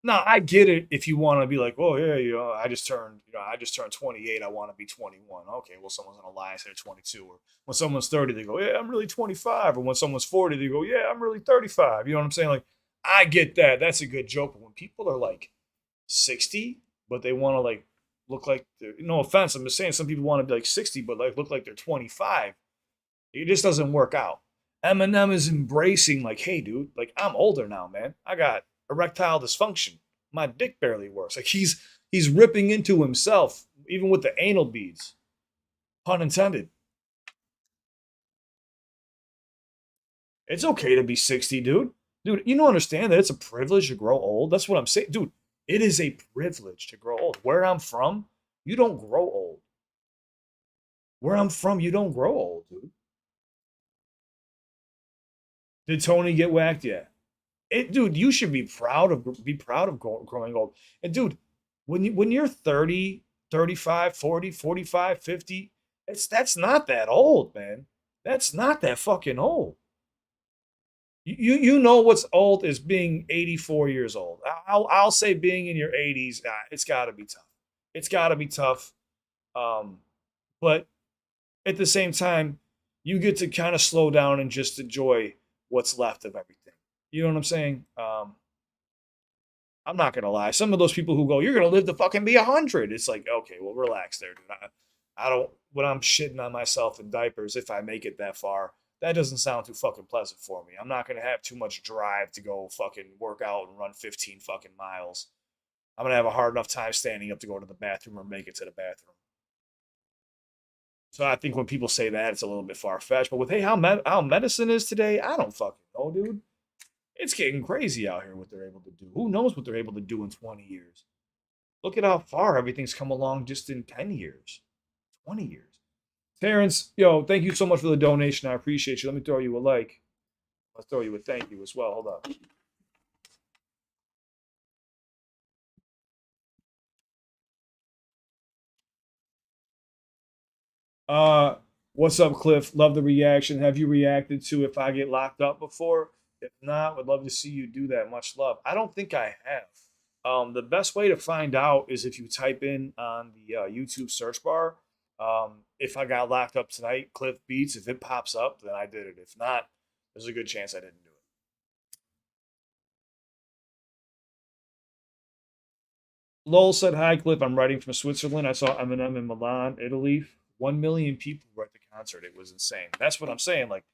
Now I get it if you want to be like, oh yeah, I just turned 28. I want to be 21. Okay, well, someone's gonna lie and say 22. Or when someone's 30, they go, yeah, I'm really 25. Or when someone's 40, they go, yeah, I'm really 35. You know what I'm saying? Like, I get that. That's a good joke. But when people are like 60, but they want to like look like no offense, I'm just saying some people want to be like 60, but like look like they're 25. It just doesn't work out. Eminem is embracing like, hey, dude, like I'm older now, man. I got erectile dysfunction. My dick barely works. Like he's ripping into himself, even with the anal beads. Pun intended. It's okay to be 60, dude. Dude, you don't understand that it's a privilege to grow old. That's what I'm saying. Dude, it is a privilege to grow old. Where I'm from, you don't grow old. Where I'm from, you don't grow old, dude. Did Tony get whacked? Yeah. Dude, you should be proud of growing old. And dude, when you're 30, 35, 40, 45, 50, that's not that old, man. That's not that fucking old. You know what's old is being 84 years old. I'll say being in your 80s, it's got to be tough. It's got to be tough. Um, but at the same time, you get to kind of slow down and just enjoy what's left of everything. You know what I'm saying? I'm not gonna lie. Some of those people who go, "You're gonna live to fucking be 100." It's like, okay, well, relax there, dude. I don't. When I'm shitting on myself in diapers, if I make it that far, that doesn't sound too fucking pleasant for me. I'm not gonna have too much drive to go fucking work out and run 15 fucking miles. I'm gonna have a hard enough time standing up to go to the bathroom or make it to the bathroom. So I think when people say that, it's a little bit far fetched. But with hey, how medicine is today, I don't fucking know, dude. It's getting crazy out here what they're able to do. Who knows what they're able to do in 20 years? Look at how far everything's come along just in 10 years, 20 years. Terrence, yo, thank you so much for the donation. I appreciate you. Let me throw you a like. Let's throw you a thank you as well. Hold up. Uh, what's up, Cliff? Love the reaction. Have you reacted to If I Get Locked Up before? If not, would love to see you do that. Much love. I don't think I have. The best way to find out is if you type in on the YouTube search bar. If I got locked up tonight, Cliff Beats. If it pops up, then I did it. If not, there's a good chance I didn't do it. Lowell said, "Hi, Cliff. I'm writing from Switzerland. I saw Eminem in Milan, Italy. 1 million people were at the concert. It was insane." That's what I'm saying. Like,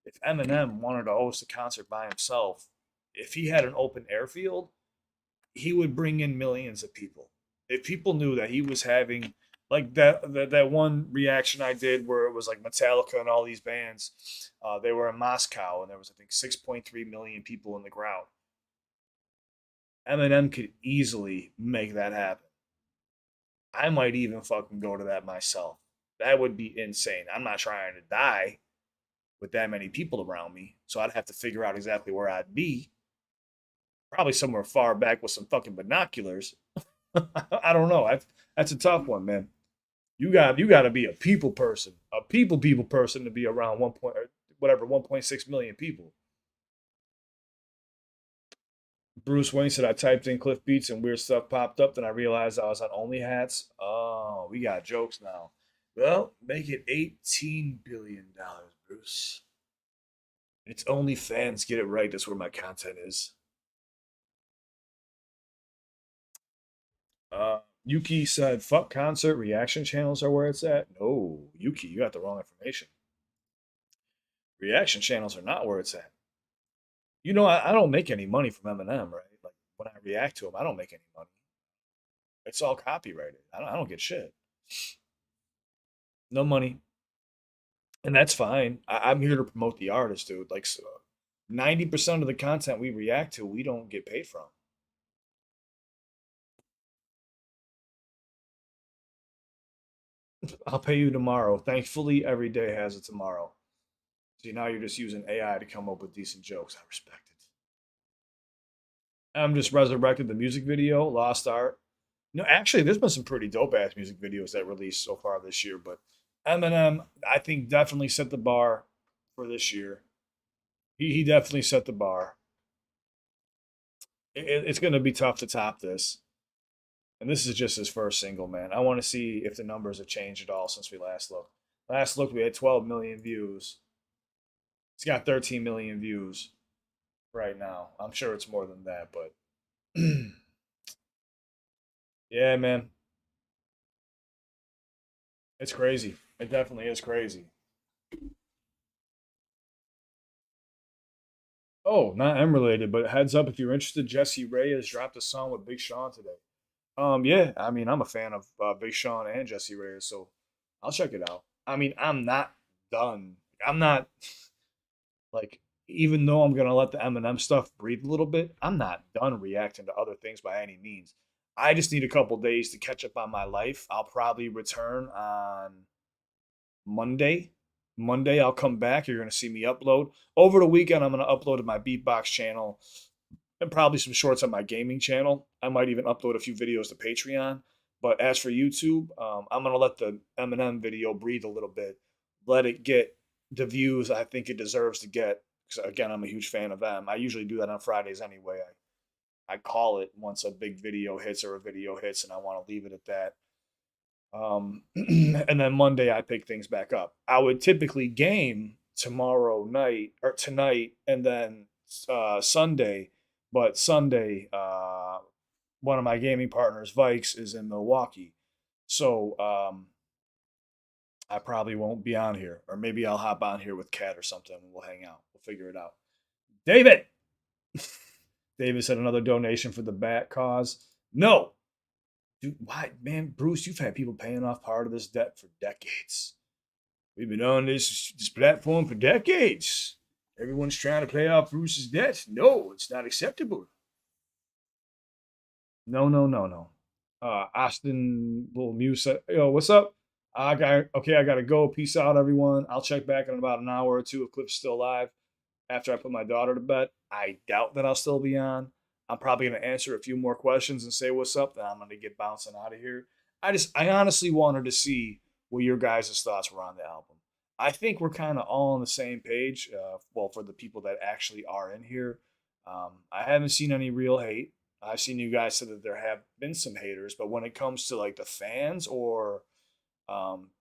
if Eminem wanted to host a concert by himself, if he had an open airfield, he would bring in millions of people. If people knew that he was having like that one reaction I did where it was like Metallica and all these bands, they were in Moscow and there was I think 6.3 million people in the crowd. Eminem could easily make that happen. I might even fucking go to that myself. That would be insane. I'm not trying to die with that many people around me, so I'd have to figure out exactly where I'd be. Probably somewhere far back with some fucking binoculars. I don't know. That's a tough one, man. You got to be a people person, a people person to be around one point whatever 1.6 million people. Bruce Wayne said I typed in Cliff Beats and weird stuff popped up. Then I realized I was on Only Hats. Oh, we got jokes now. Well, make it $18 billion, Bruce. It's only fans get it right. That's where my content is. Yuki said, "Fuck concert reaction channels are where it's at." No, Yuki, you got the wrong information. Reaction channels are not where it's at. You know, I don't make any money from Eminem, right? Like when I react to him, I don't make any money. It's all copyrighted. I don't get shit. No money, and that's fine. I'm here to promote the artist, dude. Like 90% of the content we react to, we don't get paid from. I'll pay you tomorrow. Thankfully, every day has a tomorrow. See, now you're just using AI to come up with decent jokes. I respect it. I'm just resurrected the music video, Lost Art. No, actually, there's been some pretty dope ass music videos that released so far this year, but Eminem, I think, definitely set the bar for this year. He definitely set the bar. It's going to be tough to top this. And this is just his first single, man. I want to see if the numbers have changed at all since we last looked. Last look, we had 12 million views. It's got 13 million views right now. I'm sure it's more than that, but yeah, man, it's crazy. It definitely is crazy. Oh, not M related, but heads up if you're interested, Jesse Reyes dropped a song with Big Sean today. Yeah, I mean, I'm a fan of Big Sean and Jesse Reyes, so I'll check it out. I mean, I'm not done. I'm not like, even though I'm gonna let the Eminem stuff breathe a little bit, I'm not done reacting to other things by any means. I just need a couple days to catch up on my life. I'll probably return on Monday. Monday, I'll come back. You're gonna see me upload. Over the weekend, I'm gonna upload to my beatbox channel and probably some shorts on my gaming channel. I might even upload a few videos to Patreon. But as for YouTube, I'm gonna let the Eminem video breathe a little bit, let it get the views I think it deserves to get. Because again, I'm a huge fan of them. I usually do that on Fridays anyway. I call it once a big video hits or a video hits, and I want to leave it at that. And then Monday I pick things back up. I would typically game tomorrow night or tonight, and then Sunday. But Sunday, one of my gaming partners, Vikes, is in Milwaukee, so I probably won't be on here, or maybe I'll hop on here with Kat or something, and we'll hang out. We'll figure it out. David, David said another donation for the bat cause. No, dude, why, man, Bruce? You've had people paying off part of this debt for decades. We've been on this platform for decades. Everyone's trying to pay off Bruce's debt. No, it's not acceptable. No, no, no, no. Austin Little Muse said, "Yo, what's up? I got okay. I gotta go. Peace out, everyone. I'll check back in about an hour or two if Cliff's still alive after I put my daughter to bed. I doubt that I'll still be on. I'm probably gonna answer a few more questions and say what's up. Then I'm gonna get bouncing out of here. I honestly wanted to see what your guys' thoughts were on the album. I think we're kind of all on the same page. Well, for the people that actually are in here, I haven't seen any real hate. I've seen you guys say that there have been some haters, but when it comes to like the fans or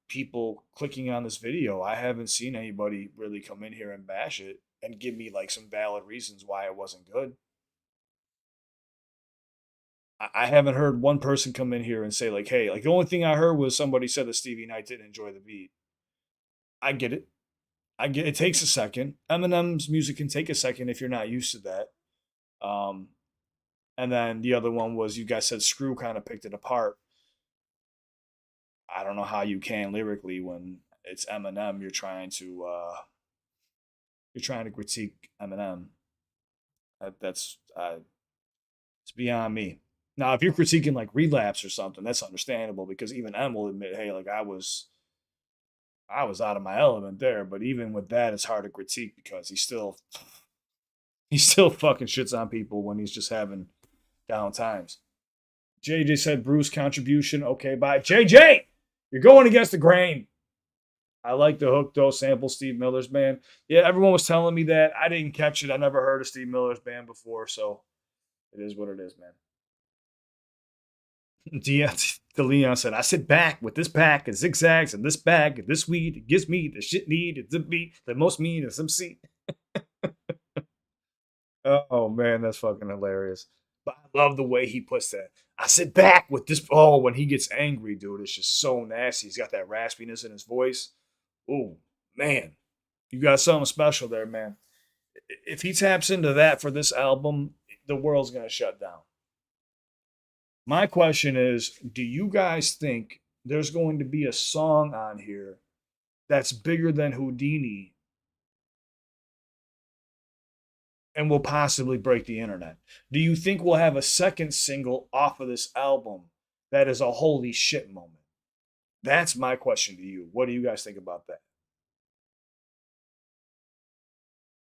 people clicking on this video, I haven't seen anybody really come in here and bash it and give me like some valid reasons why it wasn't good. I haven't heard one person come in here and say like, "Hey," like the only thing I heard was somebody said that Stevie Knight didn't enjoy the beat. I get it. I get it takes a second. Eminem's music can take a second if you're not used to that. Um, and then the other one was you guys said Screw kind of picked it apart. I don't know how you can lyrically when it's Eminem. You're trying to critique Eminem. That's it's beyond me. Now, if you're critiquing like Relapse or something, that's understandable because even M will admit, hey, like I was out of my element there. But even with that, it's hard to critique because he still fucking shits on people when he's just having down times. JJ said Bruce contribution. Okay, bye. JJ, you're going against the grain. I like the hook though. Sample Steve Miller's band. Yeah, everyone was telling me that. I didn't catch it. I never heard of Steve Miller's band before, so it is what it is, man. The Leon said, I sit back with this pack of zigzags and this bag of this weed. It gives me the shit need to be the most mean as MC. Oh man, that's fucking hilarious. But I love the way he puts that. I sit back with this. Oh, when he gets angry, dude, it's just so nasty. He's got that raspiness in his voice. Oh man, you got something special there, man. If he taps into that for this album, the world's gonna shut down. My question is, do you guys think there's going to be a song on here that's bigger than Houdini and will possibly break the internet? Do you think we'll have a second single off of this album that is a holy shit moment? That's my question to you. What do you guys think about that?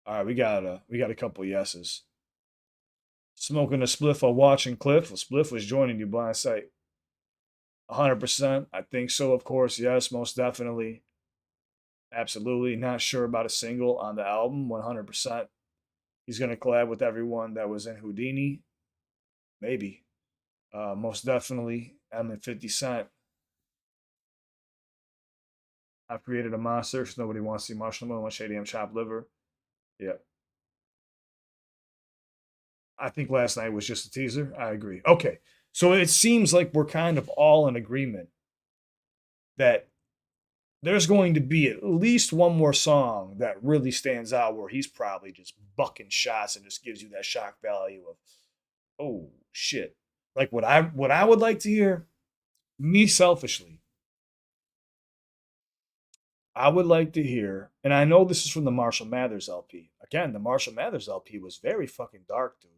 All right, we got a couple yeses. Smoking a spliff while watching Cliff. A spliff was joining you blind sight. 100%. I think so, of course. Yes, most definitely. Absolutely. Not sure about a single on the album. 100%. He's going to collab with everyone that was in Houdini. Maybe. Most definitely. I'm in 50 Cent. I've created a monster because nobody wants to see Marshall Moon, Shady M chopped liver. Yeah. I think last night was just a teaser. I agree. Okay. So it seems like we're kind of all in agreement that there's going to be at least one more song that really stands out where he's probably just bucking shots and just gives you that shock value of, oh shit. Like what I would like to hear, me selfishly, I would like to hear, and I know this is from the Marshall Mathers LP. Again, the Marshall Mathers LP was very fucking dark, dude.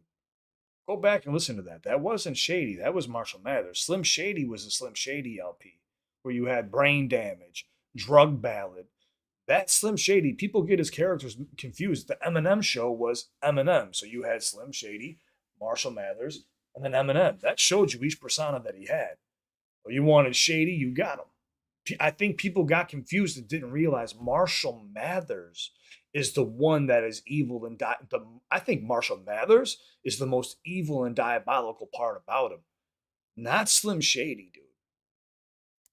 Go back and listen to that. That wasn't Shady. That was Marshall Mathers. Slim Shady was a Slim Shady LP where you had Brain Damage, Drug Ballad. That Slim Shady, people get his characters confused. The Eminem show was Eminem. So you had Slim Shady, Marshall Mathers, and then Eminem. That showed you each persona that he had. Well, you wanted Shady, you got him. I think people got confused and didn't realize Marshall Mathers is the one that is evil and I think Marshall Mathers is the most evil and diabolical part about him. Not Slim Shady, dude.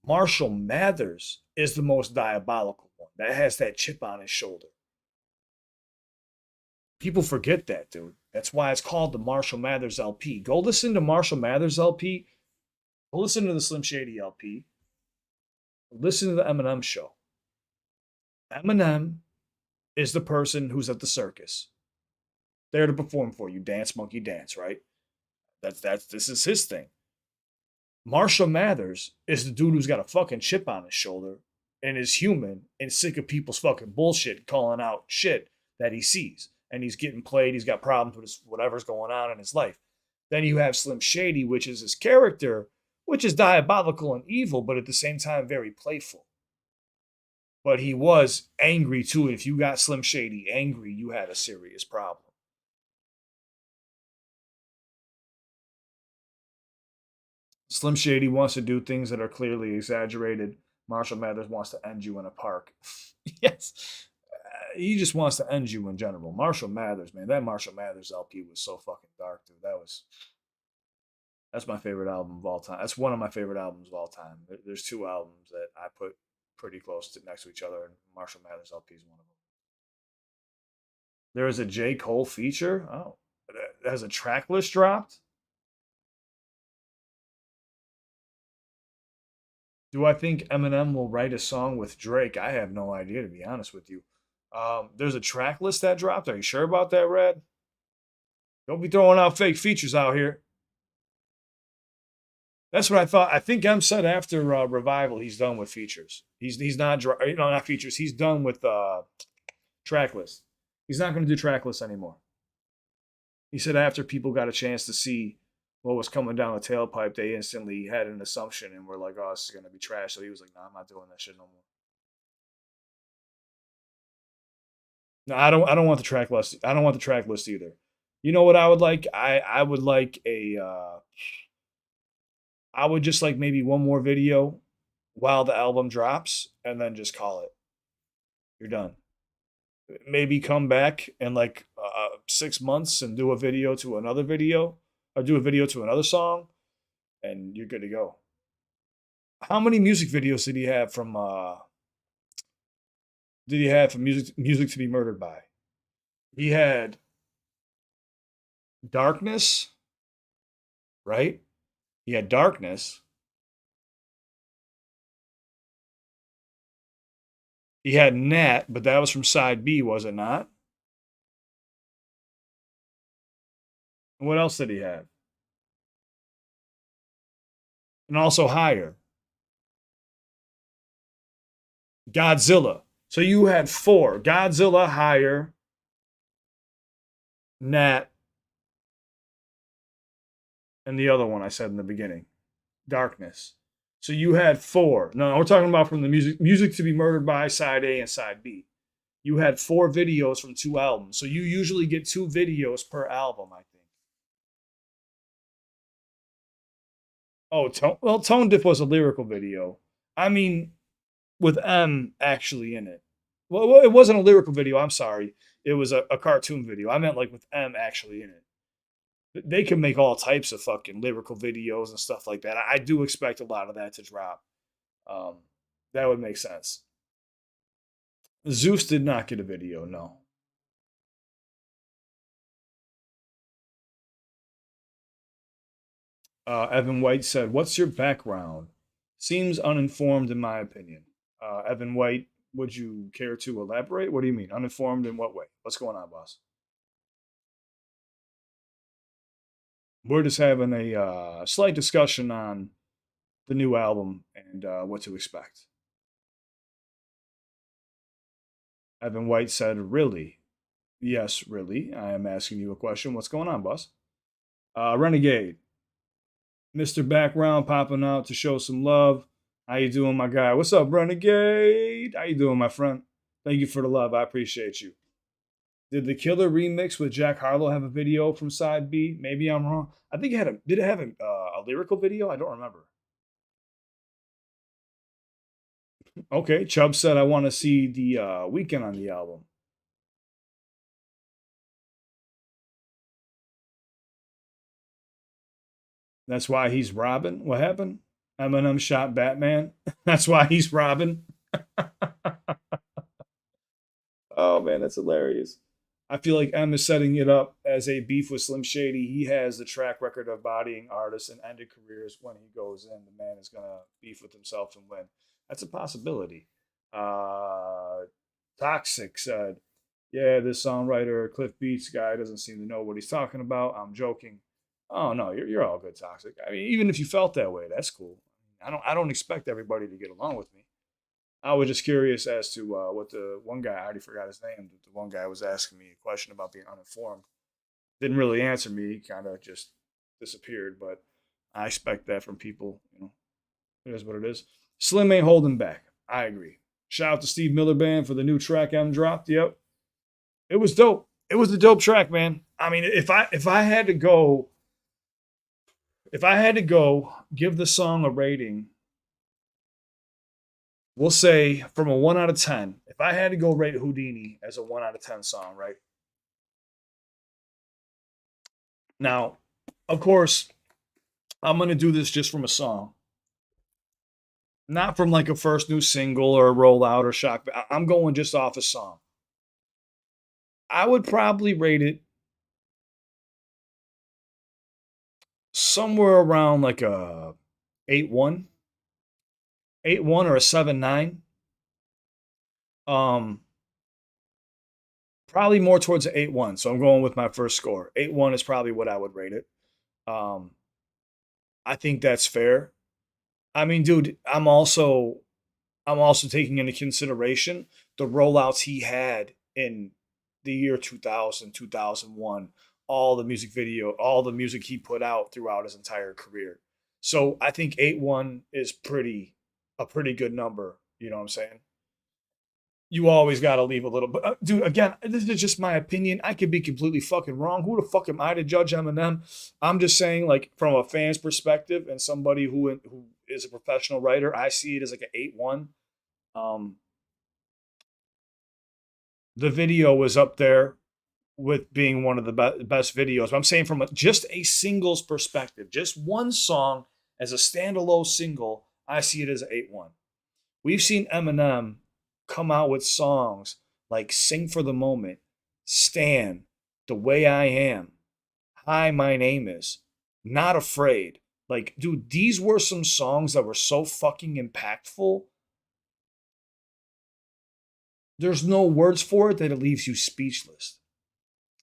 Marshall Mathers is the most diabolical one that has that chip on his shoulder. People forget that, dude. That's why it's called the Marshall Mathers LP. Go listen to Marshall Mathers LP. Go listen to the Slim Shady LP. Listen to the Eminem show. Eminem is the person who's at the circus, there to perform for you, dance monkey dance, right? That's this is his thing. Marshall Mathers is the dude who's got a fucking chip on his shoulder and is human and sick of people's fucking bullshit calling out shit that he sees. And he's getting played, he's got problems with his, whatever's going on in his life. Then you have Slim Shady, which is his character, which is diabolical and evil, but at the same time very playful. But he was angry too. If you got Slim Shady angry, you had a serious problem. Slim Shady wants to do things that are clearly exaggerated. Marshall Mathers wants to end you in a park. Yes. He just wants to end you in general. Marshall Mathers, man. That Marshall Mathers LP was so fucking dark, dude. That's my favorite album of all time. That's one of my favorite albums of all time. There's two albums that I put pretty close to next to each other, and Marshall Mathers LP is one of them. There is a J. Cole feature. Oh, has a track list dropped? Do I think Eminem will write a song with Drake? I have no idea, to be honest with you. There's a track list that dropped. Are you sure about that, Red? Don't be throwing out fake features out here. That's what I thought. I think M said after Revival, he's done with features. He's not not features. He's done with track lists. He's not going to do track lists anymore. He said after people got a chance to see what was coming down the tailpipe, they instantly had an assumption and were like, "Oh, this is going to be trash." So he was like, "No, I'm not doing that shit no more." No, I don't. I don't want the track list. I don't want the track list either. You know what I would like? I would like a. I would just like maybe one more video while the album drops, and then just call it. You're done. Maybe come back in like 6 months and do a video to another video, or do a video to another song, and you're good to go. How many music videos did he have from? Did he have from music to be murdered by? He had Darkness, right? He had Darkness. He had Nat, but that was from side B, was it not? And what else did he have? And also Higher. Godzilla. So you had four: Godzilla, Higher, Nat, and the other one I said in the beginning, Darkness. So you had four. No, we're talking about from the music to be murdered by side A and side B. You had four videos from two albums. So you usually get two videos per album, I think. Oh, Tone Diff was a lyrical video. I mean, with M actually in it. Well, it wasn't a lyrical video. I'm sorry. It was a cartoon video. I meant like with M actually in it. They can make all types of fucking lyrical videos and stuff like that. I do expect a lot of that to drop. Um, that would make sense. Zeus did not get a video, no. Evan White said, "What's your background? Seems uninformed, in my opinion." Evan White, would you care to elaborate? What do you mean? Uninformed in what way? What's going on, boss? We're just having a slight discussion on the new album and what to expect. Evan White said, "Really?" Yes, really. I am asking you a question. What's going on, boss? Renegade, Mr. Background popping out to show some love. How you doing, my guy? What's up, Renegade? How you doing, my friend? Thank you for the love. I appreciate you. Did the Killer remix with Jack Harlow have a video from side B? Maybe I'm wrong. I think it had a. Did it have a lyrical video? I don't remember. Okay, Chubb said I want to see the weekend on the album. That's why he's Robin. What happened? Eminem shot Batman. That's why he's Robin. Oh man, that's hilarious. I feel like M is setting it up as a beef with Slim Shady. He has the track record of bodying artists and ended careers. When he goes in, the man is gonna beef with himself and win. That's a possibility. Uh, Toxic said, "Yeah, this songwriter CliffBeats guy doesn't seem to know what he's talking about." I'm joking. Oh no, you're all good, Toxic. I mean, even if you felt that way, that's cool. I don't expect everybody to get along with me. I was just curious as to what the one guy, I already forgot his name, the one guy was asking me a question about being uninformed. Didn't really answer me, he kind of just disappeared, but I expect that from people. It is what it is. Slim ain't holding back. I agree. Shout out to Steve Miller Band for the new track M dropped. Yep. It was dope. It was a dope track, man. I mean, if I had to go, give the song a rating, we'll say from a 1 out of 10, if I had to go rate Houdini as a 1 out of 10 song, right? Now, of course, I'm going to do this just from a song, not from like a first new single or a rollout or shock. I'm going just off a song. I would probably rate it somewhere around like a 8-1, 8-1 or a 7-9. Um, Probably more towards an 8-1. So I'm going with my first score. 8-1 is probably what I would rate it. Um, I think that's fair. I mean, dude, I'm also taking into consideration the rollouts he had in the year 2000, 2001, all the music he put out throughout his entire career. So I think 8-1 is a pretty good number. You know what I'm saying? You always got to leave a little. But dude, again, this is just my opinion. I could be completely fucking wrong. Who the fuck am I to judge Eminem? I'm just saying, like from a fan's perspective and somebody who is a professional writer, I see it as like an 8-1. Um, the video was up there with being one of the best videos. But I'm saying from just a singles perspective, just one song as a standalone single, I see it as an 8-1. We've seen Eminem come out with songs like Sing for the Moment, Stan, The Way I Am, Hi, My Name Is, Not Afraid. Like, dude, these were some songs that were so fucking impactful. There's no words for it that it leaves you speechless.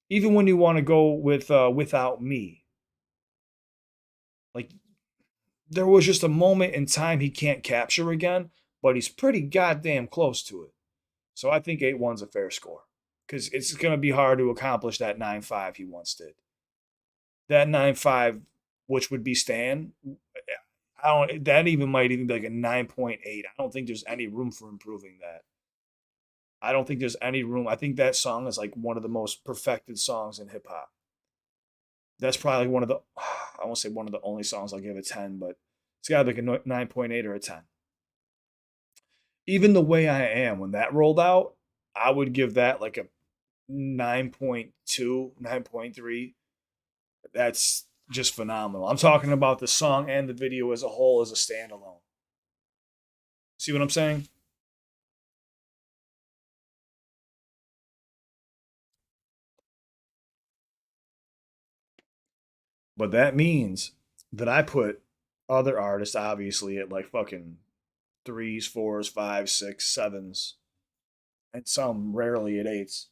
Even when you want to go with Without Me, like there was just a moment in time he can't capture again, but he's pretty goddamn close to it. So I think 8-1's a fair score because it's going to be hard to accomplish that 9-5 he once did. That 9-5, which would be Stan, I don't. That even might even be like a 9.8. I don't think there's any room for improving that. I don't think there's any room. I think that song is like one of the most perfected songs in hip hop. That's probably one of the. I won't say one of the only songs I'll give a 10, but it's got to be like a 9.8 or a 10. Even The Way I Am, when that rolled out, I would give that like a 9.2, 9.3. That's just phenomenal. I'm talking about the song and the video as a whole as a standalone. See what I'm saying? But that means that I put other artists obviously at like fucking threes, fours, fives, six, sevens, and some rarely at eights.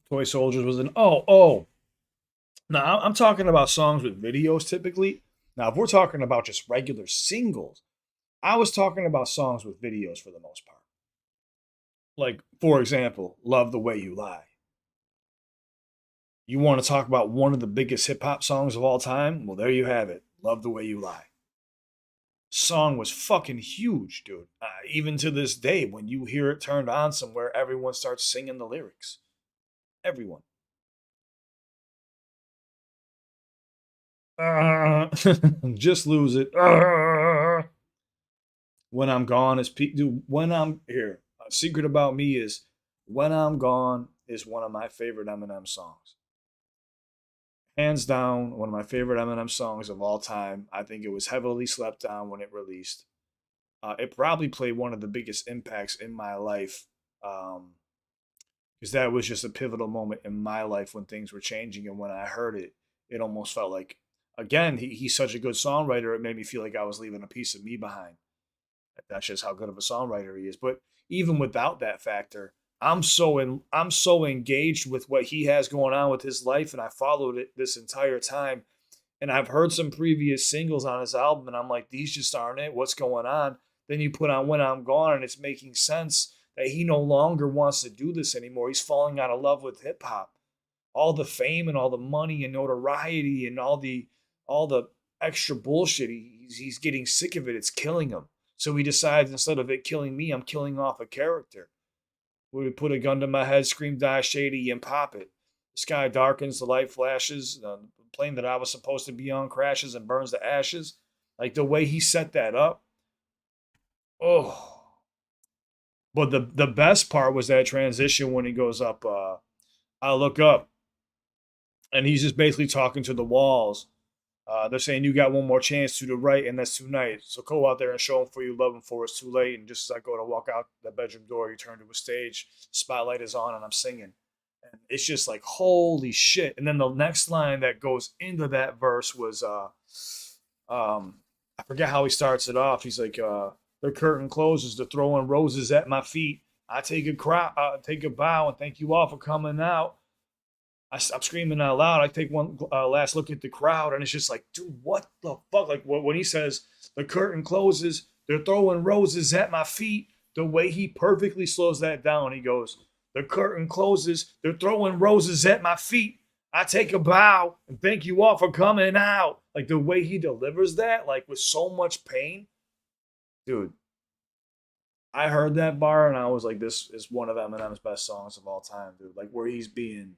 Toy Soldiers was an oh. Now I'm talking about songs with videos typically. Now if we're talking about just regular singles, I was talking about songs with videos for the most part. Like for example, "Love the Way You Lie." You want to talk about one of the biggest hip hop songs of all time? Well, there you have it. "Love the Way You Lie." Song was fucking huge, dude. Even to this day, when you hear it turned on somewhere, everyone starts singing the lyrics. Everyone. Just lose it. When I'm gone is dude. When I'm here, a secret about me is "When I'm Gone" is one of my favorite Eminem songs. Hands down, one of my favorite Eminem songs of all time. I think it was heavily slept on when it released. It probably played one of the biggest impacts in my life. Because that was just a pivotal moment in my life when things were changing. And when I heard it, it almost felt like, again, he's such a good songwriter. It made me feel like I was leaving a piece of me behind. That's just how good of a songwriter he is. But even without that factor, I'm so engaged with what he has going on with his life, and I followed it this entire time. And I've heard some previous singles on his album, and I'm like, these just aren't it. What's going on? Then you put on "When I'm Gone," and it's making sense that he no longer wants to do this anymore. He's falling out of love with hip hop. All the fame and all the money and notoriety and all the extra bullshit. He's getting sick of it. It's killing him. So he decides, instead of it killing me, I'm killing off a character. We would put a gun to my head, scream, "Die shady," and pop it. The sky darkens, the light flashes, the plane that I was supposed to be on crashes and burns to ashes. Like the way he set that up. Oh, but the best part was that transition when he goes up. I look up, and he's just basically talking to the walls. They're saying you got one more chance to the right, and that's tonight. So go out there and show them for you love them for it's too late. And just as I go to walk out the bedroom door, you turn to a stage, spotlight is on, and I'm singing. And it's just like holy shit. And then the next line that goes into that verse was I forget how he starts it off. He's like, the curtain closes, they're throwing roses at my feet. I take a bow and thank you all for coming out. I'm screaming out loud. I take one last look at the crowd, and it's just like, dude, what the fuck? Like when he says the curtain closes, they're throwing roses at my feet. The way he perfectly slows that down, he goes, the curtain closes, they're throwing roses at my feet. I take a bow and thank you all for coming out. Like the way he delivers that, like with so much pain, dude. I heard that bar and I was like, this is one of Eminem's best songs of all time, dude. Like where he's being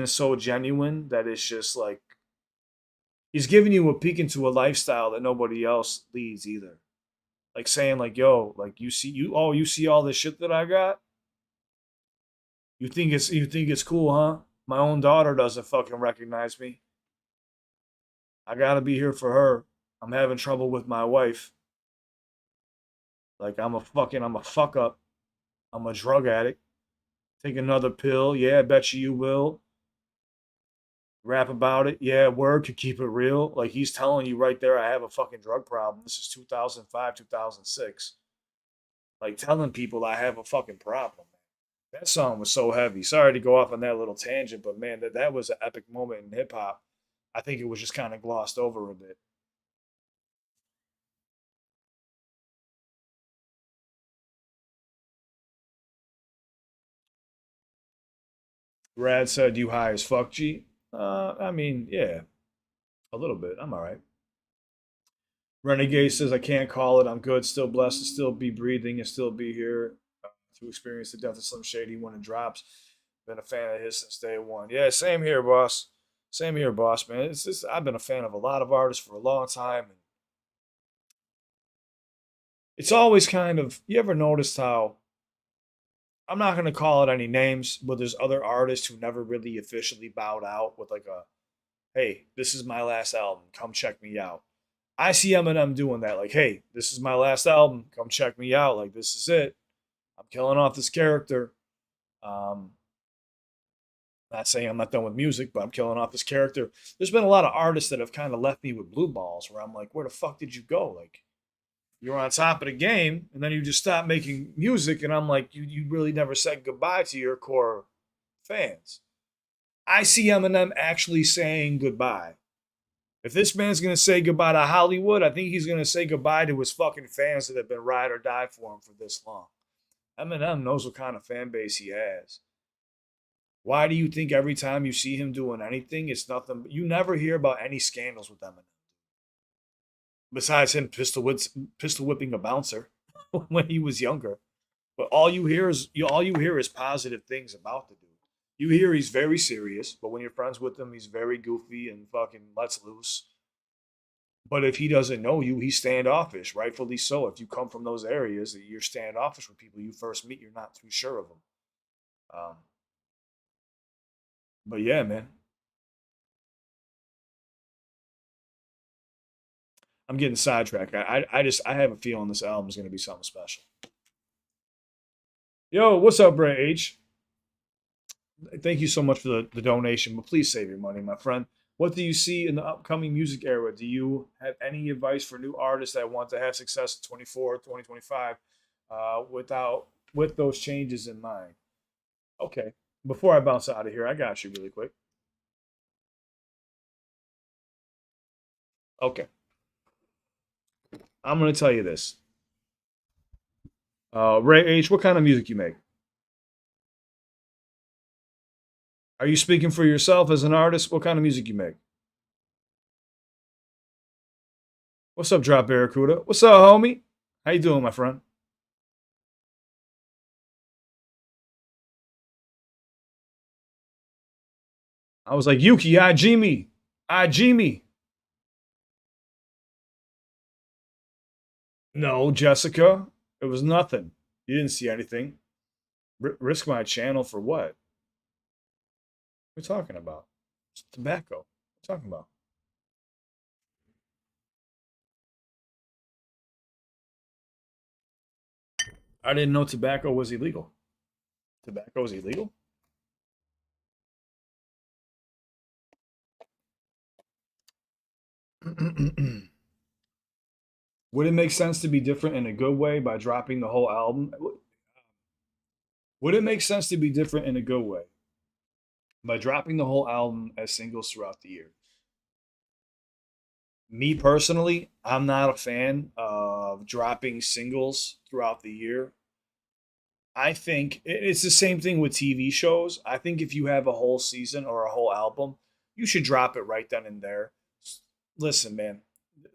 so genuine that it's just like he's giving you a peek into a lifestyle that nobody else leads either. Like saying like, yo, like you see all this shit that I got? You think it's cool, huh? My own daughter doesn't fucking recognize me. I gotta be here for her. I'm having trouble with my wife. Like I'm a fuck up. I'm a drug addict. Take another pill. Yeah, I bet you will. Rap about it. Yeah, word to keep it real. Like he's telling you right there, I have a fucking drug problem. This is 2005, 2006. Like telling people I have a fucking problem. That song was so heavy. Sorry to go off on that little tangent, but man, that was an epic moment in hip hop. I think it was just kind of glossed over a bit. Rad said, "You high as fuck, G." I mean, yeah, a little bit. I'm all right. Renegade says, "I can't call it. I'm good. Still blessed to still be breathing and still be here to experience the death of Slim Shady when it drops. Been a fan of his since day one." Yeah, same here, boss. Same here, boss. Man, it's just I've been a fan of a lot of artists for a long time, and it's always kind of. You ever noticed how I'm not going to call it any names, but there's other artists who never really officially bowed out with like a, "Hey, this is my last album. Come check me out." I see Eminem doing that. Like, "Hey, this is my last album. Come check me out. Like, this is it. I'm killing off this character." Um, Not saying I'm not done with music, but I'm killing off this character. There's been a lot of artists that have kind of left me with blue balls where I'm like, where the fuck did you go? Like, you're on top of the game, and then you just stop making music, and I'm like, you really never said goodbye to your core fans. I see Eminem actually saying goodbye. If this man's gonna say goodbye to Hollywood, I think he's gonna say goodbye to his fucking fans that have been ride or die for him for this long. Eminem knows what kind of fan base he has. Why do you think every time you see him doing anything, it's nothing? You never hear about any scandals with Eminem besides him pistol whipping a bouncer when he was younger. But all you hear is positive things about the dude. You hear he's very serious, but when you're friends with him, he's very goofy and fucking lets loose. But if he doesn't know you, he's standoffish, rightfully so. If you come from those areas, you're standoffish with people you first meet. You're not too sure of them. Um, but yeah, man, I'm getting sidetracked. I have a feeling this album is going to be something special. Yo, what's up, Ray H? Thank you so much for the donation, but please save your money, my friend. What do you see in the upcoming music era? Do you have any advice for new artists that want to have success in 24, 2025 with those changes in mind? Okay. Before I bounce out of here, I got you really quick. Okay. I'm going to tell you this. Ray H, what kind of music you make? Are you speaking for yourself as an artist? What kind of music you make? What's up, Drop Barracuda? What's up, homie? How you doing, my friend? I was like, Yuki, I G me. I G me. No, Jessica, it was nothing. You didn't see anything. Risk my channel for what? What are you talking about? It's tobacco. What are you talking about? I didn't know tobacco was illegal. Tobacco is illegal? Would it make sense to be different in a good way by dropping the whole album? Would it make sense to be different in a good way by dropping the whole album as singles throughout the year? Me personally, I'm not a fan of dropping singles throughout the year. I think it's the same thing with TV shows. I think if you have a whole season or a whole album, you should drop it right then and there. Listen, man,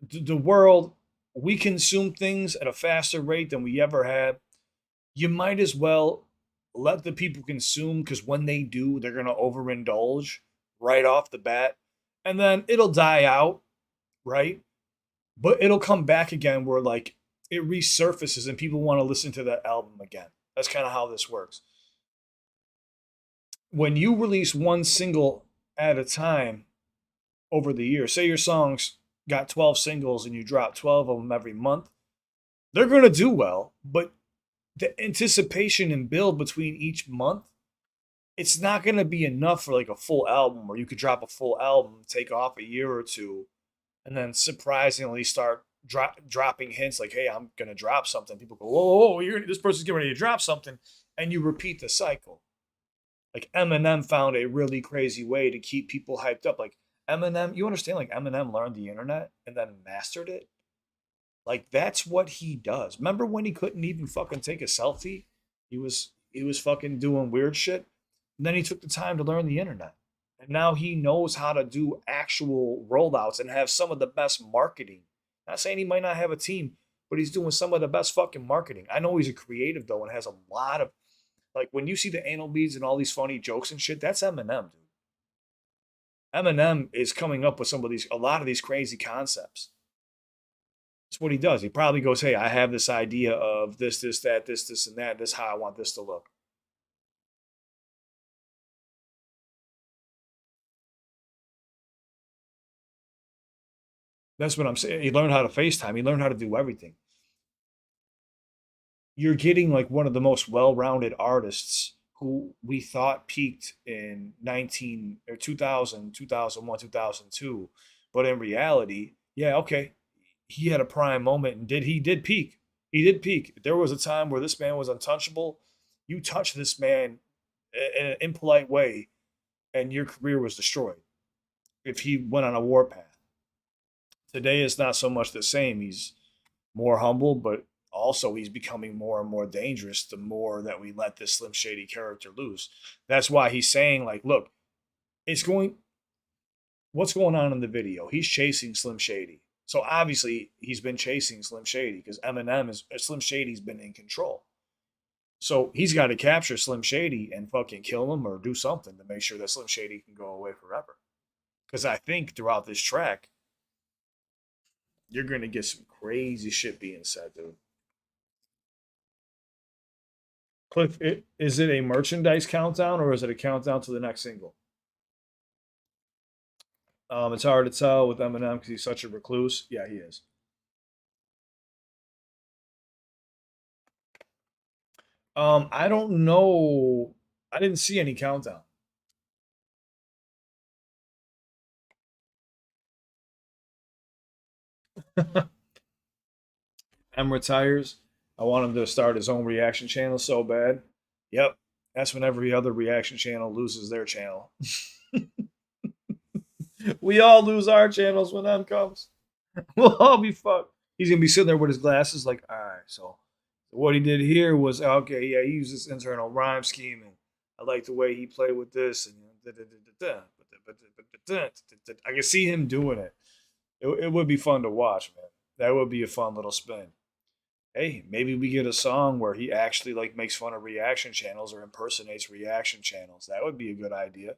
the world, we consume things at a faster rate than we ever have. You might as well let the people consume, because when they do, they're going to overindulge right off the bat. And then it'll die out, right? But it'll come back again where like it resurfaces and people want to listen to that album again. That's kind of how this works. When you release one single at a time over the year, say your songs got 12 singles and you drop 12 of them every month, they're going to do well, but the anticipation and build between each month, it's not going to be enough for like a full album where you could drop a full album, take off a year or two, and then surprisingly start dropping hints like, "Hey, I'm gonna drop something." People go, "Whoa, whoa, whoa! This person's getting ready to drop something," and you repeat the cycle. Like Eminem found a really crazy way to keep people hyped up. Like Eminem, you understand? Like Eminem learned the internet and then mastered it. Like that's what he does. Remember when he couldn't even fucking take a selfie? He was fucking doing weird shit. And then he took the time to learn the internet. And now he knows how to do actual rollouts and have some of the best marketing. Not saying he might not have a team, but he's doing some of the best fucking marketing. I know he's a creative though and has a lot of, like, when you see the anal beads and all these funny jokes and shit, that's Eminem, dude. Eminem is coming up with a lot of these crazy concepts. That's what he does. He probably goes, "Hey, I have this idea of this, that, this, and that. This is how I want this to look." That's what I'm saying. He learned how to FaceTime. He learned how to do everything. You're getting like one of the most well-rounded artists who we thought peaked in 19 or 2000, 2001, 2002, but in reality, yeah, okay, he had a prime moment and did peak. He did peak. There was a time where this man was untouchable. You touch this man in an impolite way, and your career was destroyed if he went on a warpath. Today, it's not so much the same. He's more humble, but also he's becoming more and more dangerous the more that we let this Slim Shady character loose. That's why he's saying, like, look, it's going, what's going on in the video? He's chasing Slim Shady. So obviously he's been chasing Slim Shady because Slim Shady's been in control. So he's got to capture Slim Shady and fucking kill him or do something to make sure that Slim Shady can go away forever. Because I think throughout this track, you're going to get some crazy shit being said, dude. Cliff, is it a merchandise countdown or is it a countdown to the next single? It's hard to tell with Eminem because he's such a recluse. Yeah, he is. I don't know. I didn't see any countdown. M retires. I want him to start his own reaction channel so bad. Yep, that's when every other reaction channel loses their channel. We all lose our channels when M comes. We'll all be fucked. He's gonna be sitting there with his glasses, like, all right, so what he did here was okay. Yeah, he used this internal rhyme scheme, and I like the way he played with this, and I can see him doing it. It would be fun to watch, man. That would be a fun little spin. Hey, maybe we get a song where he actually like makes fun of reaction channels or impersonates reaction channels. That would be a good idea.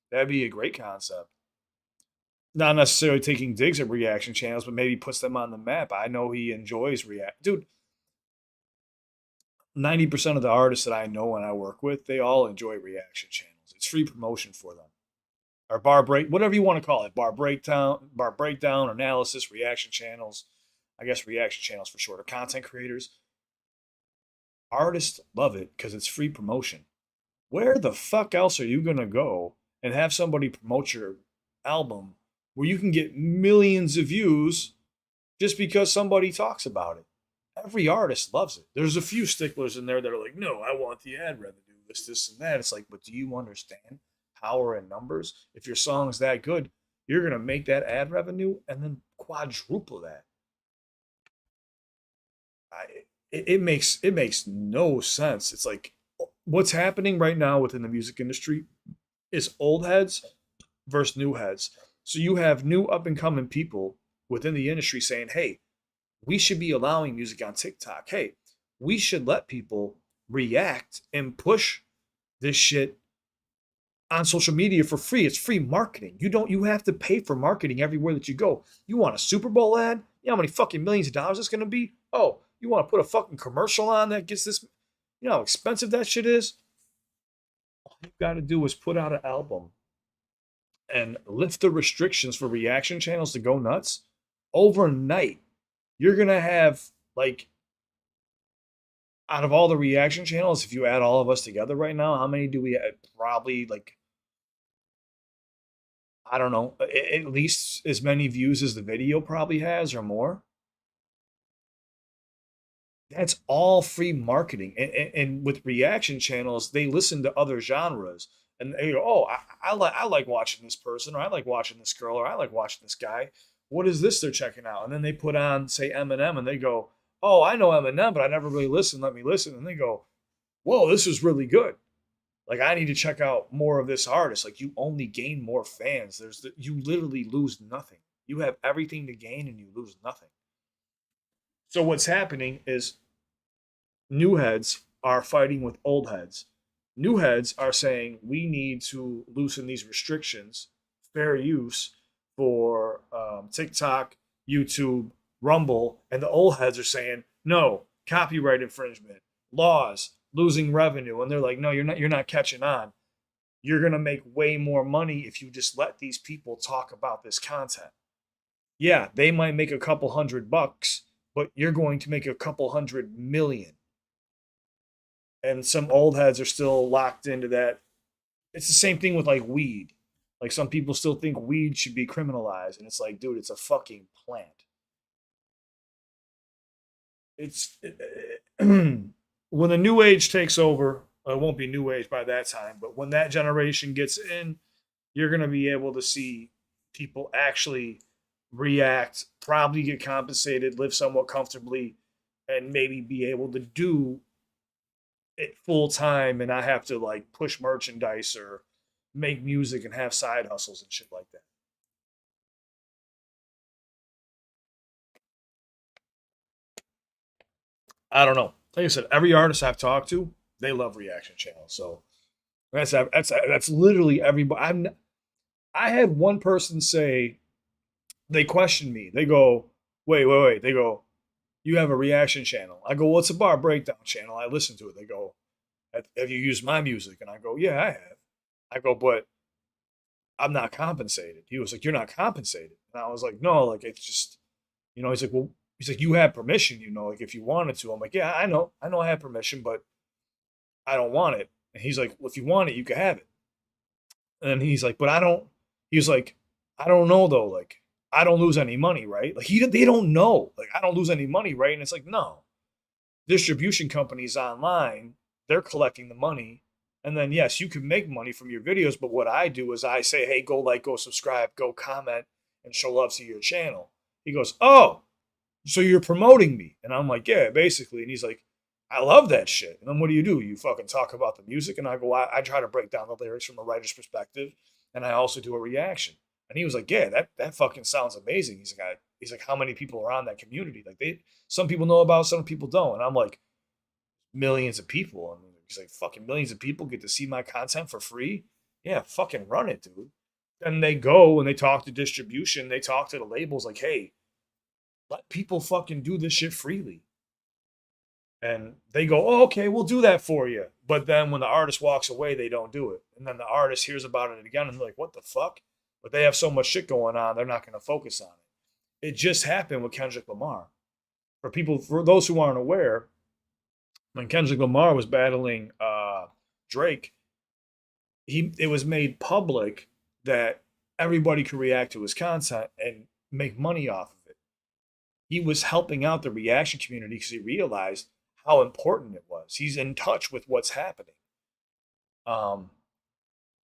That'd be a great concept. Not necessarily taking digs at reaction channels, but maybe puts them on the map. I know he enjoys react. Dude, 90% of the artists that I know and I work with, they all enjoy reaction channels. It's free promotion for them. Or bar break, whatever you want to call it. Bar breakdown, analysis, reaction channels. I guess reaction channels for short, or content creators. Artists love it because it's free promotion. Where the fuck else are you gonna go and have somebody promote your album where you can get millions of views just because somebody talks about it? Every artist loves it. There's a few sticklers in there that are like, no, I want the ad revenue, this, and that. It's like, but do you understand power and numbers? If your song's that good, you're gonna make that ad revenue and then quadruple that. I, it makes no sense. It's like what's happening right now within the music industry is old heads versus new heads. So you have new up and coming people within the industry saying, "Hey, we should be allowing music on TikTok. Hey, we should let people react and push this shit on social media for free. It's free marketing. You have to pay for marketing everywhere that you go. You want a Super Bowl ad? You know how many fucking millions of dollars it's gonna be? Oh, you want to put a fucking commercial on that gets this, you know how expensive that shit is? All you gotta do is put out an album and lift the restrictions for reaction channels to go nuts. Overnight, you're gonna have like out of all the reaction channels, if you add all of us together right now, how many do we have? Probably like I don't know, at least as many views as the video probably has or more. That's all free marketing. And with reaction channels, they listen to other genres and they go, oh, I like watching this person, or I like watching this girl, or I like watching this guy. What is this they're checking out? And then they put on, say, Eminem, and they go, oh, I know Eminem, but I never really listened. Let me listen. And they go, whoa, this is really good. Like I need to check out more of this artist. Like you only gain more fans. You literally lose nothing. You have everything to gain and you lose nothing. So what's happening is new heads are fighting with old heads. New heads are saying we need to loosen these restrictions, fair use for TikTok, YouTube, Rumble, and the old heads are saying no, copyright infringement, laws, losing revenue, and they're like, no, you're not catching on. You're gonna make way more money if you just let these people talk about this content. Yeah, they might make a couple $100, but you're going to make a couple 100 million. And some old heads are still locked into that. It's the same thing with like weed. Like some people still think weed should be criminalized, and it's like, dude, it's a fucking plant. It's when the new age takes over. Well, it won't be new age by that time, but when that generation gets in, you're gonna be able to see people actually react, probably get compensated, live somewhat comfortably, and maybe be able to do it full time and not have to like push merchandise or make music and have side hustles and shit like that. I don't know. Like I said, every artist I've talked to, they love reaction channels. So that's literally everybody. I had one person say they questioned me. They go, wait. They go, you have a reaction channel. I go, what's a bar breakdown channel? I listen to it. They go, have you used my music? And I go, yeah, I have. I go, but I'm not compensated. He was like, you're not compensated. And I was like, no, like it's just, he's like, well, he's like, you have permission, like if you wanted to. I'm like, yeah, I know I have permission, but I don't want it. And he's like, well, if you want it, you can have it. And he's like, but I don't, he's like, I don't know though. Like, I don't lose any money, right? Like they don't know. Like, I don't lose any money, right? And it's like, no, distribution companies online, they're collecting the money. And then, yes, you can make money from your videos. But what I do is I say, hey, go like, go subscribe, go comment, and show love to your channel. He goes, oh, so you're promoting me? And I'm like, yeah, basically. And he's like, I love that shit. And then what do? You fucking talk about the music. And I go, I try to break down the lyrics from a writer's perspective. And I also do a reaction. And he was like, yeah, that fucking sounds amazing. He's like, how many people are on that community? Like some people know about it, some people don't. And I'm like, millions of people. And he's like, fucking millions of people get to see my content for free. Yeah, fucking run it, dude. Then they go and they talk to distribution, they talk to the labels like, hey, let people fucking do this shit freely. And they go, oh, okay, we'll do that for you. But then when the artist walks away, they don't do it. And then the artist hears about it again and they're like, what the fuck? But they have so much shit going on, they're not going to focus on it. It just happened with Kendrick Lamar. For those who aren't aware, when Kendrick Lamar was battling Drake, it was made public that everybody could react to his content and make money off of it. He was helping out the reaction community because he realized how important it was. He's in touch with what's happening. Um,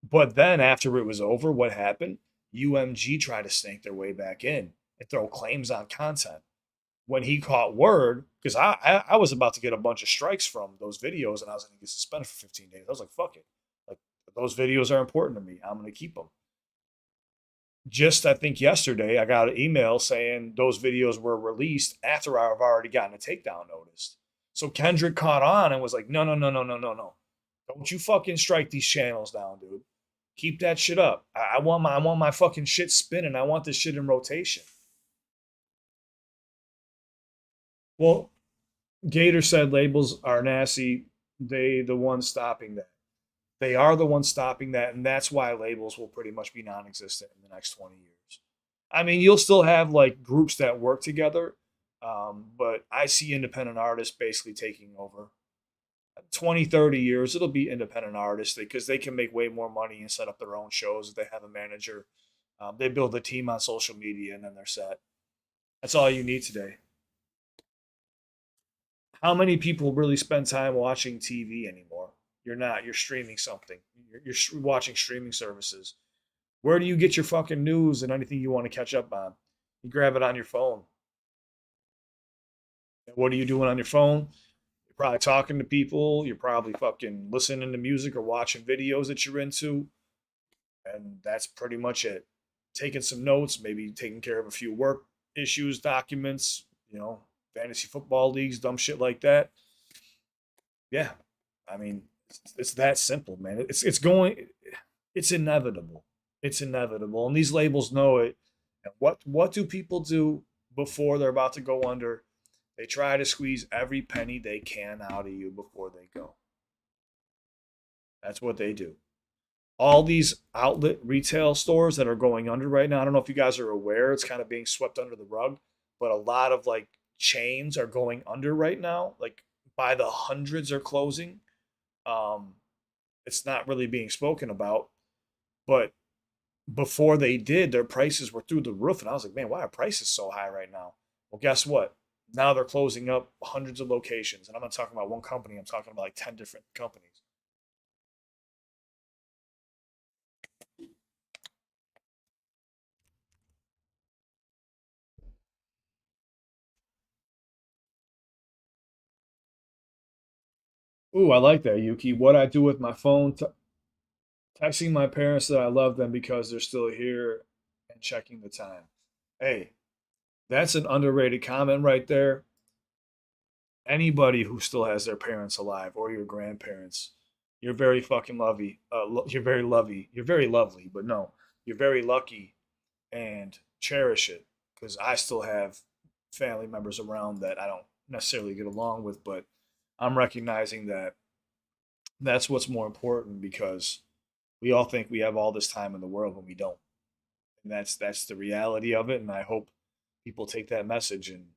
but then after it was over, what happened? UMG tried to snake their way back in and throw claims on content. When he caught word, because I was about to get a bunch of strikes from those videos, and I was going to get suspended for 15 days. I was like, fuck it, like those videos are important to me. I'm going to keep them. Just I think yesterday, I got an email saying those videos were released after I've already gotten a takedown notice. So Kendrick caught on and was like, no, no, no, no, no, no, no. Don't you fucking strike these channels down, dude. Keep that shit up. I want my fucking shit spinning. I want this shit in rotation. Well, Gator said labels are nasty. They the ones stopping that. They are the ones stopping that, and that's why labels will pretty much be non-existent in the next 20 years. I mean, you'll still have like groups that work together, but I see independent artists basically taking over. 20, 30 years, it'll be independent artists because they can make way more money and set up their own shows if they have a manager. They build a team on social media and then they're set. That's all you need today. How many people really spend time watching TV anymore? You're not. You're streaming something. You're watching streaming services. Where do you get your fucking news and anything you want to catch up on? You grab it on your phone. And what are you doing on your phone? You're probably talking to people. You're probably fucking listening to music or watching videos that you're into. And that's pretty much it. Taking some notes, maybe taking care of a few work issues, documents, fantasy football leagues, dumb shit like that. Yeah, I mean, it's that simple, man. It's inevitable. It's inevitable, and these labels know it. And what do people do before they're about to go under? They try to squeeze every penny they can out of you before they go. That's what they do. All these outlet retail stores that are going under right now. I don't know if you guys are aware. It's kind of being swept under the rug, but a lot of like chains are going under right now. Like by the hundreds are closing. Um, it's not really being spoken about, but before they did, their prices were through the roof, and I was like, man, why are prices so high right now? Well, guess what? Now they're closing up hundreds of locations, and I'm not talking about one company. I'm talking about like 10 different companies. Ooh, I like that, Yuki. What I do with my phone, texting my parents that I love them because they're still here and checking the time. Hey, that's an underrated comment right there. Anybody who still has their parents alive or your grandparents, you're very fucking lovey. You're very lovey. You're very lovely, but no, you're very lucky and cherish it because I still have family members around that I don't necessarily get along with, but I'm recognizing that that's what's more important because we all think we have all this time in the world when we don't. And that's the reality of it. And I hope people take that message and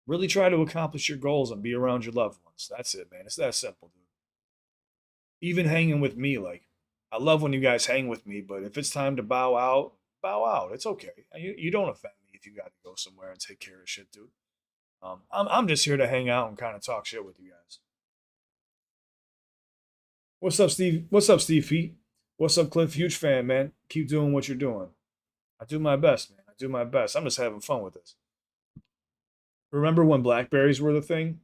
really try to accomplish your goals and be around your loved ones. That's it, man. It's that simple, dude. Even hanging with me, like I love when you guys hang with me, but if it's time to bow out, bow out. It's okay. You don't offend me if you got to go somewhere and take care of shit, dude. I'm just here to hang out and kind of talk shit with you guys. What's up, Steve? What's up, Steve Feet? What's up, Cliff? Huge fan, man. Keep doing what you're doing. I do my best, man. I do my best. I'm just having fun with this. Remember when Blackberries were the thing?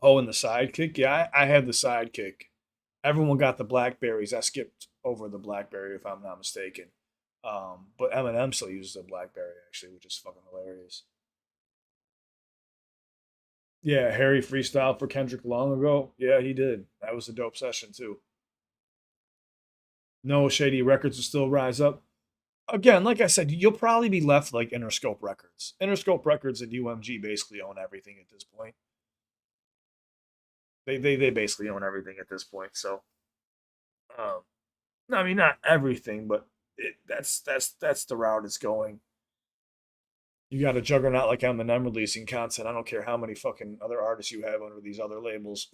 Oh, and the sidekick? Yeah, I had the sidekick. Everyone got the Blackberries. I skipped over the Blackberry if I'm not mistaken. But Eminem still uses the Blackberry actually, which is fucking hilarious. Yeah, Harry freestyle for Kendrick long ago. Yeah, he did. That was a dope session too. No Shady Records will still rise up. again, like I said, you'll probably be left like Interscope Records. Interscope Records and UMG basically own everything at this point. They basically own everything at this point. So, um, no, I mean not everything, but that's the route it's going. You got a juggernaut like Eminem releasing content. I don't care how many fucking other artists you have under these other labels.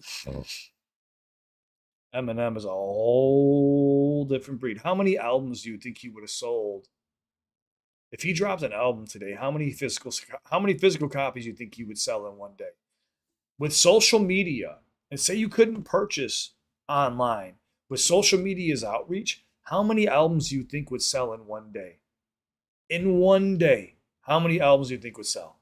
Eminem is a whole different breed. How many albums do you think he would have sold if he dropped an album today? How many physical copies do you think he would sell in one day? With social media, and say you couldn't purchase online, with social media's outreach, how many albums do you think would sell in one day? In one day, how many albums do you think would sell?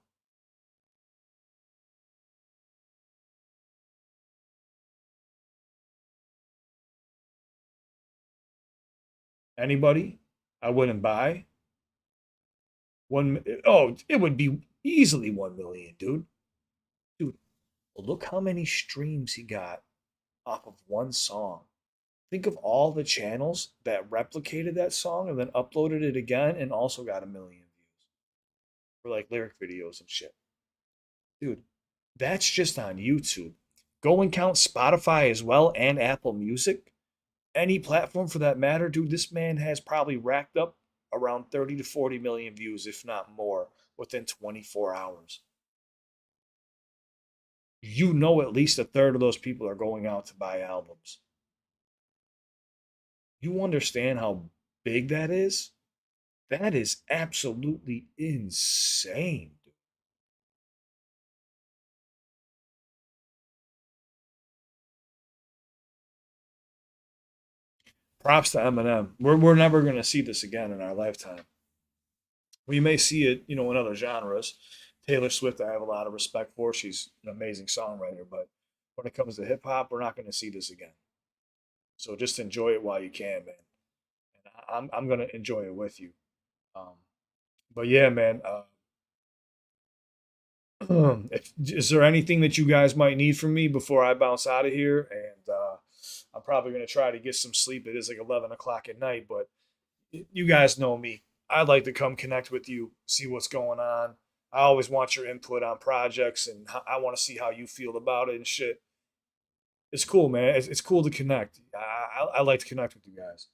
Anybody? I wouldn't buy one. Oh, it would be easily 1 million, dude. Dude, look how many streams he got off of one song. Think of all the channels that replicated that song and then uploaded it again and also got 1 million views for like lyric videos and shit. Dude, that's just on YouTube. Go and count Spotify as well and Apple Music. Any platform for that matter, dude. This man has probably racked up around 30 to 40 million views, if not more, within 24 hours. You know, at least a third of those people are going out to buy albums. You understand how big that is? That is absolutely insane. Props to Eminem. We're never going to see this again in our lifetime. We may see it, in other genres. Taylor Swift, I have a lot of respect for. She's an amazing songwriter, but when it comes to hip hop, we're not going to see this again. So just enjoy it while you can, man. And I'm going to enjoy it with you. Um, but yeah, man. Is there anything that you guys might need from me before I bounce out of here? And I'm probably going to try to get some sleep. It is like 11 o'clock at night, but you guys know me. I'd like to come connect with you, see what's going on. I always want your input on projects, and I want to see how you feel about it and shit. It's cool, man. It's cool to connect. I like to connect with you guys.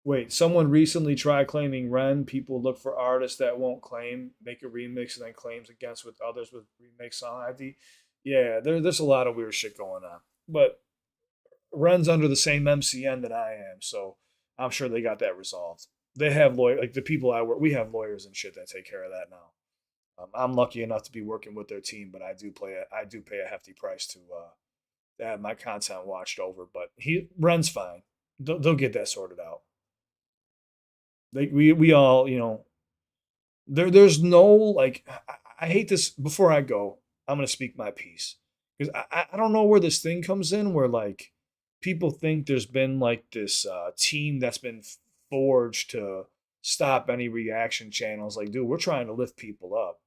Wait, someone recently tried claiming Ren. People look for artists that won't claim, make a remix, and then claims against with others with remix song ID. Yeah, there's a lot of weird shit going on. But Ren's under the same MCN that I am, so I'm sure they got that resolved. They have like the people I work. We have lawyers and shit that take care of that now. I'm lucky enough to be working with their team, but I do pay a hefty price to have my content watched over. But Ren's fine. They'll get that sorted out. We all there's no like I hate this. Before I go, I'm gonna speak my piece because I don't know where this thing comes in where like people think there's been like this team that's been forged to stop any reaction channels. Like, dude, we're trying to lift people up.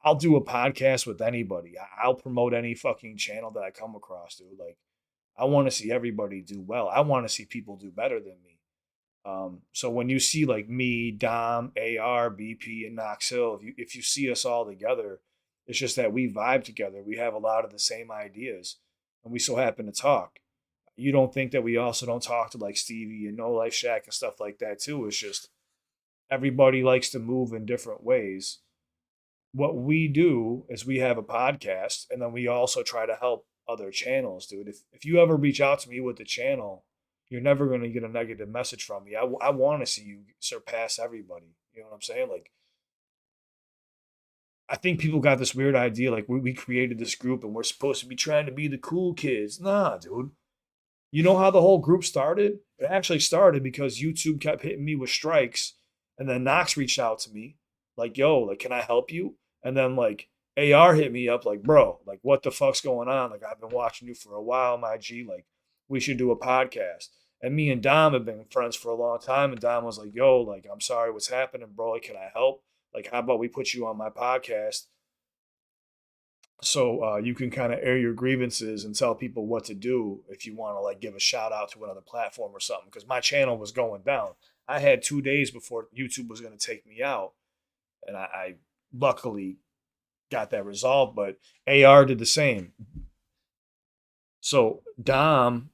I'll do a podcast with anybody. I'll promote any fucking channel that I come across, dude. Like, I want to see everybody do well. I want to see people do better than me. So when you see like me, Dom, AR, BP, and Knox Hill, if you see us all together, it's just that we vibe together. We have a lot of the same ideas, and we so happen to talk. You don't think that we also don't talk to like Stevie and No Life Shack and stuff like that too? It's just everybody likes to move in different ways. What we do is we have a podcast, and then we also try to help other channels, dude. If you ever reach out to me with the channel, you're never going to get a negative message from me. I want to see you surpass everybody. You know what I'm saying? Like, I think people got this weird idea like we created this group and we're supposed to be trying to be the cool kids. Nah, dude. You know how the whole group started? It actually started because YouTube kept hitting me with strikes, and then Knox reached out to me, like, "Yo, like, can I help you?" And then like AR hit me up, like, "Bro, like, what the fuck's going on? Like, I've been watching you for a while, my G. Like, we should do a podcast." And me and Dom have been friends for a long time, and Dom was like, "Yo, like, I'm sorry, what's happening, bro? Like, can I help? Like, how about we put you on my podcast so you can kind of air your grievances and tell people what to do if you want to like give a shout out to another platform or something because my channel was going down. I had 2 days before YouTube was going to take me out, and I luckily got that resolved. But AR did the same. So Dom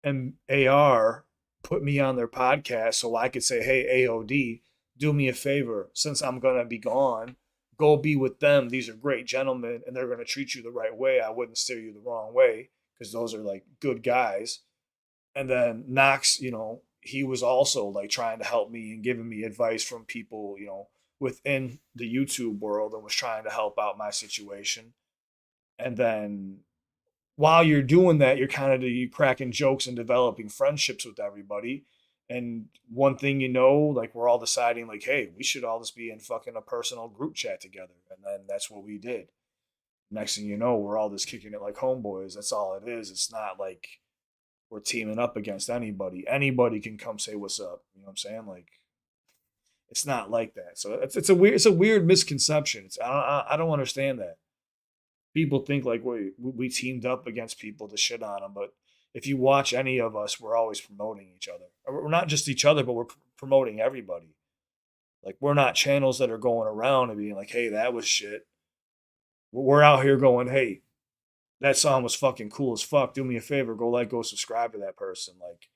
and AR put me on their podcast so I could say, hey, AOD, do me a favor. Since I'm going to be gone, go be with them. These are great gentlemen and they're going to treat you the right way. I wouldn't steer you the wrong way because those are like good guys. And then Knox, he was also like trying to help me and giving me advice from people, within the YouTube world and was trying to help out my situation. And then while you're doing that, you're kind of you cracking jokes and developing friendships with everybody. And one thing like we're all deciding like, hey, we should all just be in fucking a personal group chat together. And then that's what we did. Next thing you know, we're all just kicking it like homeboys. That's all it is. It's not like we're teaming up against anybody. Anybody can come say what's up. You know what I'm saying? Like it's not like that. So it's a weird misconception. I don't understand that. People think like we teamed up against people to shit on them, but if you watch any of us, we're always promoting each other. We're not just each other, but we're promoting everybody. Like we're not channels that are going around and being like, "Hey, that was shit." We're out here going, "Hey, that song was fucking cool as fuck. Do me a favor, go subscribe to that person." Like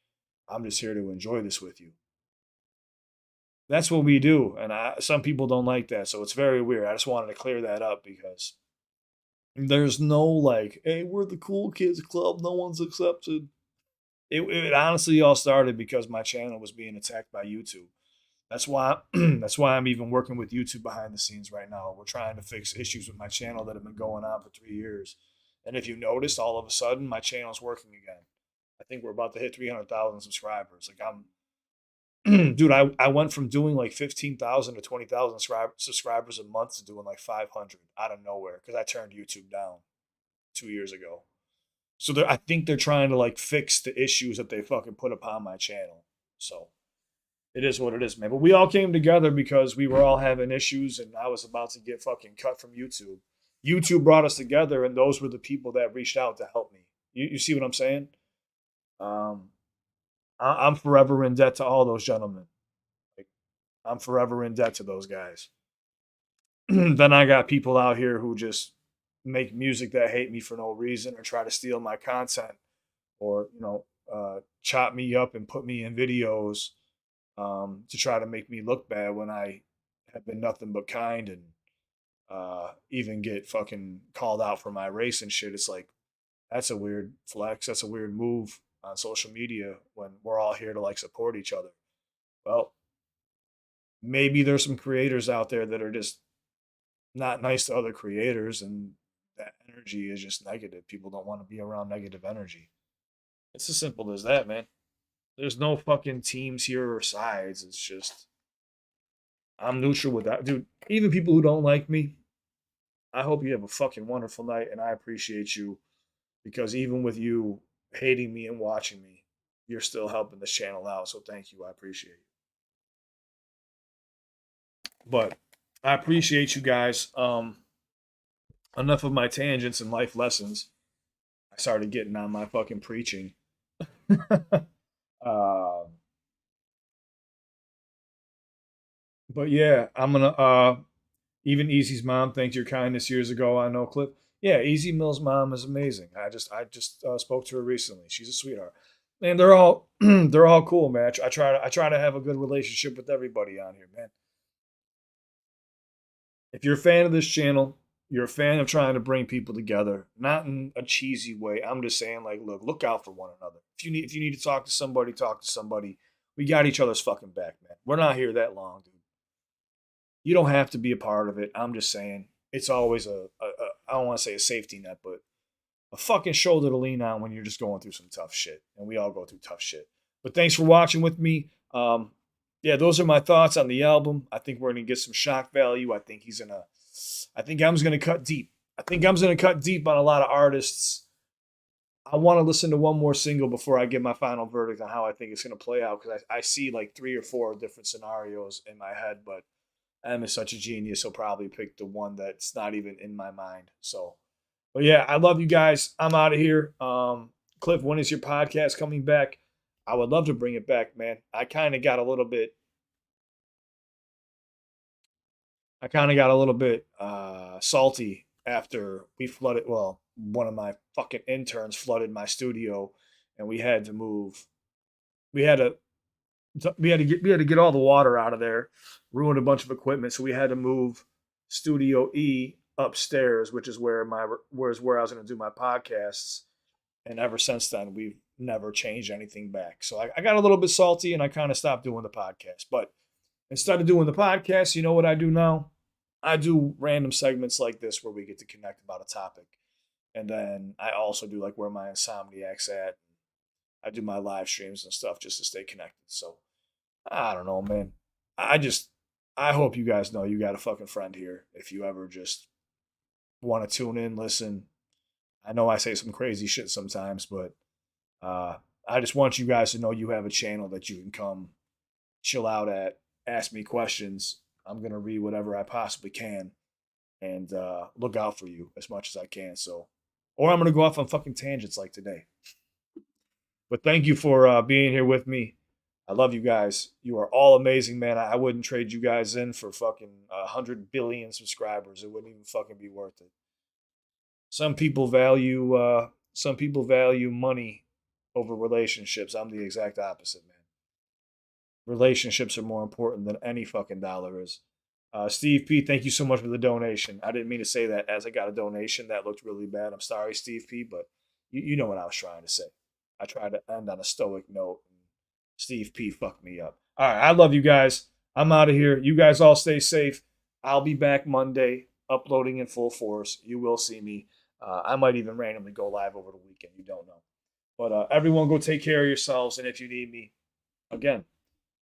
I'm just here to enjoy this with you. That's what we do, and some people don't like that, so it's very weird. I just wanted to clear that up because there's no like, hey, we're the cool kids club. No one's accepted. It honestly all started because my channel was being attacked by YouTube. That's why that's why I'm even working with YouTube behind the scenes right now. We're trying to fix issues with my channel that have been going on for 3 years. And if you noticed, all of a sudden my channel's working again. I think we're about to hit 300,000 subscribers. Like dude, I went from doing like 15,000 to 20,000 subscribers a month to doing like 500 out of nowhere because I turned YouTube down 2 years ago. So I think they're trying to like fix the issues that they fucking put upon my channel. So it is what it is, man. But we all came together because we were all having issues and I was about to get fucking cut from YouTube. YouTube brought us together and those were the people that reached out to help me. You see what I'm saying? Um, I'm forever in debt to all those gentlemen. Like, I'm forever in debt to those guys. Then I got people out here who just make music that hate me for no reason or try to steal my content or chop me up and put me in videos to try to make me look bad when I have been nothing but kind and even get fucking called out for my race and shit. It's like that's a weird flex. That's a weird move on social media when we're all here to like support each other. Well, maybe there's some creators out there that are just not nice to other creators and that energy is just negative. People don't want to be around negative energy. It's as simple as that, man. There's no fucking teams here or sides. It's just I'm neutral with that. Dude, even people who don't like me, I hope you have a fucking wonderful night and I appreciate you because even with you hating me and watching me, you're still helping this channel out. So thank you. I appreciate you. But I appreciate you guys. Enough of my tangents and life lessons. I started getting on my fucking preaching. uh, but yeah, I'm gonna even Easy's mom thanked your kindness years ago. I know Clip. Yeah, Easy Mill's mom is amazing. I just spoke to her recently. She's a sweetheart. And they're all they're all cool, man. I try to have a good relationship with everybody on here, man. If you're a fan of this channel, you're a fan of trying to bring people together, not in a cheesy way. I'm just saying, like, look out for one another. If you need to talk to somebody, talk to somebody. We got each other's fucking back, man. We're not here that long, dude. You don't have to be a part of it. I'm just saying, it's always a I don't want to say a safety net, but a fucking shoulder to lean on when you're just going through some tough shit. And we all go through tough shit. But thanks for watching with me. Yeah, those are my thoughts on the album. I think we're gonna get some shock value. I think I'm gonna cut deep. I think I'm gonna cut deep on a lot of artists. I want to listen to one more single before I give my final verdict on how I think it's gonna play out because I see like 3 or 4 different scenarios in my head, but M is such a genius. He'll probably pick the one that's not even in my mind. So, but yeah, I love you guys. I'm out of here. Cliff, when is your podcast coming back? I would love to bring it back, man. I kind of got a little bit I kind of got a little bit salty after we flooded. Well, one of my fucking interns flooded my studio, and we had to move. We had to we had to get all the water out of there, ruined a bunch of equipment, so we had to move Studio E upstairs, which is where I was going to do my podcasts. And ever since then, we've never changed anything back. So I got a little bit salty, and I kind of stopped doing the podcast. But instead of doing the podcast, you know what I do now? I do random segments like this where we get to connect about a topic. And then I also do like where my insomniac's at. I do my live streams and stuff just to stay connected. So I don't know, man. I hope you guys know you got a fucking friend here. If you ever just want to tune in, listen. I know I say some crazy shit sometimes, but uh, I just want you guys to know you have a channel that you can come chill out at, ask me questions. I'm gonna read whatever I possibly can and look out for you as much as I can. So, or I'm gonna go off on fucking tangents like today. But thank you for being here with me. I love you guys. You are all amazing, man. I wouldn't trade you guys in for fucking 100 billion subscribers. It wouldn't even fucking be worth it. Some people value money over relationships. I'm the exact opposite, man. Relationships are more important than any fucking dollar is. Steve P, thank you so much for the donation. I didn't mean to say that as I got a donation. That looked really bad. I'm sorry, Steve P, but you know what I was trying to say. I tried to end on a stoic note. And Steve P fucked me up. All right, I love you guys. I'm out of here. You guys all stay safe. I'll be back Monday, uploading in full force. You will see me. I might even randomly go live over the weekend. You don't know. But everyone go take care of yourselves. And if you need me, again,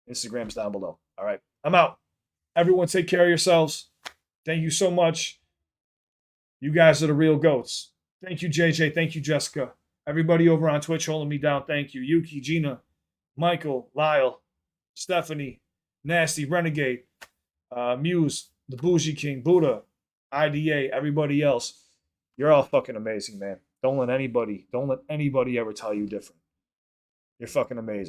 Instagram's down below. All right, I'm out. Everyone take care of yourselves. Thank you so much. You guys are the real goats. Thank you, JJ. Thank you, Jessica. Everybody over on Twitch holding me down. Thank you. Yuki, Gina, Michael, Lyle, Stephanie, Nasty, Renegade, Muse, the Bougie King, Buddha, IDA, everybody else. You're all fucking amazing, man. Don't let anybody ever tell you different. You're fucking amazing.